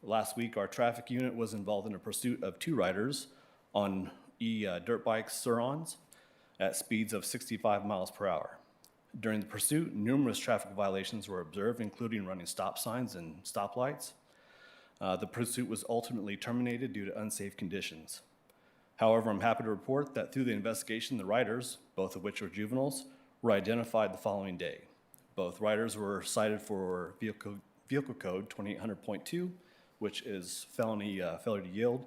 Last week, our traffic unit was involved in a pursuit of 2 riders on dirt bikes, Surons, at speeds of 65 miles per hour. During the pursuit, numerous traffic violations were observed, including running stop signs and stoplights. The pursuit was ultimately terminated due to unsafe conditions. However, I'm happy to report that through the investigation, the riders, both of which are juveniles, were identified the following day. Both riders were cited for vehicle code 2800.2, which is failure to yield,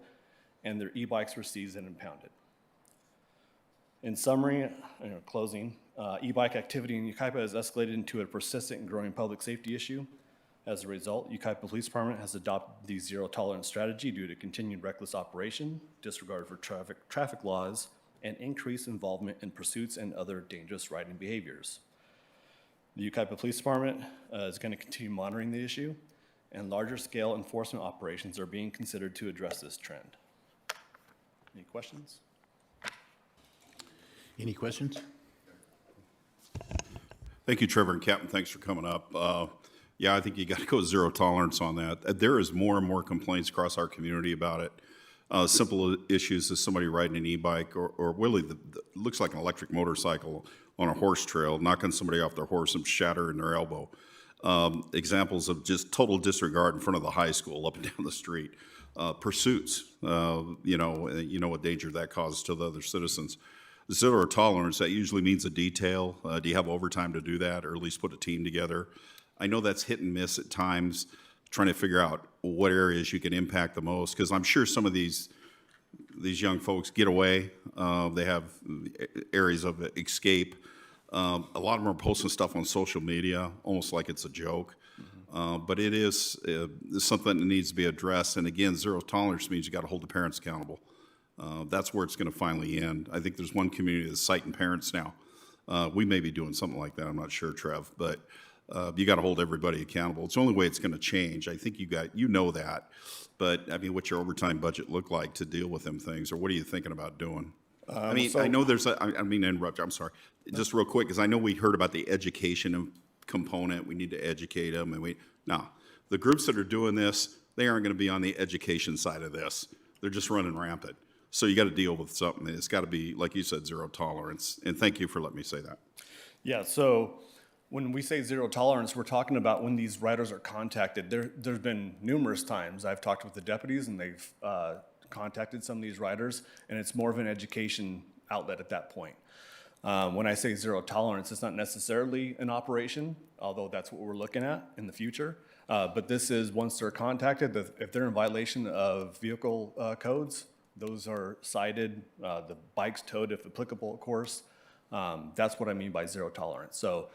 and their e-bikes were seized and impounded. In summary, closing, e-bike activity in Yucaipa has escalated into a persistent and growing public safety issue. As a result, Yucaipa Police Department has adopted the zero-tolerance strategy due to continued reckless operation, disregard for traffic laws, and increased involvement in pursuits and other dangerous riding behaviors. The Yucaipa Police Department is going to continue monitoring the issue, and larger-scale enforcement operations are being considered to address this trend. Any questions? Any questions? Thank you, Trevor and Captain. Thanks for coming up. Yeah, I think you got to go zero tolerance on that. There is more and more complaints across our community about it. Simple issues as somebody riding an e-bike or really looks like an electric motorcycle on a horse trail, knocking somebody off their horse and shattering their elbow. Examples of just total disregard in front of the high school up and down the street. Pursuits, you know what danger that causes to the other citizens. Zero tolerance, that usually means a detail. Do you have overtime to do that, or at least put a team together? I know that's hit and miss at times, trying to figure out what areas you can impact the most, because I'm sure some of these young folks get away. They have areas of escape. A lot of them are posting stuff on social media, almost like it's a joke. But it is something that needs to be addressed. And again, zero tolerance means you got to hold the parents accountable. That's where it's going to finally end. I think there's one community that's citing parents now. We may be doing something like that. I'm not sure, Trev, but you got to hold everybody accountable. It's the only way it's going to change. I think you know that. But I mean, what's your overtime budget look like to deal with them things, or what are you thinking about doing? I mean, I know there's I mean to interrupt you, I'm sorry. Just real quick, because I know we heard about the education component. We need to educate them, and the groups that are doing this, they aren't going to be on the education side of this. They're just running rampant. So you got to deal with something. It's got to be, like you said, zero tolerance. And thank you for letting me say that. Yeah, so when we say zero tolerance, we're talking about when these riders are contacted. There's been numerous times I've talked with the deputies, and they've contacted some of these riders, and it's more of an education outlet at that point. When I say zero tolerance, it's not necessarily an operation, although that's what we're looking at in the future. But this is once they're contacted, if they're in violation of vehicle codes, those are cited, the bike's towed if applicable, of course. That's what I mean by zero tolerance. So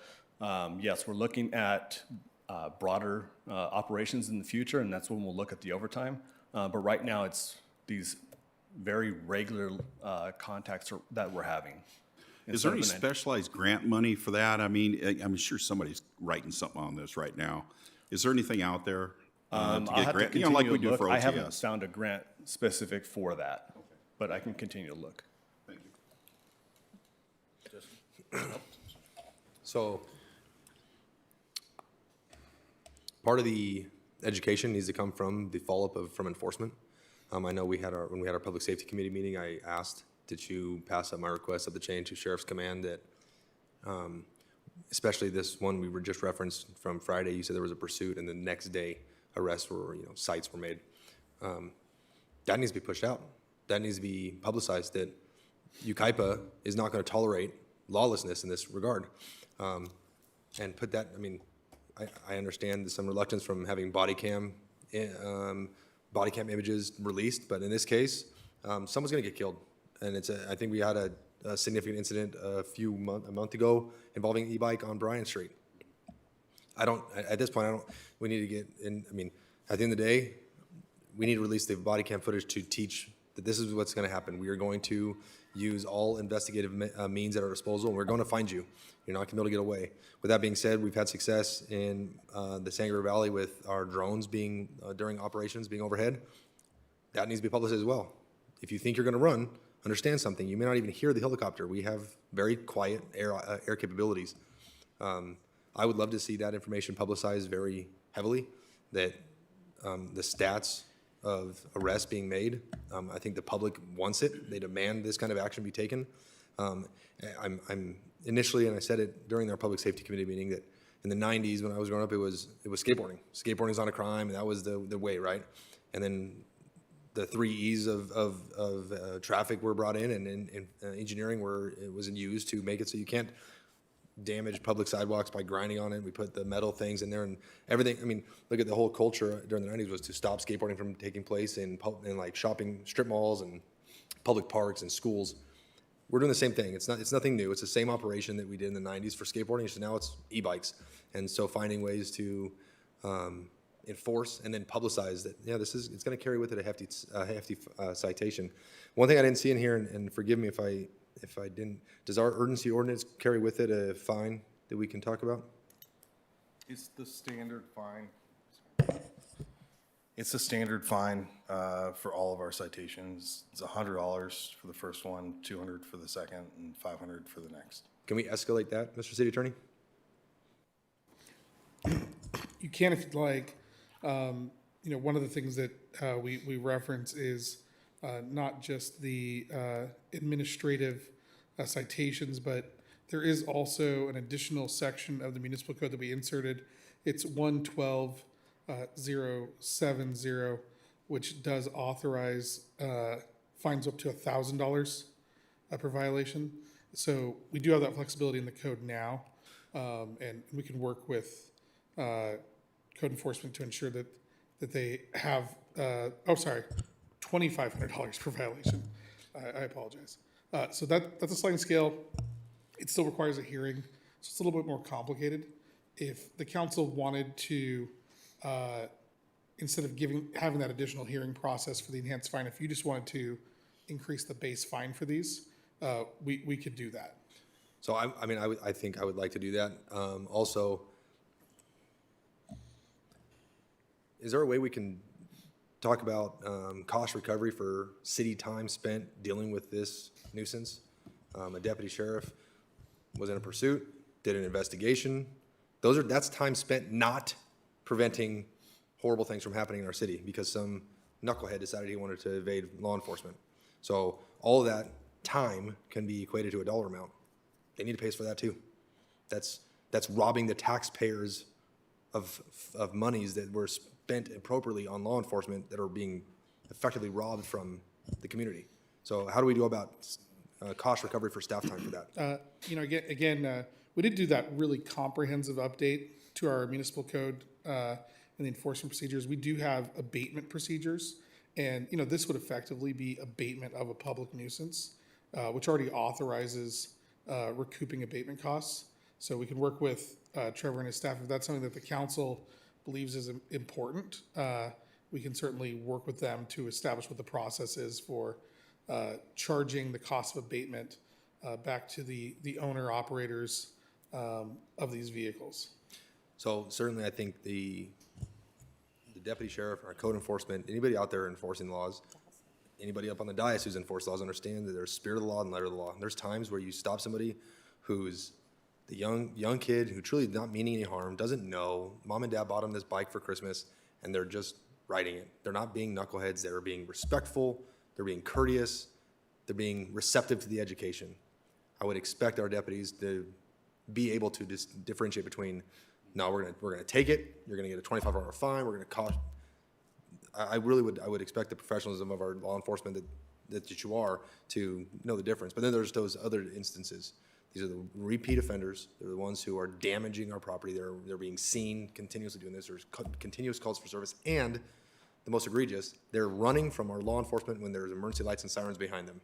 yes, we're looking at broader operations in the future, and that's when we'll look at the overtime. But right now, it's these very regular contacts that we're having. Is there any specialized grant money for that? I mean, I'm sure somebody's writing something on this right now. Is there anything out there? to I'll get have to grant, continue like we to do look. for I haven't OTS? found a grant specific for that, but I can continue to look. Thank you. So, part of the education needs to come from the follow-up from enforcement. I know when we had our public safety committee meeting, I asked, did you pass up my request of the change to Sheriff's Command that, especially this one we were just referenced from Friday, you said there was a pursuit and the next day arrests were, cites were made. That needs to be pushed out. That needs to be publicized that Yucaipa is not going to tolerate lawlessness in this regard. And put that, I understand some reluctance from having body cam images released, but in this case, someone's going to get killed. And I think we had a significant incident a month ago involving an e-bike on Bryant Street. At this point, we need to get in, at the end of the day, we need to release the body cam footage to teach that this is what's going to happen. We are going to use all investigative means at our disposal, and we're going to find you. You're not going to be able to get away. With that being said, we've had success in the Sangre Valley with our drones being, during operations, being overhead. That needs to be publicized as well. If you think you're going to run, understand something. You may not even hear the helicopter. We have very quiet air capabilities. I would love to see that information publicized very heavily, that the stats of arrests being made. I think the public wants it. They demand this kind of action be taken. I'm initially, and I said it during our public safety committee meeting, that in the 90s when I was growing up, it was skateboarding. Skateboarding is not a crime, and that was the way, right? And then the 3 E's of traffic were brought in, and engineering was used to make it so you can't damage public sidewalks by grinding on it. We put the metal things in there and everything. Look at the whole culture during the 90s was to stop skateboarding from taking place in like shopping strip malls and public parks and schools. We're doing the same thing. It's nothing new. It's the same operation that we did in the 90s for skateboarding. So now it's e-bikes. And so finding ways to enforce and then publicize that, it's going to carry with it a hefty citation. One thing I didn't see in here, and forgive me if I didn't, does our urgency ordinance carry with it a fine that we can talk about? It's the standard fine. It's the standard fine for all of our citations. It's $100 for the first one, $200 for the second, and $500 for the next. Can we escalate that, Mr. City Attorney? You can if you'd like. One of the things that we reference is not just the administrative citations, but there is also an additional section of the municipal code that we inserted. It's 112.070, which does authorize fines up to $1,000 per violation. So we do have that flexibility in the code now, and we can work with code enforcement to ensure that they have, $2,500 per violation. I apologize. So that's a sliding scale. It still requires a hearing, so it's a little bit more complicated. If the council wanted to, instead of having that additional hearing process for the enhanced fine, if you just wanted to increase the base fine for these, we could do that. So I think I would like to do that. Also, is there a way we can talk about cost recovery for city time spent dealing with this nuisance? A deputy sheriff was in a pursuit, did an investigation. That's time spent not preventing horrible things from happening in our city because some knucklehead decided he wanted to evade law enforcement. So all of that time can be equated to a dollar amount. They need to pay us for that too. That's robbing the taxpayers of monies that were spent appropriately on law enforcement that are being effectively robbed from the community. So how do we do about cost recovery for staff time for that? We did do that really comprehensive update to our municipal code and the enforcement procedures. We do have abatement procedures, and this would effectively be abatement of a public nuisance, which already authorizes recouping abatement costs. So we can work with Trevor and his staff if that's something that the council believes is important. We can certainly work with them to establish what the process is for charging the cost of abatement back to the owner operators of these vehicles. So certainly I think the deputy sheriff, our code enforcement, anybody out there enforcing the laws, anybody up on the dais who's enforced laws understand that there's spirit of the law and letter of the law. And there's times where you stop somebody who's the young kid who truly not meaning any harm, doesn't know, mom and dad bought him this bike for Christmas, and they're just riding it. They're not being knuckleheads. They're being respectful. They're being courteous. They're being receptive to the education. I would expect our deputies to be able to differentiate between, no, we're gonna take it. You're gonna get a $25 fine. We're gonna cost. I would expect the professionalism of our law enforcement that you are to know the difference. But then there's those other instances. These are the repeat offenders. They're the ones who are damaging our property. They're being seen continuously doing this. There's continuous calls for service, and the most egregious, they're running from our law enforcement when there's emergency lights and sirens behind them.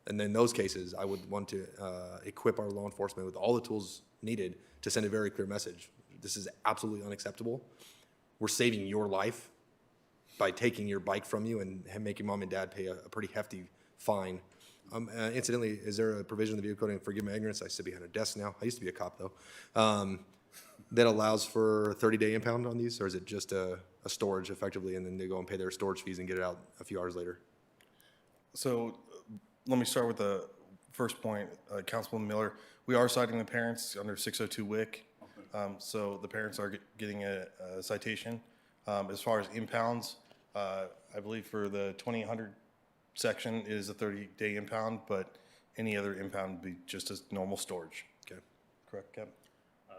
And in those cases, I would want to equip our law enforcement with all the tools needed to send a very clear message. This is absolutely unacceptable. We're saving your life by taking your bike from you and making mom and dad pay a pretty hefty fine. Incidentally, is there a provision in the vehicle code, and forgive my ignorance, I sit behind a desk now, I used to be a cop though, that allows for a 30-day impound on these, or is it just a storage effectively, and then they go and pay their storage fees and get it out a few hours later? So let me start with the first point, Councilman Miller. We are citing the parents under 602 WIC, so the parents are getting a citation. As far as impounds, I believe for the 2800 section is a 30-day impound, but any other impound would be just as normal storage. Okay. Correct, Kevin?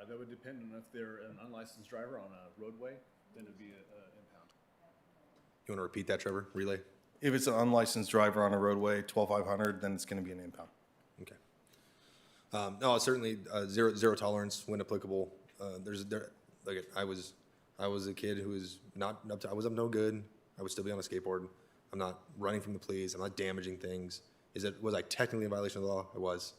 That would depend on if they're an unlicensed driver on a roadway, then it'd be an impound. You want to repeat that, Trevor? Relay? If it's an unlicensed driver on a roadway, 12,500, then it's going to be an impound. Okay. No, certainly zero tolerance when applicable. Like I was a kid who was not up to, I was up no good. I would still be on a skateboard. I'm not running from the police. I'm not damaging things. Was I technically in violation of the law? I was.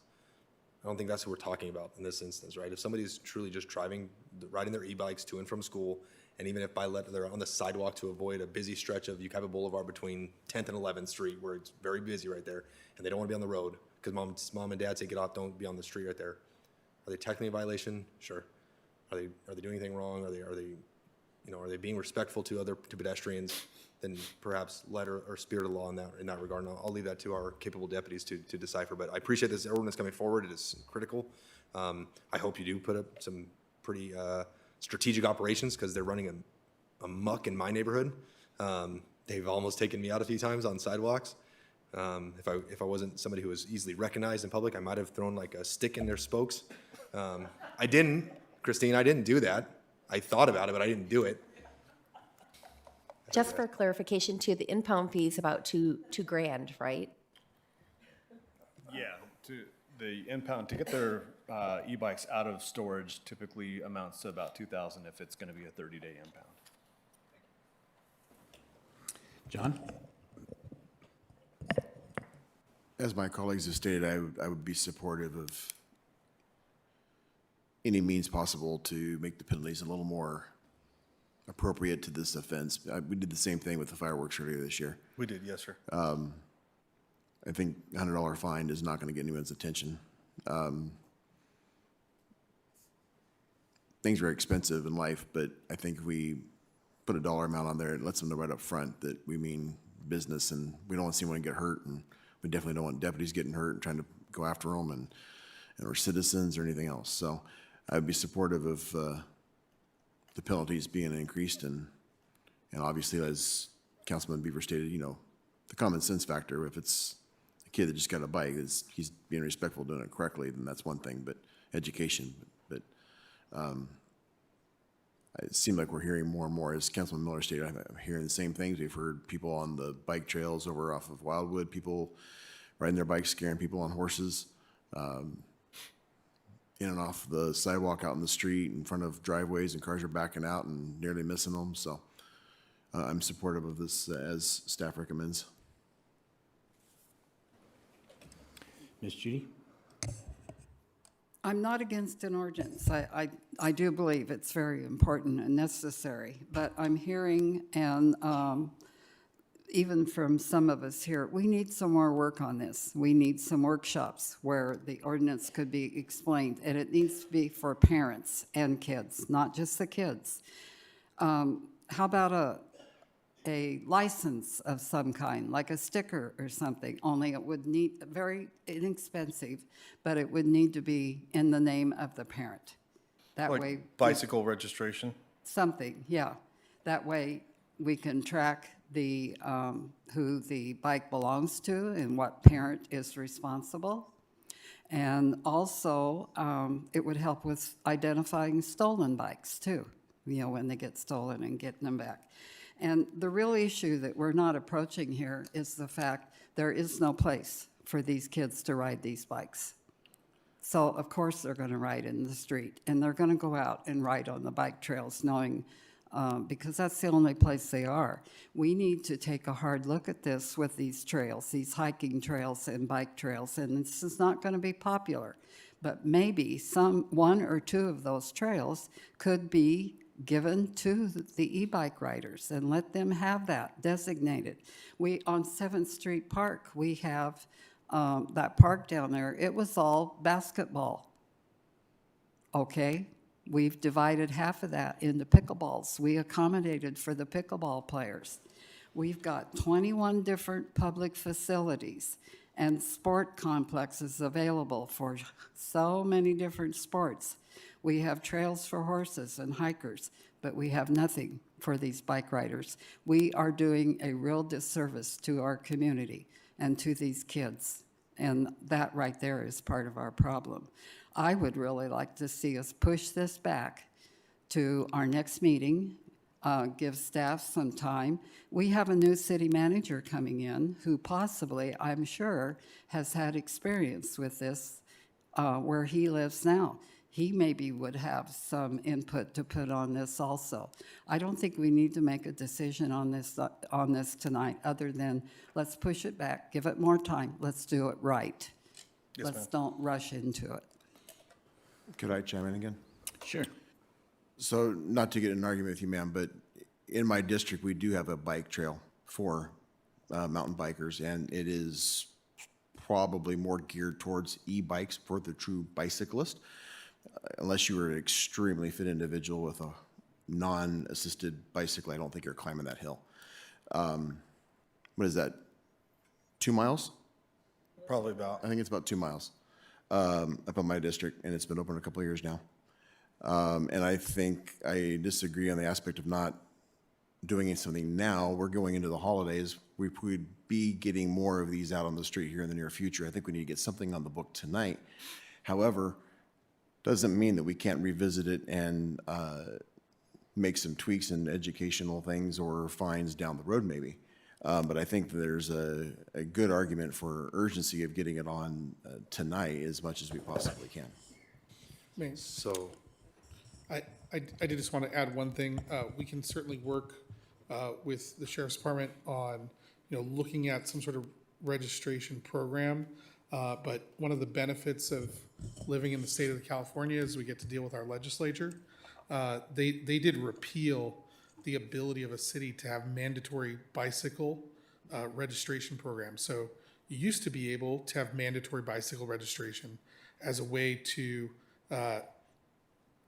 I don't think that's what we're talking about in this instance, right? If somebody's truly just riding their e-bikes to and from school, and even if they're on the sidewalk to avoid a busy stretch of Yucaipa Boulevard between 10th and 11th Street, where it's very busy right there, and they don't want to be on the road because mom and dad say get off, don't be on the street right there. Are they technically in violation? Sure. Are they doing anything wrong? Are they being respectful to pedestrians? Then perhaps letter or spirit of law in that regard. And I'll leave that to our capable deputies to decipher. But I appreciate this ordinance coming forward. It is critical. I hope you do put up some pretty strategic operations, because they're running a muck in my neighborhood. They've almost taken me out a few times on sidewalks. If I wasn't somebody who was easily recognized in public, I might have thrown like a stick in their spokes. I didn't, Christine. I didn't do that. I thought about it, but I didn't do it. Just for clarification too, the impound fee is about $2,000, right? Yeah, the impound, to get their e-bikes out of storage typically amounts to about $2,000 if it's going to be a 30-day impound. John? As my colleagues have stated, I would be supportive of any means possible to make the penalties a little more appropriate to this offense. We did the same thing with the fireworks earlier this year. We did, yes, sir. I think $100 fine is not going to get anyone's attention. Things are expensive in life, but I think if we put a dollar amount on there, it lets them know right up front that we mean business, and we don't want to see anyone get hurt, and we definitely don't want deputies getting hurt and trying to go after them or citizens or anything else. So I would be supportive of the penalties being increased, and obviously, as Councilman Beaver stated, the common sense factor. If it's a kid that just got a bike, he's being respectful, doing it correctly, then that's one thing. But education, but it seems like we're hearing more and more, as Councilman Miller stated. I'm hearing the same things. We've heard people on the bike trails over off of Wildwood, people riding their bikes, scaring people on horses. In and off the sidewalk out in the street in front of driveways, and cars are backing out and nearly missing them. So I'm supportive of this as staff recommends. Ms. Judy? I'm not against an ordinance. I do believe it's very important and necessary, but I'm hearing, and even from some of us here, we need some more work on this. We need some workshops where the ordinance could be explained, and it needs to be for parents and kids, not just the kids. How about a license of some kind, like a sticker or something, only it would need, very inexpensive, but it would need to be in the name of the parent. That way. Like bicycle registration? Something, yeah. That way we can track the, who the bike belongs to and what parent is responsible. And also, it would help with identifying stolen bikes too, you know, when they get stolen and getting them back. And the real issue that we're not approaching here is the fact there is no place for these kids to ride these bikes. So of course they're going to ride in the street, and they're going to go out and ride on the bike trails knowing, because that's the only place they are. We need to take a hard look at this with these trails, these hiking trails and bike trails, and this is not going to be popular. But maybe one or two of those trails could be given to the e-bike riders and let them have that designated. We, on 7th Street Park, we have that park down there. It was all basketball. Okay, we've divided half of that into pickleballs. We accommodated for the pickleball players. We've got 21 different public facilities and sport complexes available for so many different sports. We have trails for horses and hikers, but we have nothing for these bike riders. We are doing a real disservice to our community and to these kids, and that right there is part of our problem. I would really like to see us push this back to our next meeting, give staff some time. We have a new city manager coming in who possibly, I'm sure, has had experience with this where he lives now. He maybe would have some input to put on this also. I don't think we need to make a decision on this tonight, other than let's push it back, give it more time, let's do it right. Yes, Let's don't rush into it. Could I chime in again? Sure. So, not to get in an argument with you, ma'am, but in my district, we do have a bike trail for mountain bikers, and it is probably more geared towards e-bikes for the true bicyclist. Unless you were an extremely fit individual with a non-assisted bicycle, I don't think you're climbing that hill. What is that, 2 miles? Probably about. I think it's about 2 miles up in my district, and it's been open a couple of years now. And I think I disagree on the aspect of not doing something now. We're going into the holidays. We would be getting more of these out on the street here in the near future. I think we need to get something on the book tonight. However, doesn't mean that we can't revisit it and make some tweaks and educational things or fines down the road maybe. But I think there's a good argument for urgency of getting it on tonight as much as we possibly can. So, I did just want to add one thing. We can certainly work with the Sheriff's Department on, looking at some sort of registration program. But one of the benefits of living in the state of California is we get to deal with our legislature. They did repeal the ability of a city to have mandatory bicycle registration programs. So you used to be able to have mandatory bicycle registration as a way to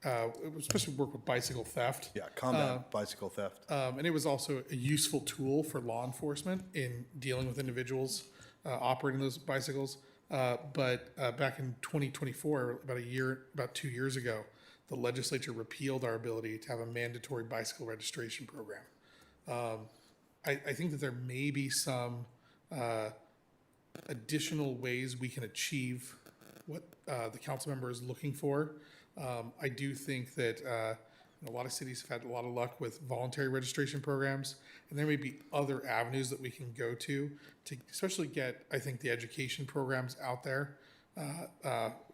especially work with bicycle theft. Yeah, combat bicycle theft. And it was also a useful tool for law enforcement in dealing with individuals operating those bicycles. But back in 2024, about 2 years ago, the legislature repealed our ability to have a mandatory bicycle registration program. I think that there may be some additional ways we can achieve what the council member is looking for. I do think that a lot of cities have had a lot of luck with voluntary registration programs, and there may be other avenues that we can go to especially get, I think, the education programs out there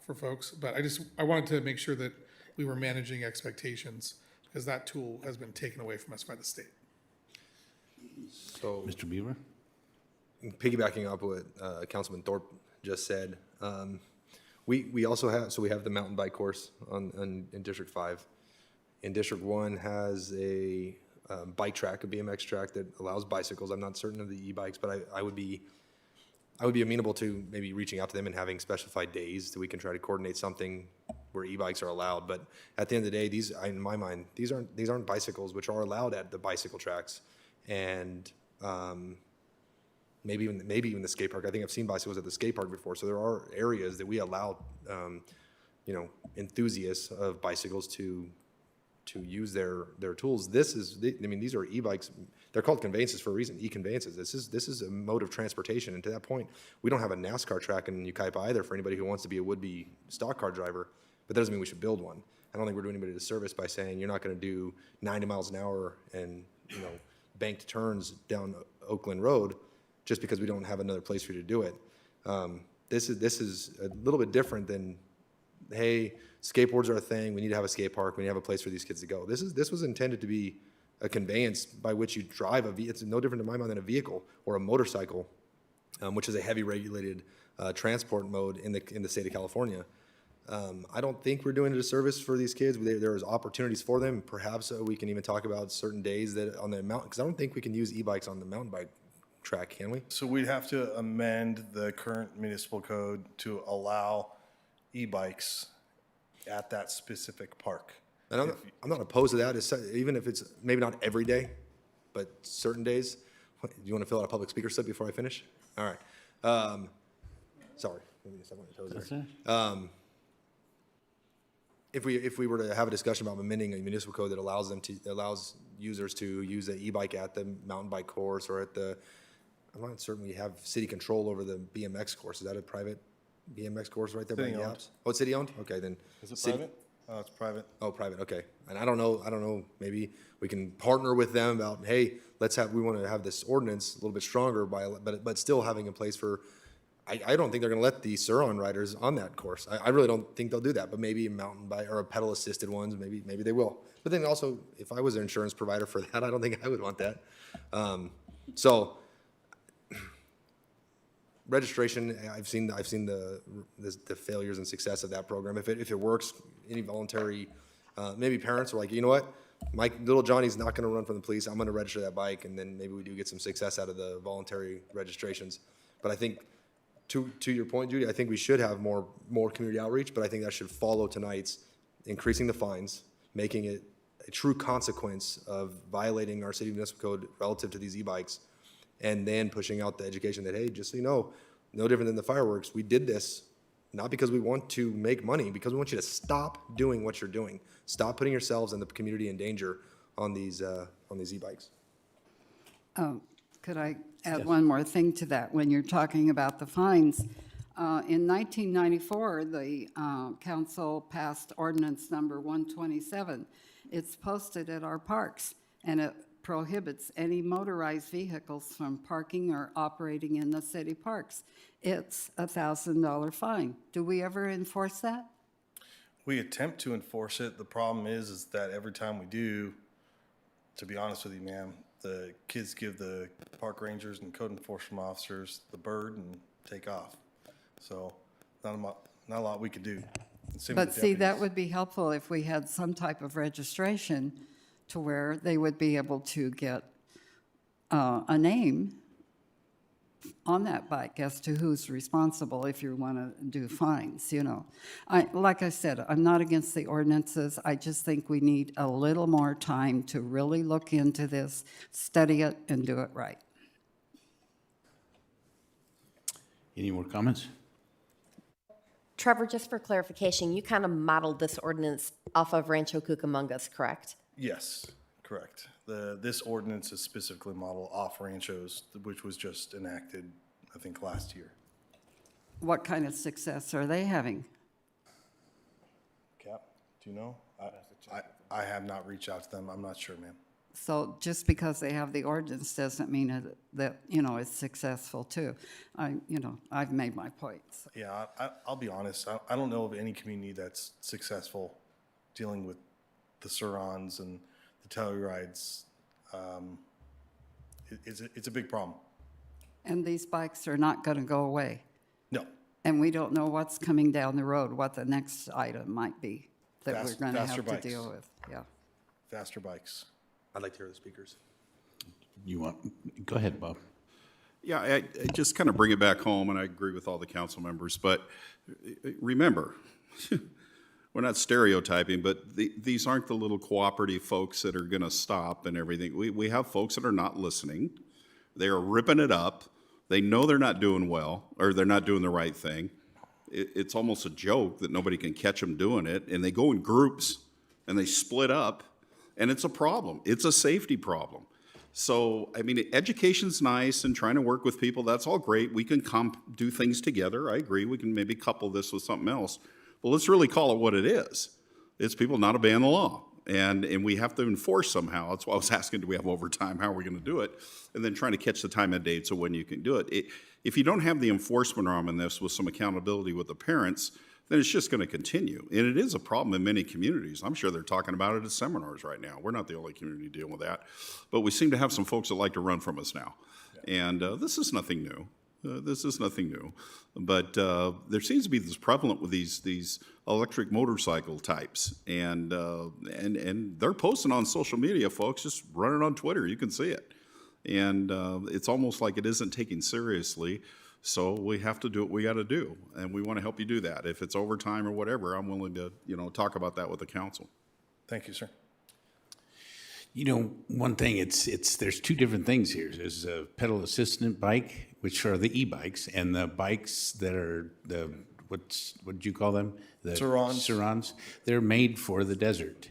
for folks. But I wanted to make sure that we were managing expectations, because that tool has been taken away from us by the state. so Mr. Beaver? piggybacking up what Councilman Thorpe just said, we also have, we have the mountain bike course in District 5. In District 1 has a bike track, a BMX track that allows bicycles. I'm not certain of the e-bikes, but I would be amenable to maybe reaching out to them and having specified days that we can try to coordinate something where e-bikes are allowed. But at the end of the day, these, in my mind, these aren't bicycles, which are allowed at the bicycle tracks. And maybe even the skate park. I think I've seen bicycles at the skate park before. So there are areas that we allow, enthusiasts of bicycles to use their tools. These are e-bikes. They're called conveyances for a reason, e-conveyances. This is a mode of transportation. And to that point, we don't have a NASCAR track in Yucaipa either for anybody who wants to be a would-be stock car driver, but that doesn't mean we should build one. I don't think we're doing anybody a disservice by saying you're not going to do 90 miles an hour and, banked turns down Oakland Road just because we don't have another place for you to do it. This is a little bit different than, hey, skateboards are a thing. We need to have a skate park. We need to have a place for these kids to go. This was intended to be a conveyance by which you drive it's no different in my mind than a vehicle or a motorcycle, which is a heavy regulated transport mode in the state of California. I don't think we're doing a disservice for these kids. There is opportunities for them. Perhaps we can even talk about certain days that on the mountain, because I don't think we can use e-bikes on the mountain bike track, can we? So we'd have to amend the current municipal code to allow e-bikes at that specific park. And I'm not opposed to that, even if it's maybe not every day, but certain days. Do you want to fill out a public speaker slip before I finish? All right. Sorry. Maybe step on your toes there. If we were to have a discussion about amending a municipal code that allows users to use an e-bike at the mountain bike course or I'm not certain we have city control over the BMX course. Is that a private BMX course right there by the City-owned. Alps? Oh, it's city-owned? Okay, then. Is it city- private? Oh, it's private. Oh, private, okay. And I don't know, maybe we can partner with them about, hey, we want to have this ordinance a little bit stronger but still having a place for, I don't think they're going to let the Sur-on riders on that course. I really don't think they'll do that, but maybe a mountain bike or a pedal assisted ones, maybe they will. But then also, if I was an insurance provider for that, I don't think I would want that. So registration, I've seen the failures and success of that program. If it works, any voluntary, maybe parents are like, you know what, my little Johnny's not going to run from the police. I'm going to register that bike, and then maybe we do get some success out of the voluntary registrations. But I think, to your point, Judy, I think we should have more community outreach. But I think that should follow tonight's increasing the fines, making it a true consequence of violating our city municipal code relative to these e-bikes, and then pushing out the education that, hey, just so you know, no different than the fireworks, we did this not because we want to make money, because we want you to stop doing what you're doing. Stop putting yourselves and the community in danger on these e-bikes. Could I add one more thing to that? When you're talking about the fines, in 1994, the council passed ordinance number 127. It's posted at our parks, and it prohibits any motorized vehicles from parking or operating in the city parks. It's a $1,000 fine. Do we ever enforce that? We attempt to enforce it. The problem is that every time we do, to be honest with you, ma'am, the kids give the park rangers and code enforcement officers the bird and take off. So not a lot we could do. But see, that would be helpful if we had some type of registration to where they would be able to get a name on that bike as to who's responsible if you want to do fines, Like I said, I'm not against the ordinances. I just think we need a little more time to really look into this, study it, and do it right. Any more comments? Trevor, just for clarification, you kind of modeled this ordinance off of Rancho Cucamonga's, correct? Yes, correct. This ordinance is specifically modeled off Rancho's, which was just enacted, I think, last year. What kind of success are they having? Cap, do you know? I have not reached out to them. I'm not sure, ma'am. So just because they have the ordinance doesn't mean that it's successful too. I've made my points. Yeah, I'll be honest. I don't know of any community that's successful dealing with the Sur-ons and the Tellurides. It's a big problem. And these bikes are not going to go away. No. And we don't know what's coming down the road, what the next item might be that we're going to have faster to deal with. Yeah. Faster bikes. I'd like to hear the speakers. Go ahead, Bob. Yeah, I just kind of bring it back home, and I agree with all the council members, but remember, we're not stereotyping, but these aren't the little cooperative folks that are gonna stop and everything. We have folks that are not listening. They are ripping it up. They know they're not doing well, or they're not doing the right thing. It's almost a joke that nobody can catch them doing it, and they go in groups and they split up, and it's a problem. It's a safety problem. So, I mean, education's nice and trying to work with people, that's all great. We can do things together, I agree. We can maybe couple this with something else. But let's really call it what it is. It's people not obeying the law. And we have to enforce somehow. That's why I was asking, do we have overtime? How are we going to do it? And then trying to catch the time and dates of when you can do it. If you don't have the enforcement arm in this with some accountability with the parents, then it's just going to continue. And it is a problem in many communities. I'm sure they're talking about it at seminars right now. We're not the only community dealing with that. But we seem to have some folks that like to run from us now. Yeah. And this is nothing new. This is nothing new. But there seems to be this prevalent with these electric motorcycle types. And they're posting on social media, folks, just running on Twitter. You can see it. And it's almost like it isn't taken seriously. So we have to do what we got to do, and we want to help you do that. If it's overtime or whatever, I'm willing to, talk about that with the council. Thank you, sir. One thing, there's two different things here. There's a pedal assistant bike, which are the e-bikes, and the bikes that are what did you call them? The Surons. Surons. They're made for the desert,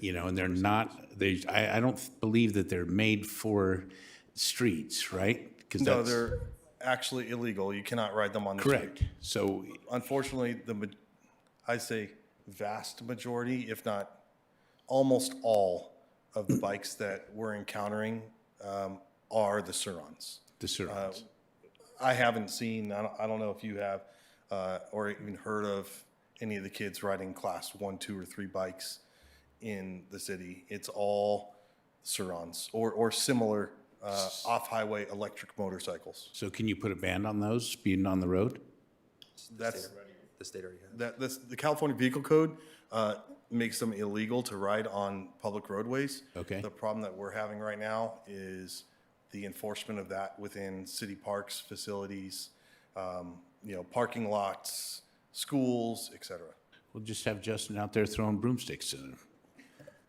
and they're not. I don't believe that they're made for streets, right? No, they're actually illegal. You cannot ride them on the correct. street. So unfortunately, I say vast majority, if not almost all, of the bikes that we're encountering are the Surons. The Surons. I haven't seen, I don't know if you have, or even heard of any of the kids riding class 1, 2, or 3 bikes in the city. It's all Surons or similar off-highway electric motorcycles. So can you put a ban on those speeding on the road? That's the state already has. the California Vehicle Code makes them illegal to ride on public roadways. Okay. The problem that we're having right now is the enforcement of that within city parks, facilities, parking lots, schools, et cetera. We'll just have Justin out there throwing broomsticks to them,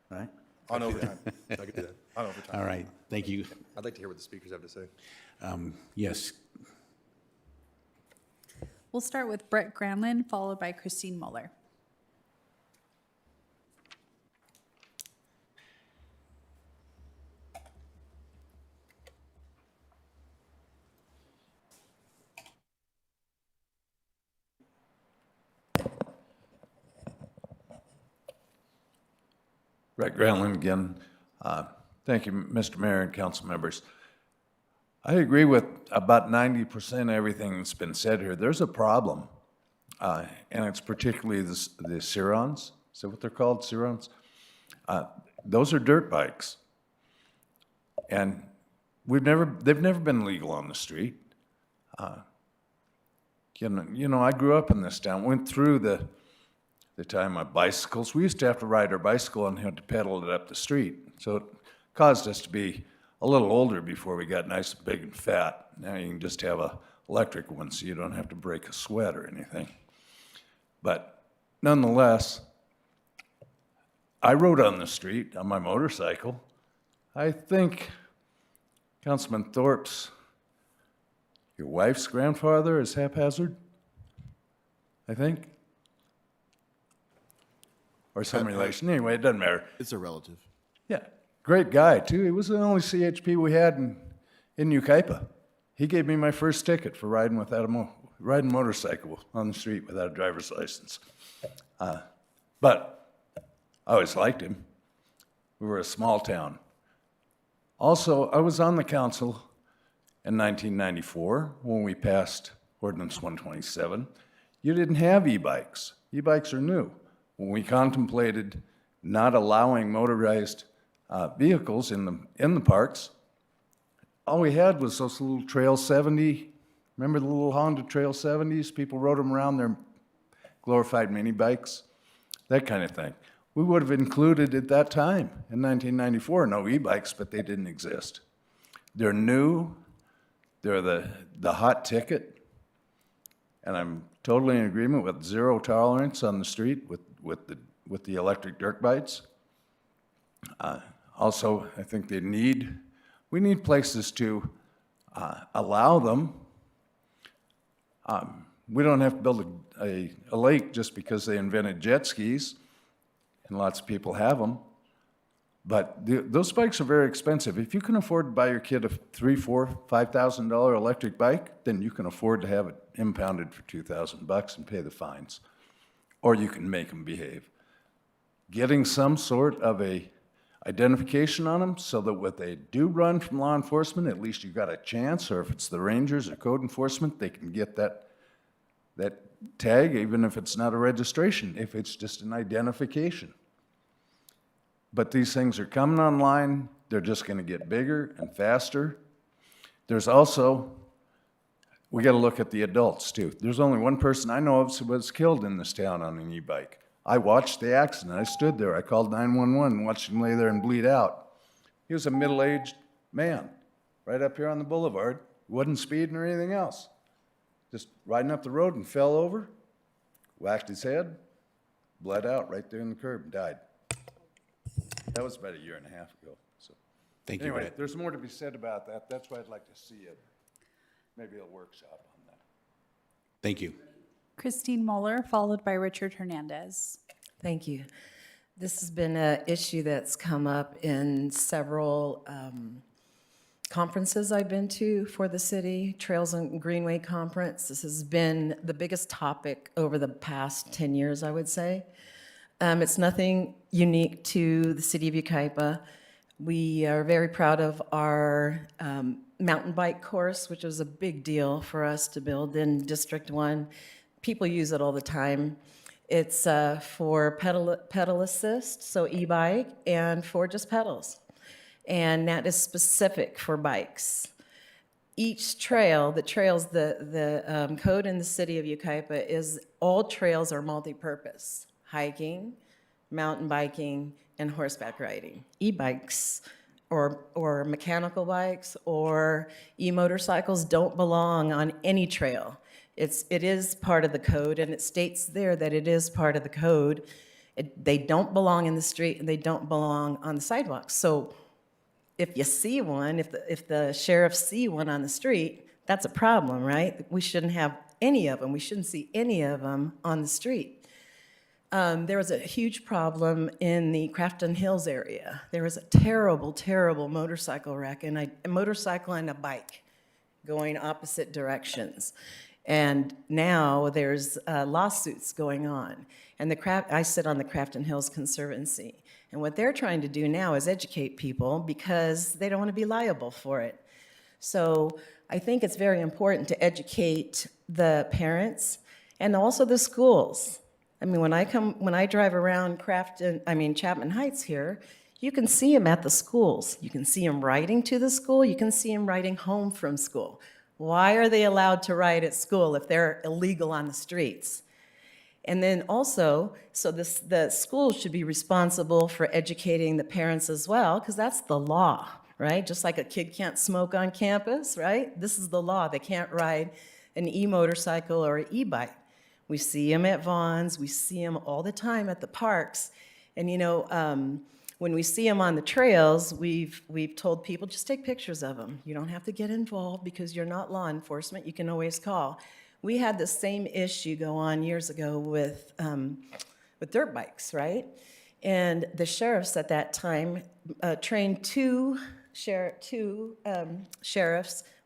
right? On overtime. I could do that. On overtime. All right, thank you. I'd like to hear what the speakers have to say. Yes. We'll start with Brett Granlund, followed by Christine Muller. Brett Granlund again. Thank you, Mr. Mayor and council members. I agree with about 90% of everything that's been said here. There's a problem, and it's particularly the Surons. Is that what they're called, Surons? Those are dirt bikes, and they've never been legal on the street. I grew up in this town, went through the time of bicycles. We used to have to ride our bicycle and had to pedal it up the street. So it caused us to be a little older before we got nice and big and fat. Now you can just have a electric one so you don't have to break a sweat or anything. But nonetheless, I rode on the street on my motorcycle. I think Councilman Thorpe's, your wife's grandfather is haphazard, I think. Or some relation. Anyway, it doesn't matter. It's a relative. Yeah, great guy, too. He was the only CHP we had in Yucaipa. He gave me my first ticket for riding riding motorcycle on the street without a driver's license. But I always liked him. We were a small town. Also, I was on the council in 1994 when we passed Ordinance 127. You didn't have e-bikes. E-bikes are new. When we contemplated not allowing motorized vehicles in the parks, all we had was those little Trail 70. Remember the little Honda Trail 70s? People rode them around, their glorified mini bikes, that kind of thing. We would have included at that time in 1994 no e-bikes, but they didn't exist. They're new. They're the hot ticket, and I'm totally in agreement with zero tolerance on the street with the electric dirt bikes. Also, I think we need places to allow them. We don't have to build a lake just because they invented jet skis, and lots of people have them. But those bikes are very expensive. If you can afford to buy your kid a $3,000, $4,000, $5,000 electric bike, then you can afford to have it impounded for $2,000 and pay the fines. Or you can make them behave. Getting some sort of a identification on them so that when they do run from law enforcement, at least you got a chance, or if it's the Rangers or code enforcement, they can get that tag, even if it's not a registration, if it's just an identification. But these things are coming online. They're just going to get bigger and faster. There's also, we got to look at the adults too. There's only one person I know of who was killed in this town on an e-bike. I watched the accident. I stood there. I called 911 and watched him lay there and bleed out. He was a middle-aged man right up here on the boulevard. Wasn't speeding or anything else. Just riding up the road and fell over, whacked his head, bled out right there in the curb and died. That was about 1.5 years ago. So, Thank you, anyway, Brett. there's more to be said about that. That's why I'd like to see maybe a workshop on that. Thank you. Christine Moeller, followed by Richard Hernandez. Thank you. This has been an issue that's come up in several conferences I've been to for the city, Trails and Greenway Conference. This has been the biggest topic over the past 10 years, I would say. It's nothing unique to the city of Yucaipa. We are very proud of our mountain bike course, which was a big deal for us to build in District 1. People use it all the time. It's for pedal assist, so e-bike, and for just pedals. And that is specific for bikes. Each trail, the code in the city of Yucaipa is all trails are multi-purpose. Hiking, mountain biking, and horseback riding. E-bikes or mechanical bikes or e-motorcycles don't belong on any trail. It is part of the code, and it states there that it is part of the code. They don't belong in the street, and they don't belong on the sidewalks. So if you see one, if the sheriffs see one on the street, that's a problem, right? We shouldn't have any of them. We shouldn't see any of them on the street. There was a huge problem in the Crafton Hills area. There was a terrible, terrible motorcycle wreck, and a motorcycle and a bike going opposite directions. And now there's lawsuits going on. And I sit on the Crafton Hills Conservancy. And what they're trying to do now is educate people because they don't want to be liable for it. So I think it's very important to educate the parents and also the schools. I mean, when I drive around Chapman Heights here, you can see them at the schools. You can see them riding to the school. You can see them riding home from school. Why are they allowed to ride at school if they're illegal on the streets? And then also, so the schools should be responsible for educating the parents as well, because that's the law, right? Just like a kid can't smoke on campus, right? This is the law. They can't ride an e-motorcycle or an e-bike. We see them at Vaughn's. We see them all the time at the parks. And when we see them on the trails, we've told people, just take pictures of them. You don't have to get involved because you're not law enforcement. You can always call. We had the same issue go on years ago with dirt bikes, right? And the sheriffs at that time trained two sheriffs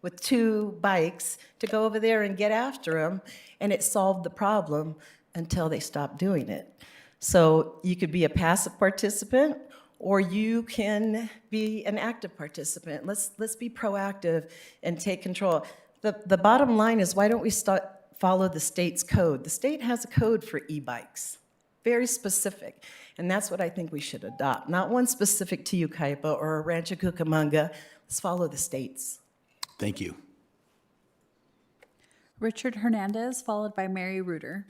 with 2 bikes to go over there and get after them, and it solved the problem until they stopped doing it. So you could be a passive participant, or you can be an active participant. Let's be proactive and take control. The bottom line is, why don't we follow the state's code? The state has a code for e-bikes, very specific, and that's what I think we should adopt. Not one specific to Yucaipa or Rancho Cucamonga. Let's follow the state's. Thank you. Richard Hernandez, followed by Mary Reuter.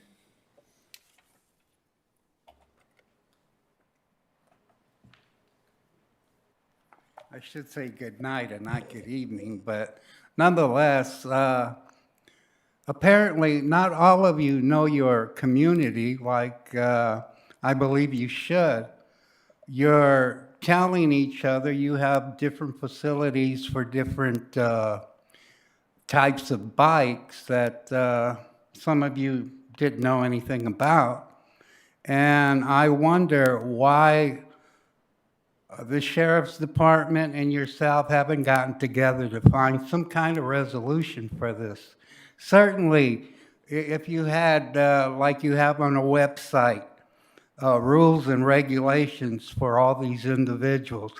I should say good night and not good evening, but nonetheless, apparently not all of you know your community like I believe you should. You're telling each other you have different facilities for different types of bikes that some of you didn't know anything about. And I wonder why the sheriff's department and yourself haven't gotten together to find some kind of resolution for this. Certainly, if you had, like you have on a website, rules and regulations for all these individuals,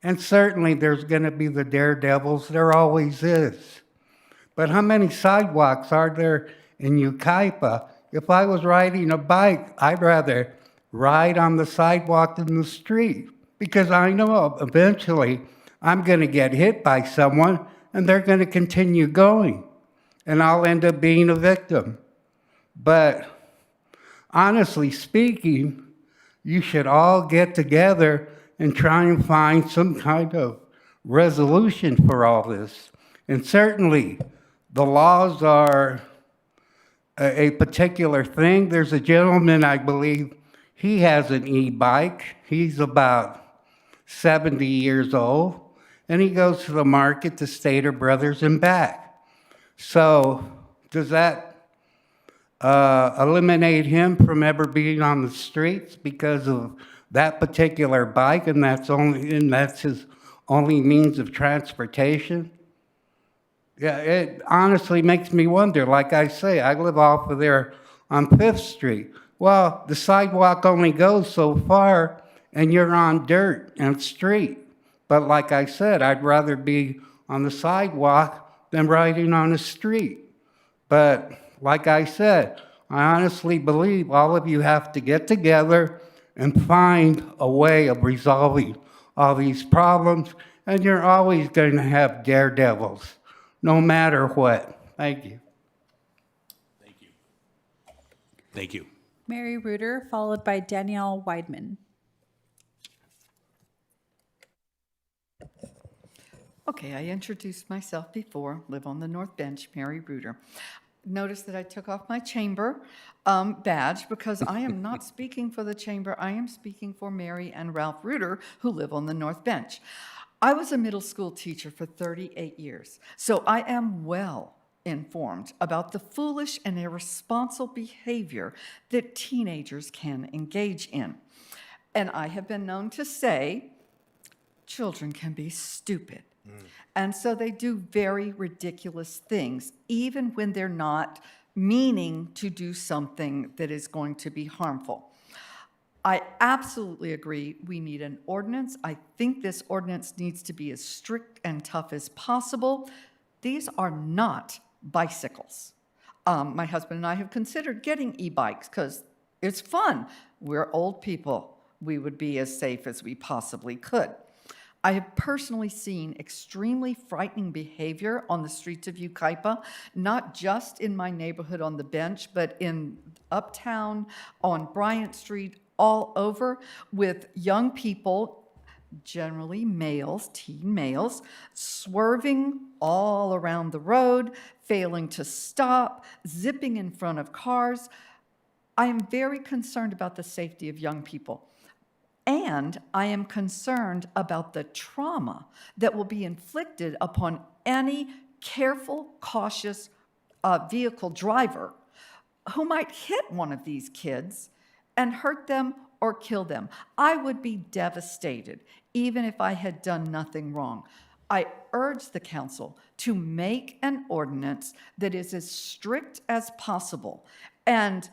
and certainly there's going to be the daredevils, there always is. But how many sidewalks are there in Yucaipa? If I was riding a bike, I'd rather ride on the sidewalk than the street, because I know eventually I'm going to get hit by someone and they're going to continue going, and I'll end up being a victim. But honestly speaking, you should all get together and try and find some kind of resolution for all this. And certainly, the laws are a particular thing. There's a gentleman, I believe, he has an e-bike. He's about 70 years old, and he goes to the market to Stater Brothers and back. So does that eliminate him from ever being on the streets because of that particular bike, and that's his only means of transportation? Yeah, it honestly makes me wonder. Like I say, I live off of there on 5th Street. Well, the sidewalk only goes so far, and you're on dirt and street. But like I said, I'd rather be on the sidewalk than riding on the street. But like I said, I honestly believe all of you have to get together and find a way of resolving all these problems, and you're always going to have daredevils, no matter what. Thank you. Thank you. Thank you. Mary Reuter, followed by Danielle Weidman. Okay, I introduced myself before, live on the North Bench, Mary Reuter. Notice that I took off my chamber badge because I am not speaking for the chamber. I am speaking for Mary and Ralph Reuter, who live on the North Bench. I was a middle school teacher for 38 years, so I am well informed about the foolish and irresponsible behavior that teenagers can engage in. And I have been known to say, children can be stupid. And so they do very ridiculous things, even when they're not meaning to do something that is going to be harmful. I absolutely agree we need an ordinance. I think this ordinance needs to be as strict and tough as possible. These are not bicycles. My husband and I have considered getting e-bikes because it's fun. We're old people. We would be as safe as we possibly could. I have personally seen extremely frightening behavior on the streets of Yucaipa, not just in my neighborhood on the Bench, but in Uptown, on Bryant Street, all over, with young people, generally males, teen males, swerving all around the road, failing to stop, zipping in front of cars. I am very concerned about the safety of young people. And I am concerned about the trauma that will be inflicted upon any careful, cautious vehicle driver who might hit one of these kids and hurt them or kill them. I would be devastated, even if I had done nothing wrong. I urge the council to make an ordinance that is as strict as possible. And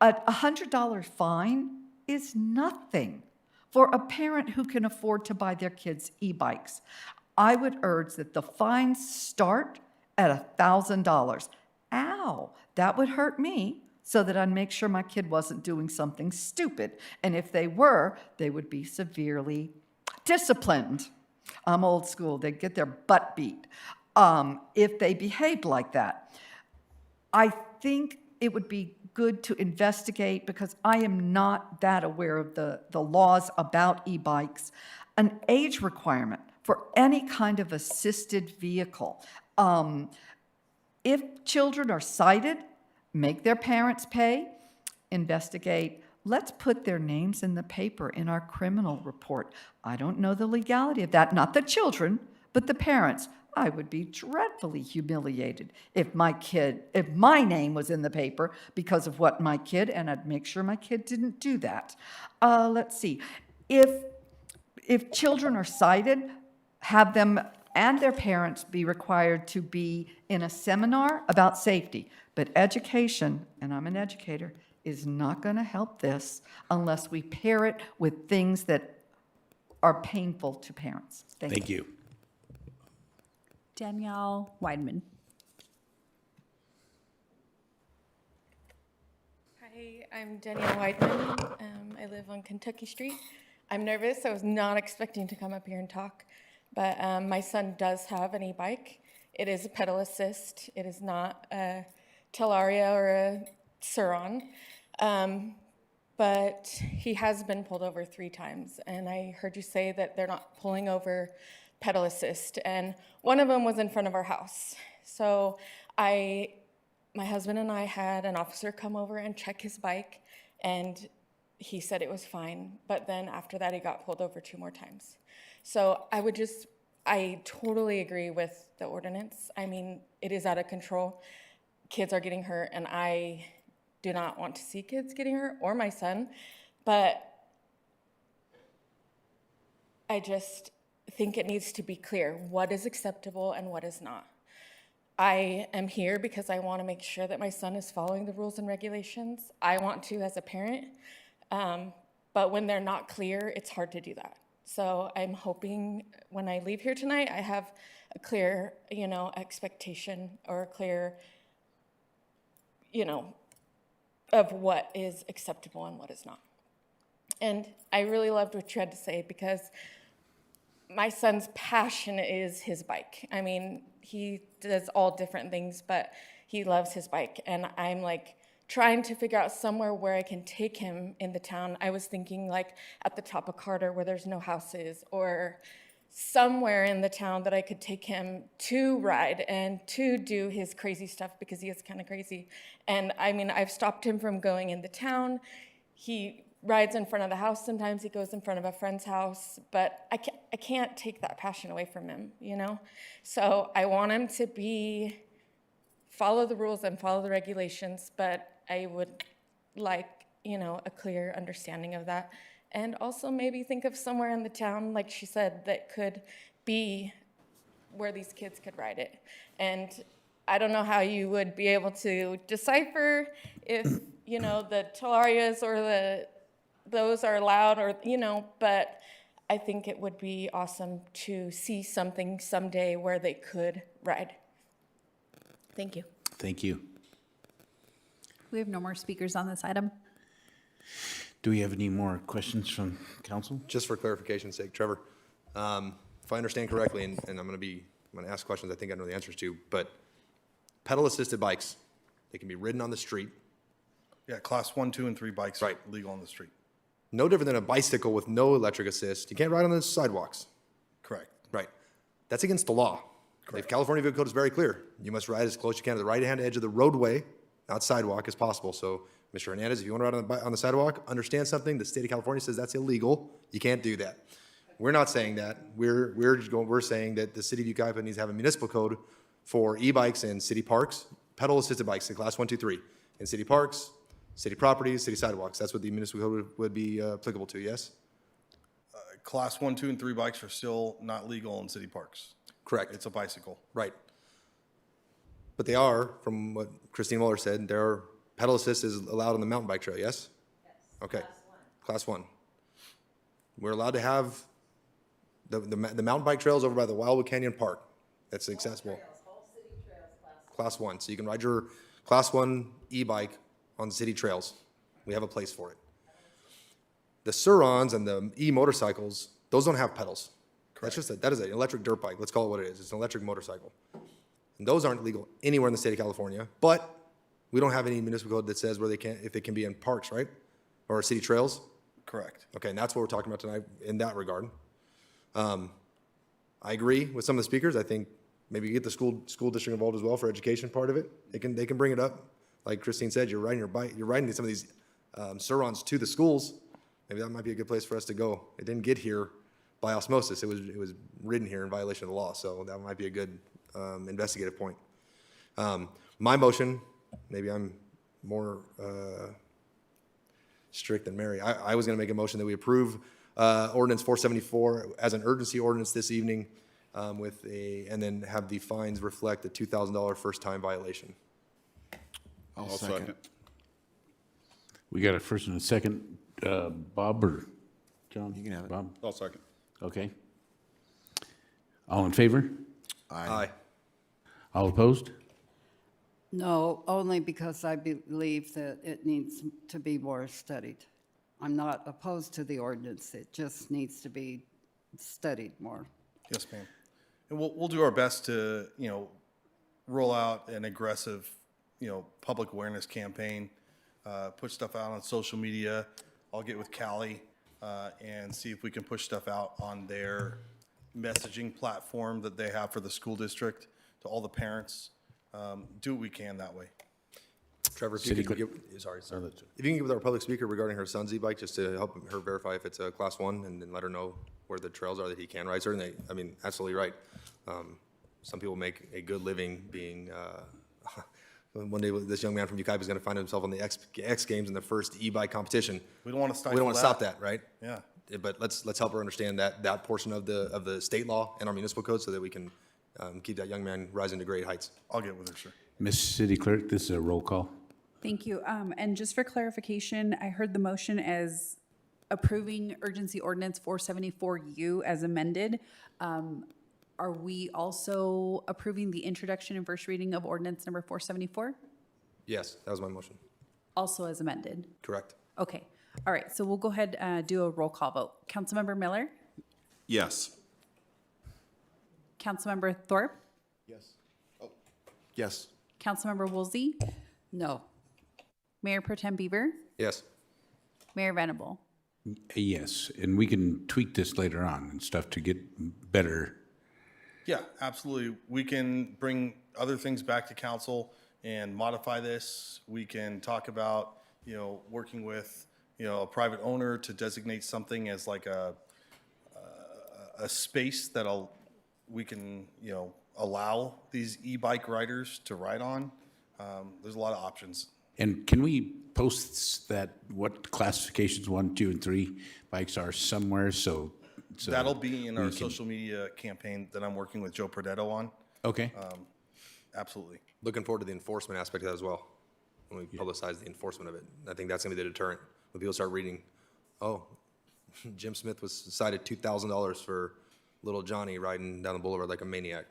a $100 fine is nothing for a parent who can afford to buy their kids e-bikes. I would urge that the fines start at $1,000. Ow, that would hurt me, so that I'd make sure my kid wasn't doing something stupid. And if they were, they would be severely disciplined. I'm old school, they'd get their butt beat if they behaved like that. I think it would be good to investigate, because I am not that aware of the laws about e-bikes, an age requirement for any kind of assisted vehicle. If children are cited, make their parents pay, investigate let's put their names in the paper in our criminal report. I don't know the legality of that, not the children, but the parents. I would be dreadfully humiliated if my name was in the paper because of what my kid, and I'd make sure my kid didn't do that. Let's see. If children are cited, have them and their parents be required to be in a seminar about safety. But education, and I'm an educator, is not going to help this unless we pair it with things that are painful to parents. Thank you. Danielle Weidman. Hi, I'm Danielle Weidman. I live on Kentucky Street. I'm nervous. I was not expecting to come up here and talk, but my son does have an e-bike. It is a pedal assist. It is not a Talaria or a Suron, but he has been pulled over 3 times, and I heard you say that they're not pulling over pedal assist, and one of them was in front of our house. So my husband and I had an officer come over and check his bike, and he said it was fine, but then after that he got pulled over 2 more times. So I totally agree with the ordinance. I mean, it is out of control. Kids are getting hurt, and I do not want to see kids getting hurt, or my son, but I just think it needs to be clear what is acceptable and what is not. I am here because I want to make sure that my son is following the rules and regulations. I want to as a parent, but when they're not clear, it's hard to do that. So I'm hoping when I leave here tonight, I have a clear, expectation or a clear, of what is acceptable and what is not. And I really loved what you had to say because my son's passion is his bike. I mean, he does all different things, but he loves his bike. And I'm like trying to figure out somewhere where I can take him in the town. I was thinking like at the top of Carter where there's no houses, or somewhere in the town that I could take him to ride and to do his crazy stuff because he is kind of crazy. And I mean, I've stopped him from going in the town. He rides in front of the house. Sometimes he goes in front of a friend's house, but I can't take that passion away from him, So I want him to follow the rules and follow the regulations, but I would like, a clear understanding of that. And also maybe think of somewhere in the town, like she said, that could be where these kids could ride it. And I don't know how you would be able to decipher if, the Talarias or those are allowed or, but I think it would be awesome to see something someday where they could ride. Thank you. Thank you. We have no more speakers on this item. Do we have any more questions from council? Just for clarification's sake, Trevor, if I understand correctly, and I'm going to ask questions I think I know the answers to, but pedal-assisted bikes, they can be ridden on the street. Yeah, class 1, 2, and 3 bikes are legal on the street. No different than a bicycle with no electric assist. You can't ride on the sidewalks. Correct. Right. That's against the law. The California Vehicle Code is very clear. You must ride as close as you can to the right-hand edge of the roadway, not sidewalk, as possible. So, Mr. Hernandez, if you want to ride on the sidewalk, understand something. The state of California says that's illegal. You can't do that. We're not saying that. We're saying that the city of Yucaipa needs to have a municipal code for e-bikes in city parks, pedal-assisted bikes in class 1, 2, 3, in city parks, city properties, city sidewalks. That's what the municipal code would be applicable to, yes? Class 1, 2, and 3 bikes are still not legal in city parks. Correct. It's a bicycle. Right. But they are, from what Christine Muller said, pedal assist is allowed on the mountain bike trail, yes? Yes. Okay. Class 1. We're allowed to have the mountain bike trails over by the Wildwood Canyon Park. That's accessible. All city trails, class 1. So you can ride your class 1 e-bike on city trails. We have a place for it. The Surons and the e-motorcycles, those don't have pedals. Correct. That is an electric dirt bike. Let's call it what it is. It's an electric motorcycle. And those aren't legal anywhere in the state of California, but we don't have any municipal code that says if they can be in parks, right? Or city trails? Correct. Okay, and that's what we're talking about tonight in that regard. I agree with some of the speakers. I think maybe get the school district involved as well for education part of it. They can bring it up. Like Christine said, you're riding your bike, you're riding some of these Surons to the schools, maybe that might be a good place for us to go. It didn't get here by osmosis. It was written here in violation of the law, so that might be a good investigative point. My motion, maybe I'm more strict than Mary. I was going to make a motion that we approve ordinance 474 as an urgency ordinance this evening, and then have the fines reflect the $2,000 first-time violation. I'll second. We got a first and a second. Bob or John? You can have it. Bob? I'll second. Okay. All in favor? Aye. All opposed? No, only because I believe that it needs to be more studied. I'm not opposed to the ordinance, it just needs to be studied more. Yes, ma'am. And we'll do our best to, roll out an aggressive, public awareness campaign, put stuff out on social media. I'll get with Callie and see if we can push stuff out on their messaging platform that they have for the school district to all the parents. Do what we can that way. Trevor, if you could give, sorry. If you can get with our public speaker regarding her son's e-bike, just to help her verify if it's a class 1, and then let her know where the trails are that he can ride. Certainly, I mean, absolutely right. Some people make a good living being, one day this young man from Yucaipa is going to find himself on the X Games in the first e-bike competition. We don't want to stop. We don't want to stop that, right? Yeah. But let's help her understand that portion of the state law and our municipal code so that we can keep that young man rising to great heights. I'll get with her, sir. Miss City Clerk, this is a roll call. Thank you. And just for clarification, I heard the motion as approving urgency ordinance 474U as amended. Are we also approving the introduction and first reading of ordinance number 474? Yes, that was my motion. Also as amended? Correct. Okay. All right. So we'll go ahead and do a roll call vote. Councilmember Miller? Yes. Councilmember Thorpe? Yes. Oh. Yes. Councilmember Woolsey? No. Mayor Pro Tem Beaver? Yes. Mayor Venable? Yes, and we can tweak this later on and stuff to get better. Yeah, absolutely. We can bring other things back to council and modify this. We can talk about, working with, a private owner to designate something as like a space that we can, allow these e-bike riders to ride on. There's a lot of options. And can we post that, what classifications 1, 2, and 3 bikes are somewhere, so That'll be in our we can- social media campaign that I'm working with Joe Perdetto on. Okay. Absolutely. Looking forward to the enforcement aspect of that as well, when we publicize the enforcement of it. I think that's going to be the deterrent. When people start reading, oh, Jim Smith was cited $2,000 for little Johnny riding down the boulevard like a maniac.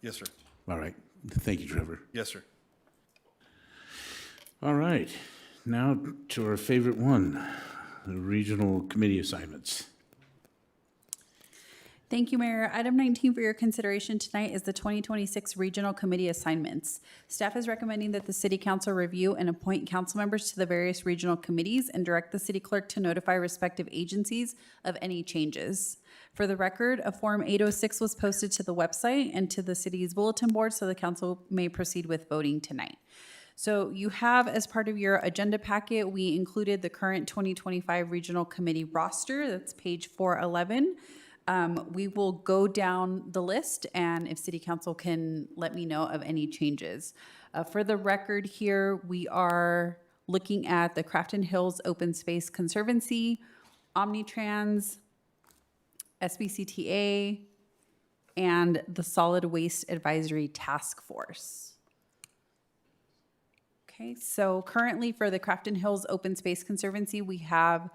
Yes, sir. All right. Thank you, Trevor. Yes, sir. All right. Now to our favorite one, the regional committee assignments. Thank you, Mayor. Item 19 for your consideration tonight is the 2026 Regional Committee Assignments. Staff is recommending that the City Council review and appoint council members to the various regional committees and direct the city clerk to notify respective agencies of any changes. For the record, a Form 806 was posted to the website and to the city's bulletin board so the council may proceed with voting tonight. So you have, as part of your agenda packet, we included the current 2025 Regional Committee roster. That's page 411. We will go down the list, and if City Council can let me know of any changes. For the record here, we are looking at the Crafton Hills Open Space Conservancy, Omnitrans, SBCTA, and the Solid Waste Advisory Task Force. Okay, so currently for the Crafton Hills Open Space Conservancy, we have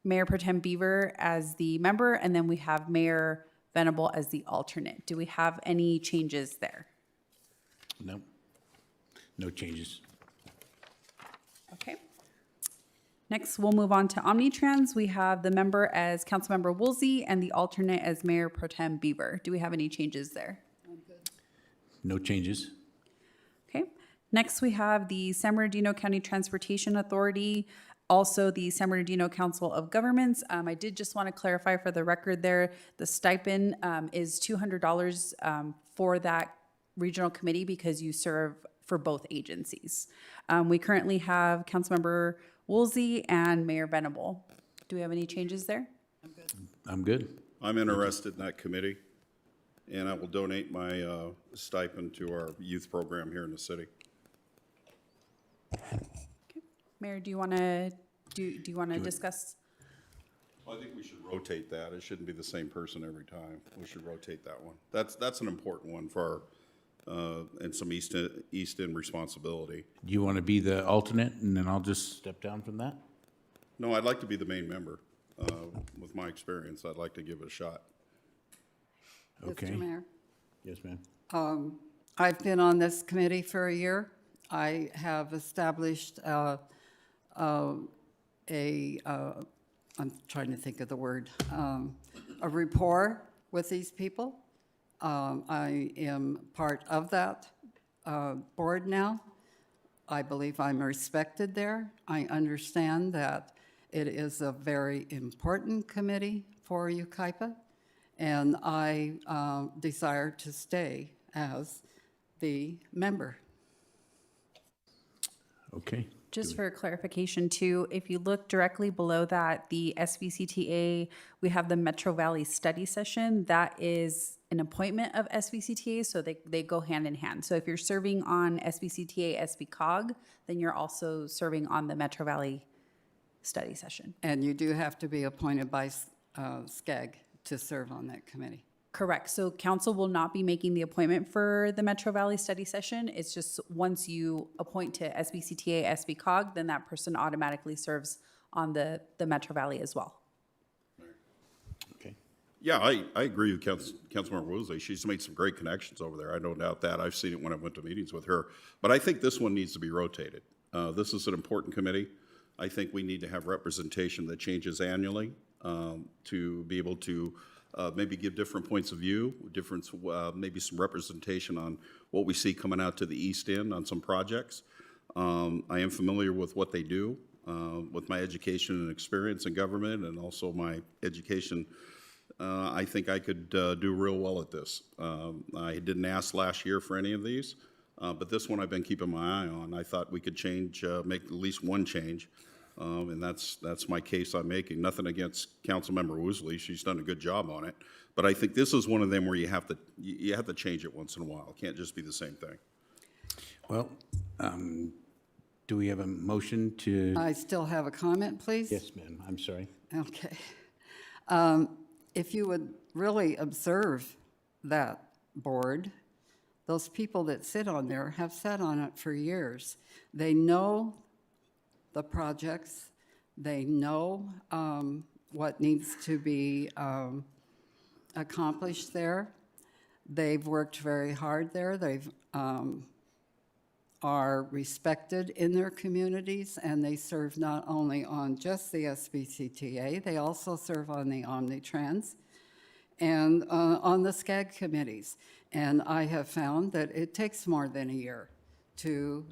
Mayor Pro Tem Beaver as the member, and then we have Mayor Venable as the alternate. Do we have any changes there? No. No changes. Okay. Next, we'll move on to Omnitrans. We have the member as Councilmember Woolsey and the alternate as Mayor Pro Tem Beaver. Do we have any changes there? No changes. Okay. Next, we have the San Bernardino County Transportation Authority, also the San Bernardino Council of Governments. I did just want to clarify for the record there, the stipend is $200 for that regional committee because you serve for both agencies. We currently have Councilmember Woolsey and Mayor Venable. Do we have any changes there? I'm good. I'm interested in that committee, and I will donate my stipend to our youth program here in the city. Mayor, do you want to discuss? Well, I think we should rotate that. It shouldn't be the same person every time. We should rotate that one. That's an important one for our, and some East End responsibility. Do you want to be the alternate, and then I'll just step down from that? No, I'd like to be the main member. With my experience, I'd like to give it a shot. Okay. Mr. Mayor, Yes, ma'am. I've been on this committee for a year. I have established I'm trying to think of the word, a rapport with these people. I am part of that board now. I believe I'm respected there. I understand that it is a very important committee for Yucaipa, and I desire to stay as the member. Okay. Just for clarification too, if you look directly below that, the SVCTA, we have the Metro Valley Study Session. That is an appointment of SVCTA, so they go hand in hand. So if you're serving on SVCTA SBCOG, then you're also serving on the Metro Valley Study Session. And you do have to be appointed by SCAG to serve on that committee. Correct. So council will not be making the appointment for the Metro Valley Study Session. It's just once you appoint to SBCTA, SBCOG, then that person automatically serves on the Metro Valley as well. Okay. Yeah, I agree with Councilmember Woolsey. She's made some great connections over there. I don't doubt that. I've seen it when I went to meetings with her. But I think this one needs to be rotated. This is an important committee. I think we need to have representation that changes annually to be able to maybe give different points of view, maybe some representation on what we see coming out to the East End on some projects. I am familiar with what they do with my education and experience in government and also my education. I think I could do real well at this. I didn't ask last year for any of these, but this one I've been keeping my eye on. I thought we could change, make at least one change. And that's my case I'm making. Nothing against Councilmember Woosley. She's done a good job on it. But I think this is one of them where you have to change it once in a while. It can't just be the same thing. Well, do we have a motion to? I still have a comment, please? Yes, ma'am. I'm sorry. Okay. If you would really observe that board, those people that sit on there have sat on it for years. They know the projects, they know what needs to be accomplished there. They've worked very hard there. They've are respected in their communities, and they serve not only on just the SBCTA, they also serve on the Omnitrans and on the SCAG committees. And I have found that it takes more than a year to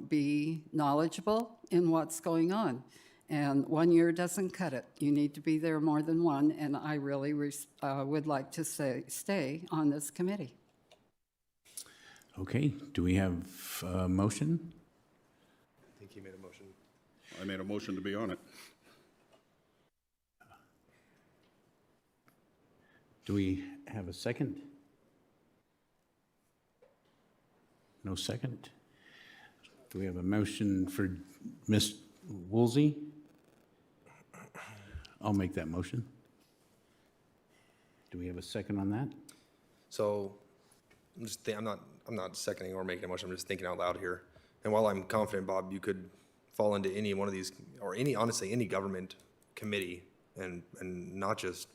be knowledgeable in what's going on. And 1 year doesn't cut it. You need to be there more than one, and I really would like to stay on this committee. Okay, do we have a motion? I think he made a motion. I made a motion to be on it. Do we have a second? No second? Do we have a motion for Ms. Woolsey? I'll make that motion. Do we have a second on that? So I'm not seconding or making a motion. I'm just thinking out loud here. And while I'm confident, Bob, you could fall into any one of these, or honestly, any government committee and not just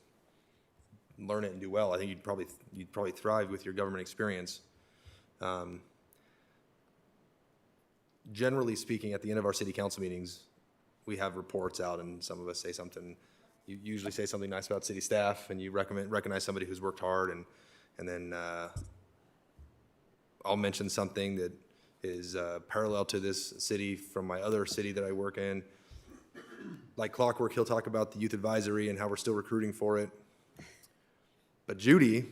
learn it and do well. I think you'd probably thrive with your government experience. Generally speaking, at the end of our city council meetings, we have reports out, and some of us say something. You usually say something nice about city staff, and you recognize somebody who's worked hard, and then I'll mention something that is parallel to this city from my other city that I work in. Like clockwork, he'll talk about the youth advisory and how we're still recruiting for it. But Judy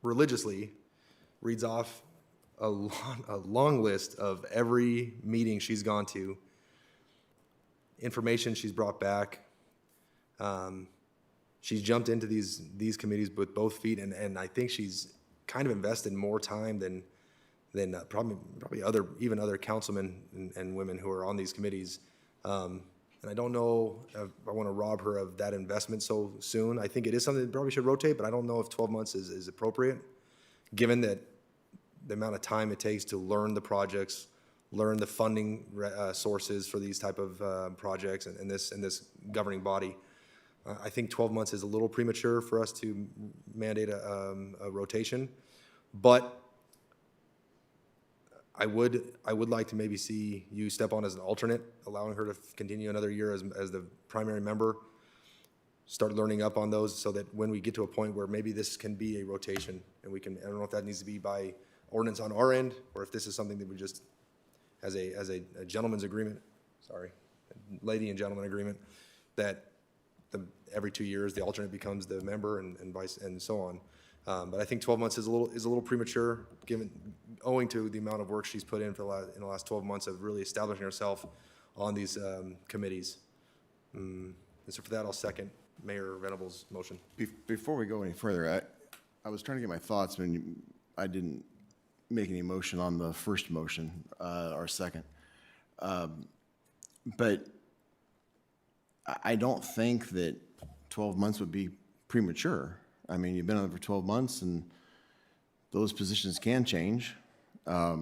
religiously reads off a long list of every meeting she's gone to, information she's brought back. She's jumped into these committees with both feet, and I think she's kind of invested more time than probably other councilmen and women who are on these committees. And I don't know if I want to rob her of that investment so soon. I think it is something that probably should rotate, but I don't know if 12 months is appropriate, given that the amount of time it takes to learn the projects, learn the funding sources for these type of projects and this governing body. I think 12 months is a little premature for us to mandate a rotation, but I would like to maybe see you step on as an alternate, allowing her to continue another year as the primary member, start learning up on those so that when we get to a point where maybe this can be a rotation and we can, I don't know if that needs to be by ordinance on our end or if this is something that we just, as a gentleman's agreement, lady and gentleman agreement, that every 2 years the alternate becomes the member and vice and so on. But I think 12 months is a little premature, owing to the amount of work she's put in in the last 12 months of really establishing herself on these committees. And so for that, I'll second Mayor Venable's motion. Before we go any further, I was trying to get my thoughts when I didn't make any motion on the first motion, or second. But I don't think that 12 months would be premature. I mean, you've been on it for 12 months, and those positions can change. I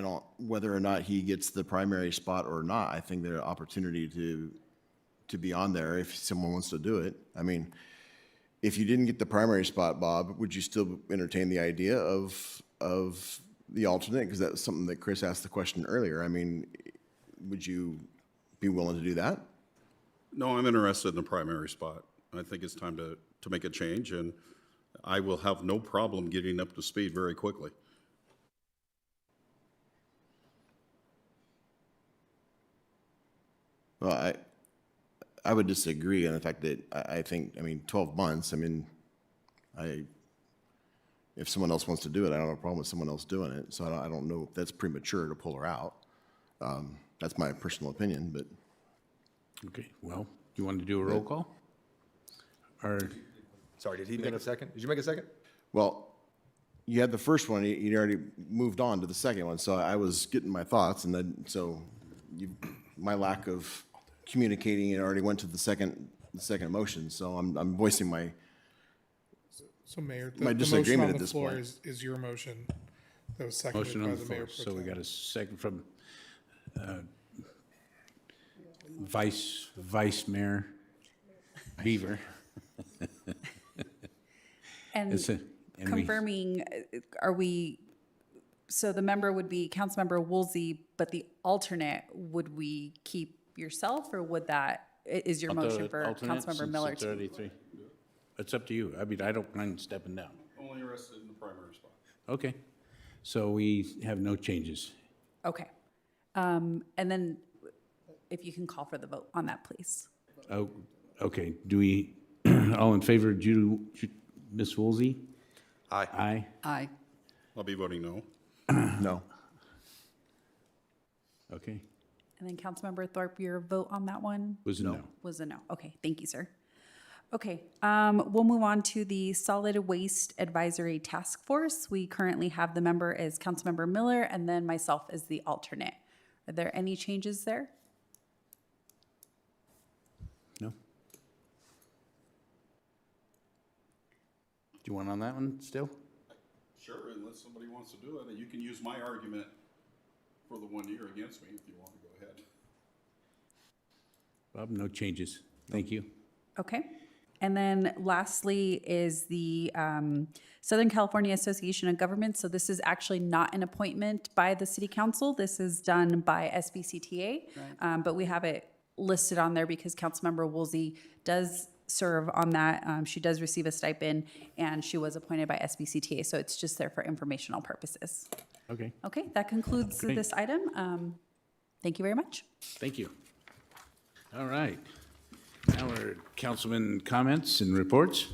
don't, whether or not he gets the primary spot or not, I think there's an opportunity to be on there if someone wants to do it. I mean, if you didn't get the primary spot, Bob, would you still entertain the idea of the alternate? Because that's something that Chris asked the question earlier. I mean, would you be willing to do that? No, I'm interested in the primary spot. I think it's time to make a change, and I will have no problem getting up to speed very quickly. Well, I would disagree on the fact that I think, I mean, 12 months, I mean, if someone else wants to do it, I don't have a problem with someone else doing it. So I don't know if that's premature to pull her out. That's my personal opinion, but. Okay, well, do you want to do a roll call? Or, Sorry, did he make a second? Did you make a second? Well, you had the first one, you already moved on to the second one, so I was getting my thoughts, and then, so my lack of communicating, it already went to the second motion, so I'm voicing my So Mayor, my the motion disagreement on at the this floor point. is your motion that was seconded motion by on the the floor, mayor pro so we tem. got a second from Vice Mayor Beaver. And And we- confirming, so the member would be Councilmember Woolsey, but the alternate, would we keep yourself, or would is your motion for Alternate, Councilmember since Miller it's to? already three. It's up to you. I mean, I don't mind stepping down. Only interested in the primary spot. Okay, so we have no changes. Okay. And then if you can call for the vote on that, please. Oh, okay, do we, all in favor of Ms. Woolsey? Aye. Aye. Aye. I'll be voting no. No. Okay, And then Councilmember Thorpe, your vote on that one? was a no. Was a no. Okay, thank you, sir. Okay, we'll move on to the Solid Waste Advisory Task Force. We currently have the member as Councilmember Miller and then myself as the alternate. Are there any changes there? No? Do you want on that one still? Sure, unless somebody wants to do it, you can use my argument for the 1 year against me if you want to go ahead. Bob, no changes. Thank you. Okay. And then lastly is the Southern California Association of Governments. So this is actually not an appointment by the city council. This is done by SBCTA. Right. But we have it listed on there because Councilmember Woolsey does serve on that. She does receive a stipend and she was appointed by SBCTA. So it's just there for informational purposes. Okay, Okay, that concludes Great. this item. Thank you very much. thank you. All right. Now we're councilman comments and reports.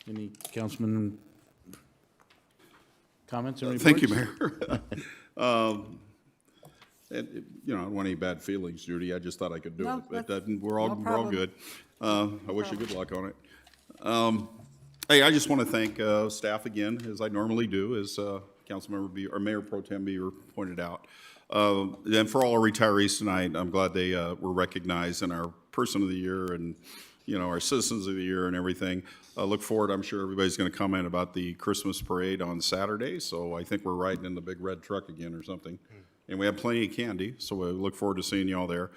Any councilman comments or reports? Thank you, Mayor. You know, I don't want any bad feelings, Judy. I just thought I could do No, it. But that's we're all problem. good. I wish you good luck on it. Hey, I just want to thank staff again, as I normally do, as Councilmember or Mayor Pro Tem Beaver pointed out. And for all our retirees tonight, I'm glad they were recognized in our Person of the Year and, you know, our Citizens of the Year and everything. Look forward, I'm sure everybody's going to comment about the Christmas parade on Saturday, so I think we're riding in the big red truck again or something. And we have plenty of candy, so we look forward to seeing you all there.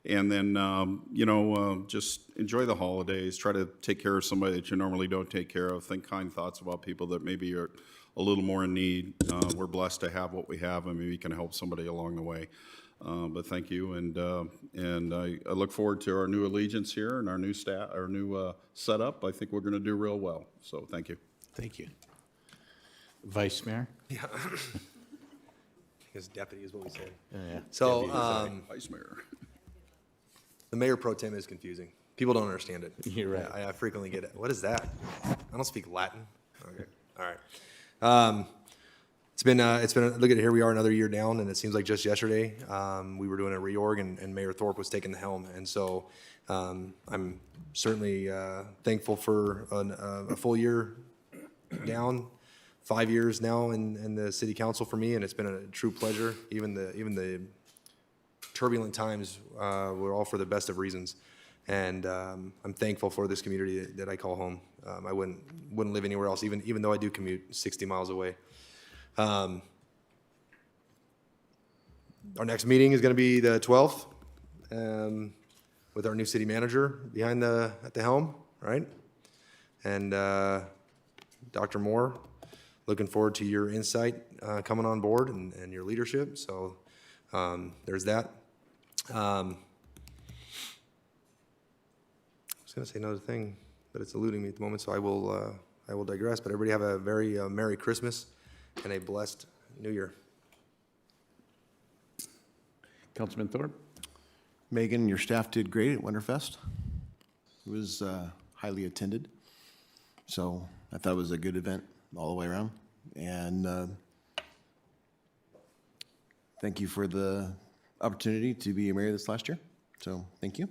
And then, you know, just enjoy the holidays. Try to take care of somebody that you normally don't take care of. Think kind thoughts about people that maybe are a little more in need. We're blessed to have what we have, and maybe we can help somebody along the way. But thank you, and I look forward to our new allegiance here and our new staff, our new setup. I think we're going to do real well. So thank you. Thank you. Vice Mayor? Yeah. I guess deputy is what we said. Yeah. So, Vice Mayor. the mayor pro tem is confusing. People don't understand it. You're right. I frequently get it. What is that? I don't speak Latin. Okay. All right. It's been look at it, here we are another year down, and it seems like just yesterday we were doing a reorg, and Mayor Thorpe was taking the helm, and so I'm certainly thankful for a full year down, 5 years now in the city council for me, and it's been a true pleasure. Even the turbulent times were all for the best of reasons, and I'm thankful for this community that I call home. I wouldn't live anywhere else, even though I do commute 60 miles away. Our next meeting is going to be the 12th, with our new city manager at the helm, right? And Dr. Moore, looking forward to your insight coming on board and your leadership. So there's that. I was going to say another thing, but it's eluding me at the moment, so I will digress. But everybody have a very Merry Christmas and a blessed New Year. Councilman Thorpe? Megan, your staff did great at Winterfest. It was highly attended. So I thought it was a good event all the way around. And thank you for the opportunity to be a mayor this last year. So thank you.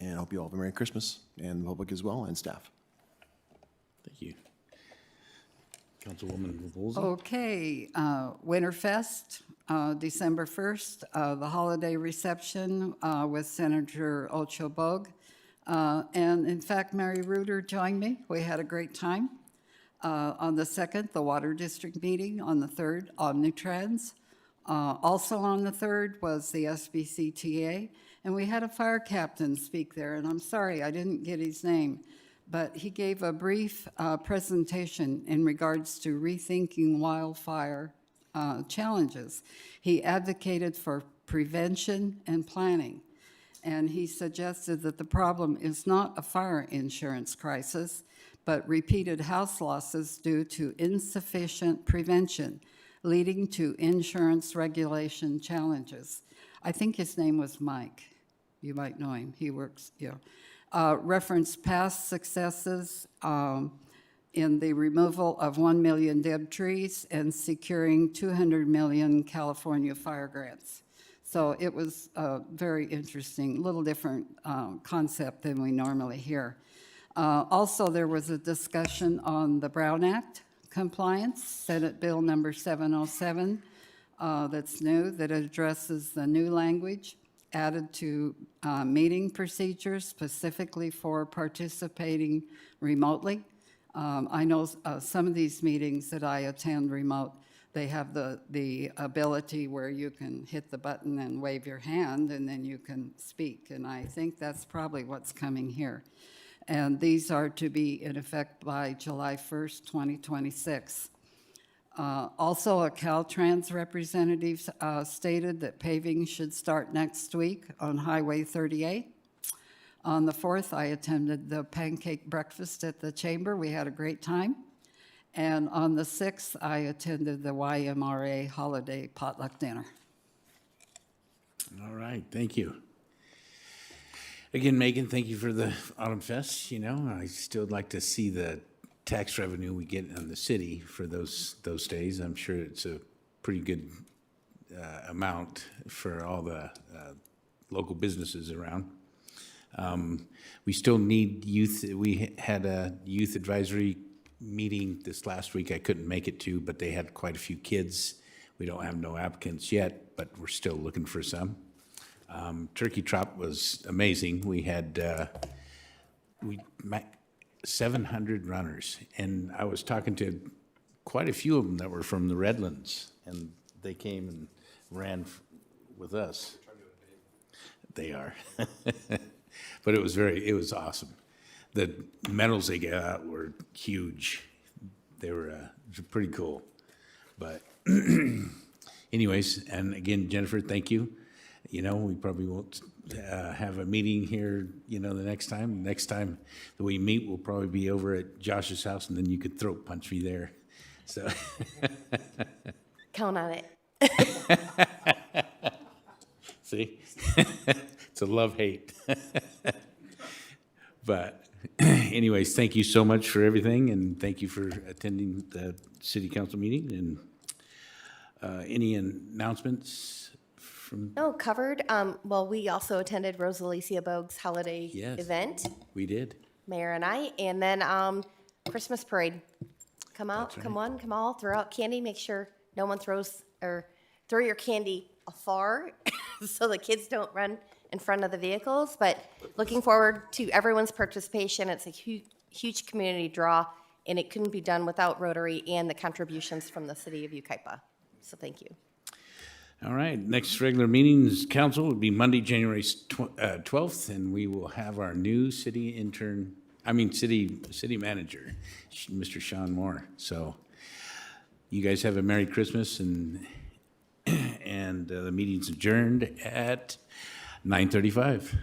And I hope you all have a Merry Christmas, and the public as well, and staff. Thank you. Councilwoman Revolza? Okay, Winterfest, December 1st, the holiday reception with Senator Ochobogue. And in fact, Mary Reuter joined me. We had a great time. On the 2nd, the Water District meeting. On the 3rd, Omnitrans. Also on the 3rd was the SBCTA. And we had a fire captain speak there, and I'm sorry I didn't get his name, but he gave a brief presentation in regards to rethinking wildfire challenges. He advocated for prevention and planning, and he suggested that the problem is not a fire insurance crisis, but repeated house losses due to insufficient prevention, leading to insurance regulation challenges. I think his name was Mike. You might know him. He works, referenced past successes in the removal of 1 million dead trees and securing 200 million California fire grants. So it was a very interesting, little different concept than we normally hear. Also, there was a discussion on the Brown Act compliance, Senate Bill number 707, that's new, that addresses the new language added to meeting procedures specifically for participating remotely. I know some of these meetings that I attend remote, they have the ability where you can hit the button and wave your hand and then you can speak. And I think that's probably what's coming here. And these are to be in effect by July 1st, 2026. Also, a Caltrans representative stated that paving should start next week on Highway 38. On the 4th, I attended the pancake breakfast at the chamber. We had a great time. And on the 6th, I attended the YMRA holiday potluck dinner. All right, thank you. Again, Megan, thank you for the Autumn Fest. You know, I still like to see the tax revenue we get in the city for those days. I'm sure it's a pretty good amount for all the local businesses around. We still need youth. We had a youth advisory meeting this last week I couldn't make it to, but they had quite a few kids. We don't have no applicants yet, but we're still looking for some. Turkey Trot was amazing. We had 700 runners, and I was talking to quite a few of them that were from the Redlands, and they came and ran with us. They are. But it was awesome. The medals they got were huge. They were pretty cool. But anyways, and again, Jennifer, thank you. You know, we probably won't have a meeting here, you know, the next time. Next time that we meet, we'll probably be over at Josh's house, and then you could throat punch me there. So Count on it. see, it's a love-hate. But anyways, thank you so much for everything, and thank you for attending the city council meeting. And any announcements from? No, covered. Well, we also attended Rosalicia Bogue's holiday Yes. event, We did. Mayor and I, and then Christmas parade. Come out, That's come right. on, come all, throw out candy, make sure no one throws, or throw your candy afar so the kids don't run in front of the vehicles, but looking forward to everyone's participation. It's a huge community draw, and it couldn't be done without Rotary and the contributions from the city of Yucaipa. So thank you. All right, next regular meetings, council, would be Monday, January 12th, and we will have our new city manager, Mr. Sean Moore. So you guys have a Merry Christmas, and the meeting's adjourned at 9:35.